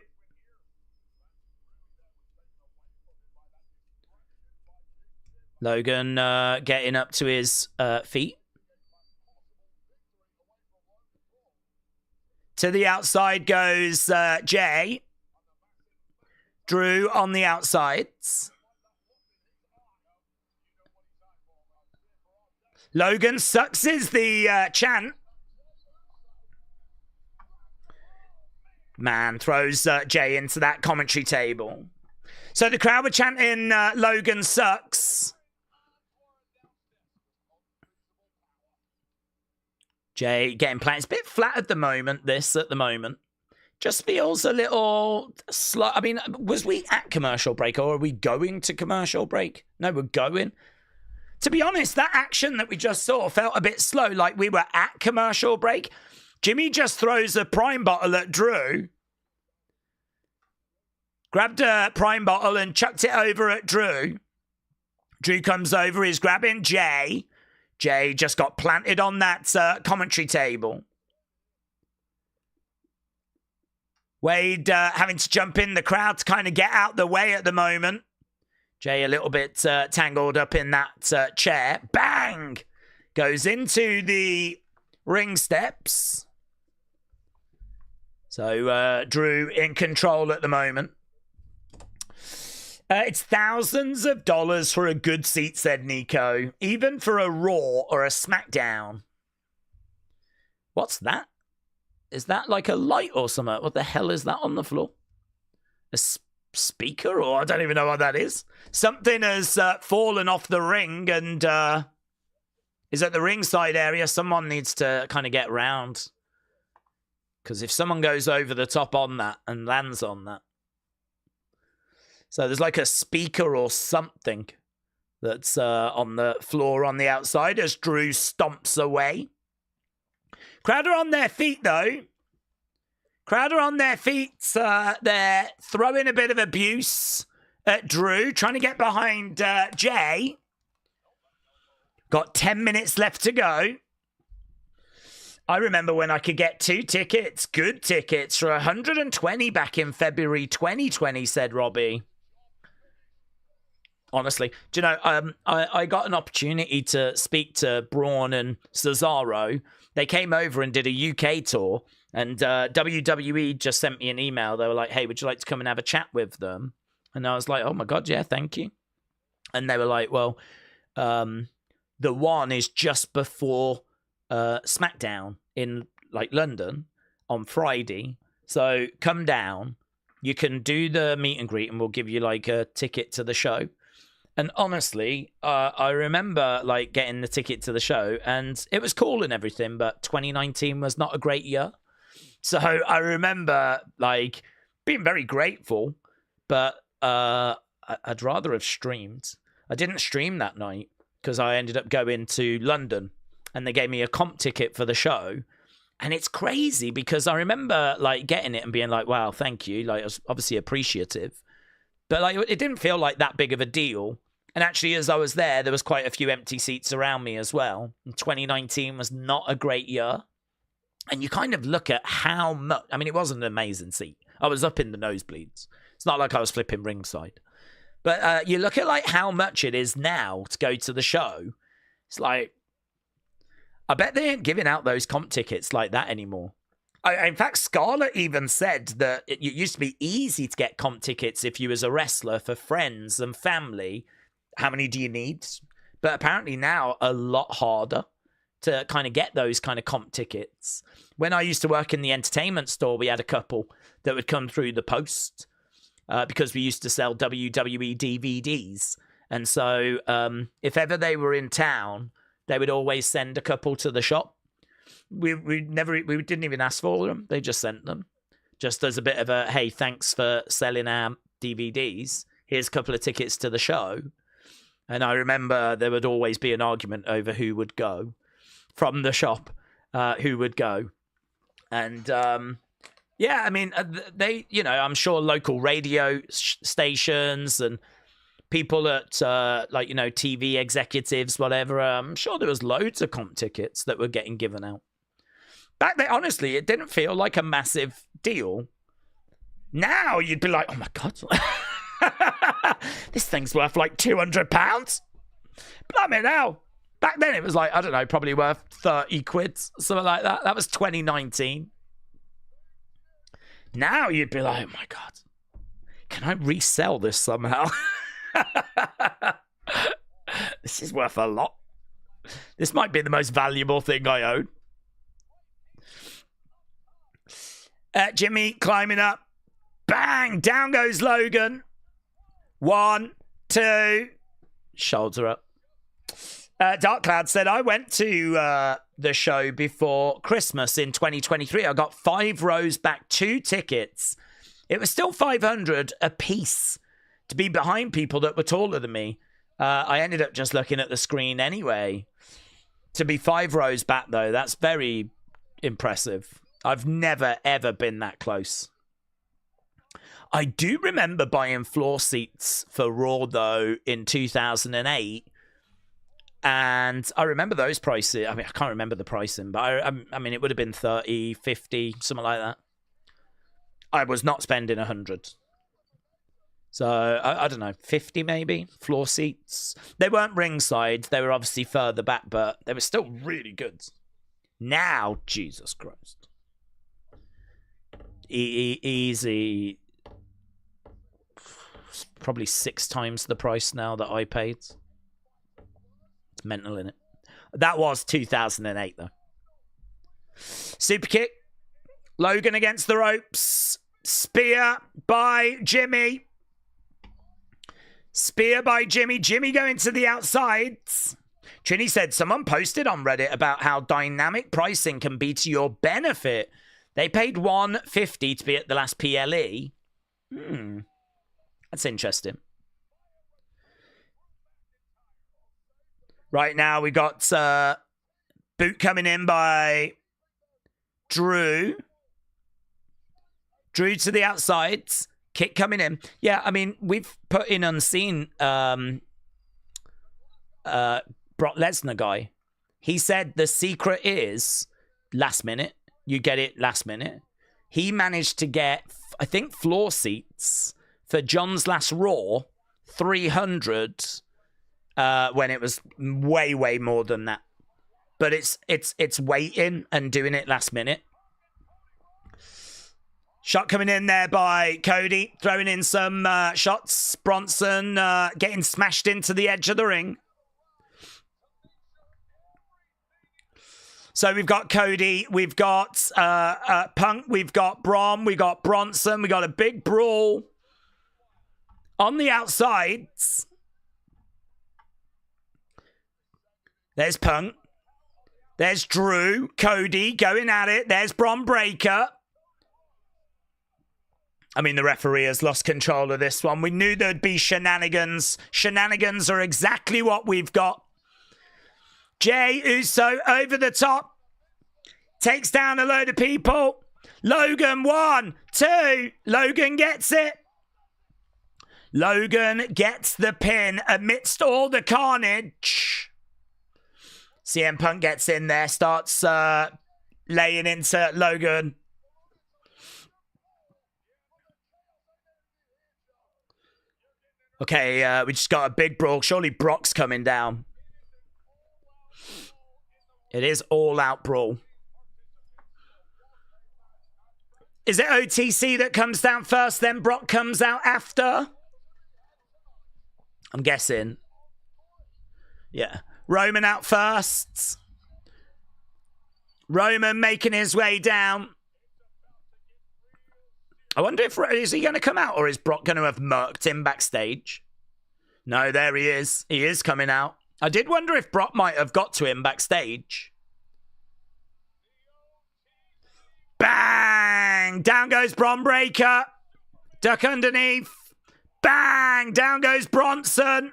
Logan getting up to his feet. To the outside goes Jay. Drew on the outsides. Logan sucks is the chant. Man throws Jay into that commentary table. So the crowd were chanting Logan sucks. Jay getting planted. It's a bit flat at the moment, at the moment. Just feels a little slow. I mean, was we at commercial break or are we going to commercial break? No, we're going. To be honest, that action that we just saw felt a bit slow, like we were at commercial break. Jimmy just throws a prime bottle at Drew. Grabbed a prime bottle and chucked it over at Drew. Drew comes over, he's grabbing Jay. Jay just got planted on that commentary table. Wade having to jump in the crowd to kind of get out the way at the moment. Jay a little bit tangled up in that chair. Bang! Goes into the ring steps. So Drew in control at the moment. It's thousands of dollars for a good seat, said Nico. Even for a Raw or a SmackDown. What's that? Is that like a light or something? What the hell is that on the floor? A speaker? Or I don't even know what that is. Something has fallen off the ring and is at the ringside area. Someone needs to kind of get round. Because if someone goes over the top on that and lands on that. So there's like a speaker or something that's on the floor on the outside as Drew stomps away. Crowd are on their feet, though. Crowd are on their feet. They're throwing a bit of abuse at Drew, trying to get behind Jay. Got 10 minutes left to go. I remember when I could get 2 tickets, good tickets, for $120 back in February 2020, said Robbie. Honestly, do you know, I got an opportunity to speak to Braun and Cesaro. They came over and did a UK tour, and WWE just sent me an email. They were like, hey, would you like to come and have a chat with them? And I was like, oh my God, yeah, thank you. And they were like, well, the one is just before SmackDown in like London on Friday. So come down. You can do the meet and greet and we'll give you like a ticket to the show. And honestly, I remember like getting the ticket to the show, and it was cool and everything, but 2019 was not a great year. So I remember like being very grateful, but I'd rather have streamed. I didn't stream that night because I ended up going to London, and they gave me a comp ticket for the show. And it's crazy because I remember like getting it and being like, wow, thank you. Like, I was obviously appreciative, but like it didn't feel like that big of a deal. And actually, as I was there was quite a few empty seats around me as well. And 2019 was not a great year. And you kind of look at how much, I mean, it wasn't an amazing seat. I was up in the nosebleeds. It's not like I was flipping ringside. But you look at like how much it is now to go to the show. It's like, I bet they ain't giving out those comp tickets like that anymore. In fact, Scarlett even said that it used to be easy to get comp tickets if you was a wrestler for friends and family. How many do you need? But apparently now a lot harder to kind of get those kind of comp tickets. When I used to work in the entertainment store, we had a couple that would come through the post because we used to sell WWE DVDs. And so if ever they were in town, they would always send a couple to the shop. We didn't even ask for them. They just sent them. Just as a bit of a, hey, thanks for selling our DVDs. Here's a couple of tickets to the show. And I remember there would always be an argument over who would go from the shop, who would go. And yeah, I mean, they, you know, I'm sure local radio stations and people at like, you know, TV executives, whatever. I'm sure there was loads of comp tickets that were getting given out. Back then, honestly, it didn't feel like a massive deal. Now you'd be like, oh my God, this thing's worth like £200. Blimey now. Back then it was like, I don't know, probably worth 30 quid, something like that. That was 2019. Now you'd be like, oh my God, can I resell this somehow? This is worth a lot. This might be the most valuable thing I own. Jimmy climbing up. Bang! Down goes Logan. 1, 2. Shoulder up. Dark Cloud said, I went to the show before Christmas in 2023. I got 5 rows back, 2 tickets. It was still 500 a piece to be behind people that were taller than me. I ended up just looking at the screen anyway. To be 5 rows back, though, that's very impressive. I've never, ever been that close. I do remember buying floor seats for Raw, though, in 2008. And I remember those prices. I mean, I can't remember the pricing, but I mean, it would have been 30, 50, something like that. I was not spending 100. So, I don't know, 50 maybe, floor seats. They weren't ringside. They were obviously further back, but they were still really good. Now, Jesus Christ. Easy. Probably 6 times the price now that I paid. It's mental, innit? That was 2008, though. Super kick. Logan against the ropes. Spear by Jimmy. Spear by Jimmy. Jimmy going to the outsides. Trini said, someone posted on Reddit about how dynamic pricing can be to your benefit. They paid $150 to be at the last PLE. That's interesting. Right now we got boot coming in by Drew. Drew to the outsides. Kick coming in. Yeah, I mean, we've put in Unseen Brock Lesnar guy. He said the secret is last minute. You get it last minute. He managed to get, I think, floor seats for John's last Raw, 300, when it was way, way more than that. But it's waiting and doing it last minute. Shot coming in there by Cody, throwing in some shots. Bronson getting smashed into the edge of the ring. So we've got Cody, we've got Punk, we've got Brom, we got Bronson, we got a big brawl on the outsides. There's Punk. There's Drew. Cody going at it. There's Bron Breakker. I mean, the referee has lost control of this one. We knew there'd be shenanigans. Shenanigans are exactly what we've got. Jey Uso over the top. Takes down a load of people. Logan, 1, 2. Logan gets it. Logan gets the pin amidst all the carnage. CM Punk gets in there, starts laying into Logan. Okay, we just got a big brawl. Surely Brock's coming down. It is all-out brawl. Is it OTC that comes down first, then Brock comes out after? I'm guessing. Yeah. Roman out first. Roman making his way down. I wonder if, is he going to come out or is Brock going to have murked him backstage? No, there he is. He is coming out. I did wonder if Brock might have got to him backstage. Bang! Down goes Bron Breakker. Duck underneath. Bang! Down goes Bronson.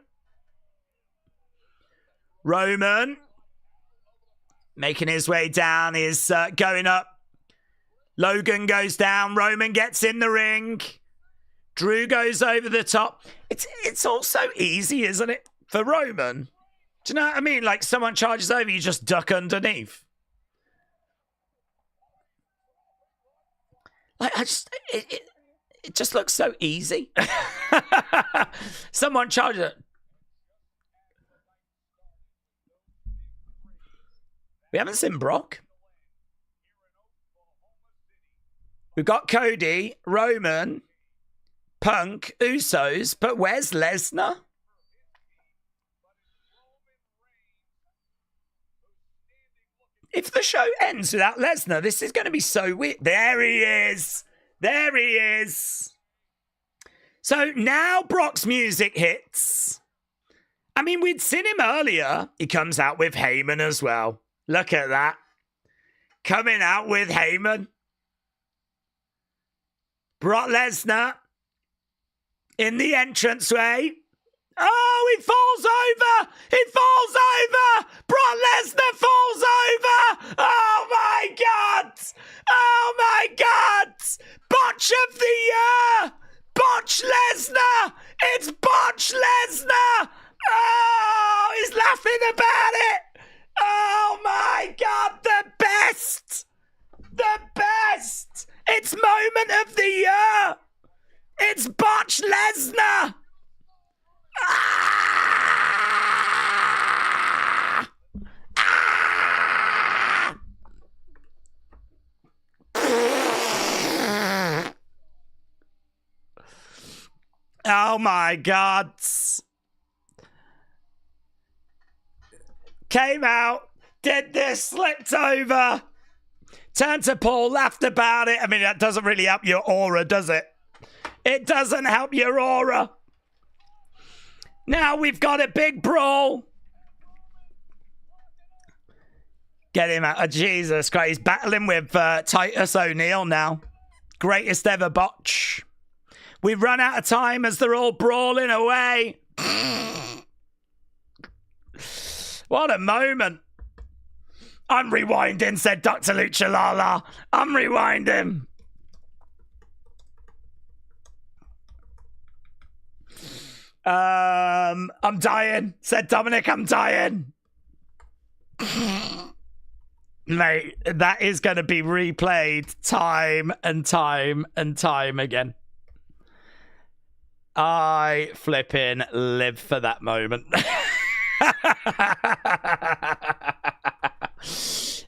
Roman making his way down is going up. Logan goes down. Roman gets in the ring. Drew goes over the top. It's all so easy, isn't it? For Roman. Do you know what I mean? Like someone charges over, you just duck underneath. Like it just looks so easy. Someone charges it. We haven't seen Brock. We've got Cody, Roman, Punk, Usos, but where's Lesnar? If the show ends without Lesnar, this is going to be so weird. There he is. There he is. So now Brock's music hits. I mean, we'd seen him earlier. He comes out with Heyman as well. Look at that. Coming out with Heyman. Brock Lesnar in the entranceway. Oh, he falls over. He falls over. Brock Lesnar falls over. Oh, my God. Oh, my God. Botch of the year. Botch Lesnar. It's Botch Lesnar. Oh, he's laughing about it. Oh, my God. The best. The best. It's moment of the year. It's Botch Lesnar. Ah! Ah! Oh my God. Came out, did this, slipped over, turned to Paul, laughed about it. I mean, that doesn't really help your aura, does it? It doesn't help your aura. Now we've got a big brawl. Get him out. Oh, Jesus Christ. He's battling with Titus O'Neil now. Greatest ever botch. We've run out of time as they're all brawling away. What a moment. I'm rewinding, said Dr. Luchalala. I'm rewinding. I'm dying, said Dominic. I'm dying. Mate, that is going to be replayed time and time and time again. I flipping live for that moment.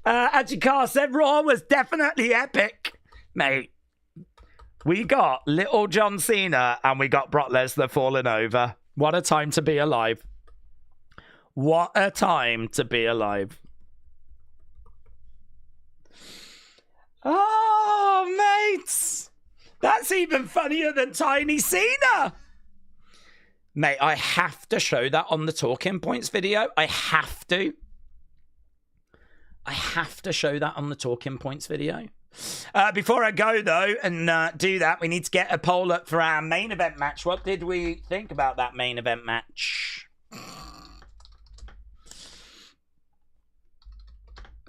Ajikar said Raw was definitely epic. Mate, we got little John Cena and we got Brock Lesnar falling over. What a time to be alive. What a time to be alive. Oh, mates. That's even funnier than Tiny Cena. Mate, I have to show that on the Talking Points video. I have to. I have to show that on the Talking Points video. Before I go, though, and do that, we need to get a poll up for our main event match. What did we think about that main event match?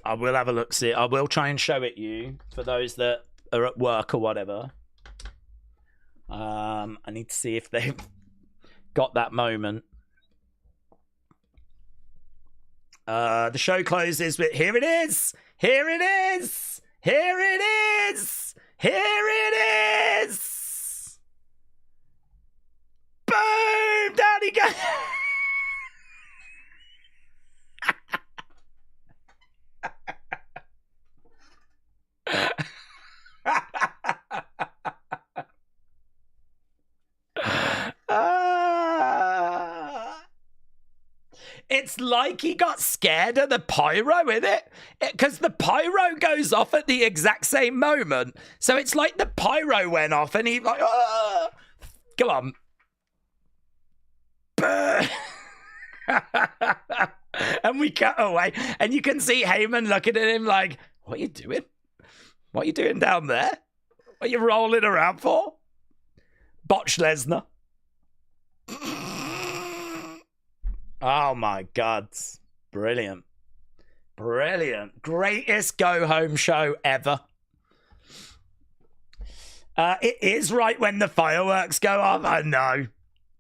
I will have a look, see. I will try and show it you for those that are at work or whatever. I need to see if they've got that moment. The show closes with, here it is! Here it is! Here it is! Here it is! Boom! Down he goes! It's like he got scared of the pyro, isn't it? Because the pyro goes off at the exact same moment. So it's like the pyro went off and he like, oh! Come on. And we cut away. And you can see Heyman looking at him like, what are you doing? What are you doing down there? What are you rolling around for? Botch Lesnar. Oh my God. Brilliant. Brilliant. Greatest go-home show ever. It is right when the fireworks go off. I know.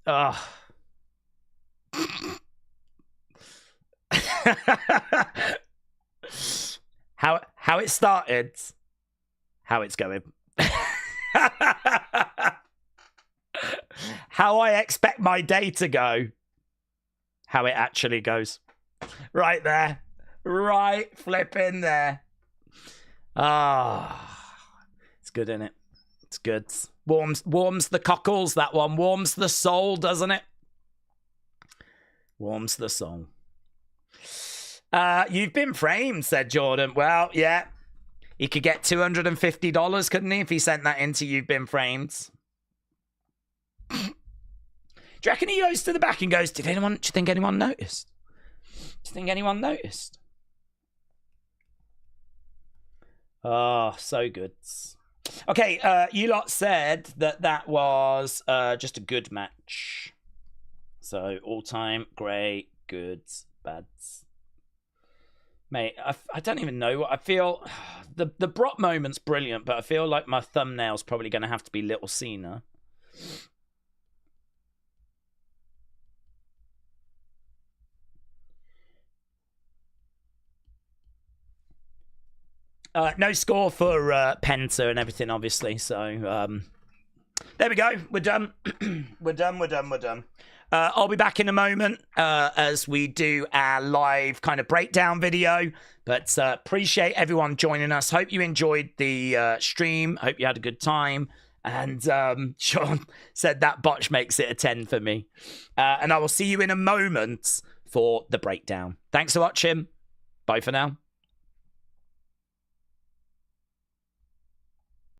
Oh. How it started. How it's going. How I expect my day to go. How it actually goes. Right there. Right flipping there. Ah. It's good, isn't it? It's good. Warms the cockles, that one. Warms the soul, doesn't it? Warms the soul. You've been framed, said Jordan. Well, yeah. He could get $250, couldn't he, if he sent that into You've Been Framed? Do you reckon he goes to the back and goes, do you think anyone noticed? Do you think anyone noticed? Oh, so good. Okay, you lot said that was just a good match. So, all-time, great, good, bads. Mate, I don't even know what I feel. The Brock moment's brilliant, but I feel like my thumbnail's probably going to have to be Little Cena. No score for Penta and everything, obviously. So, there we go. We're done. We're done. I'll be back in a moment as we do our live kind of breakdown video. But appreciate everyone joining us. Hope you enjoyed the stream. Hope you had a good time. And Sean said that botch makes it a 10 for me. And I will see you in a moment for the breakdown. Thanks for watching. Bye for now.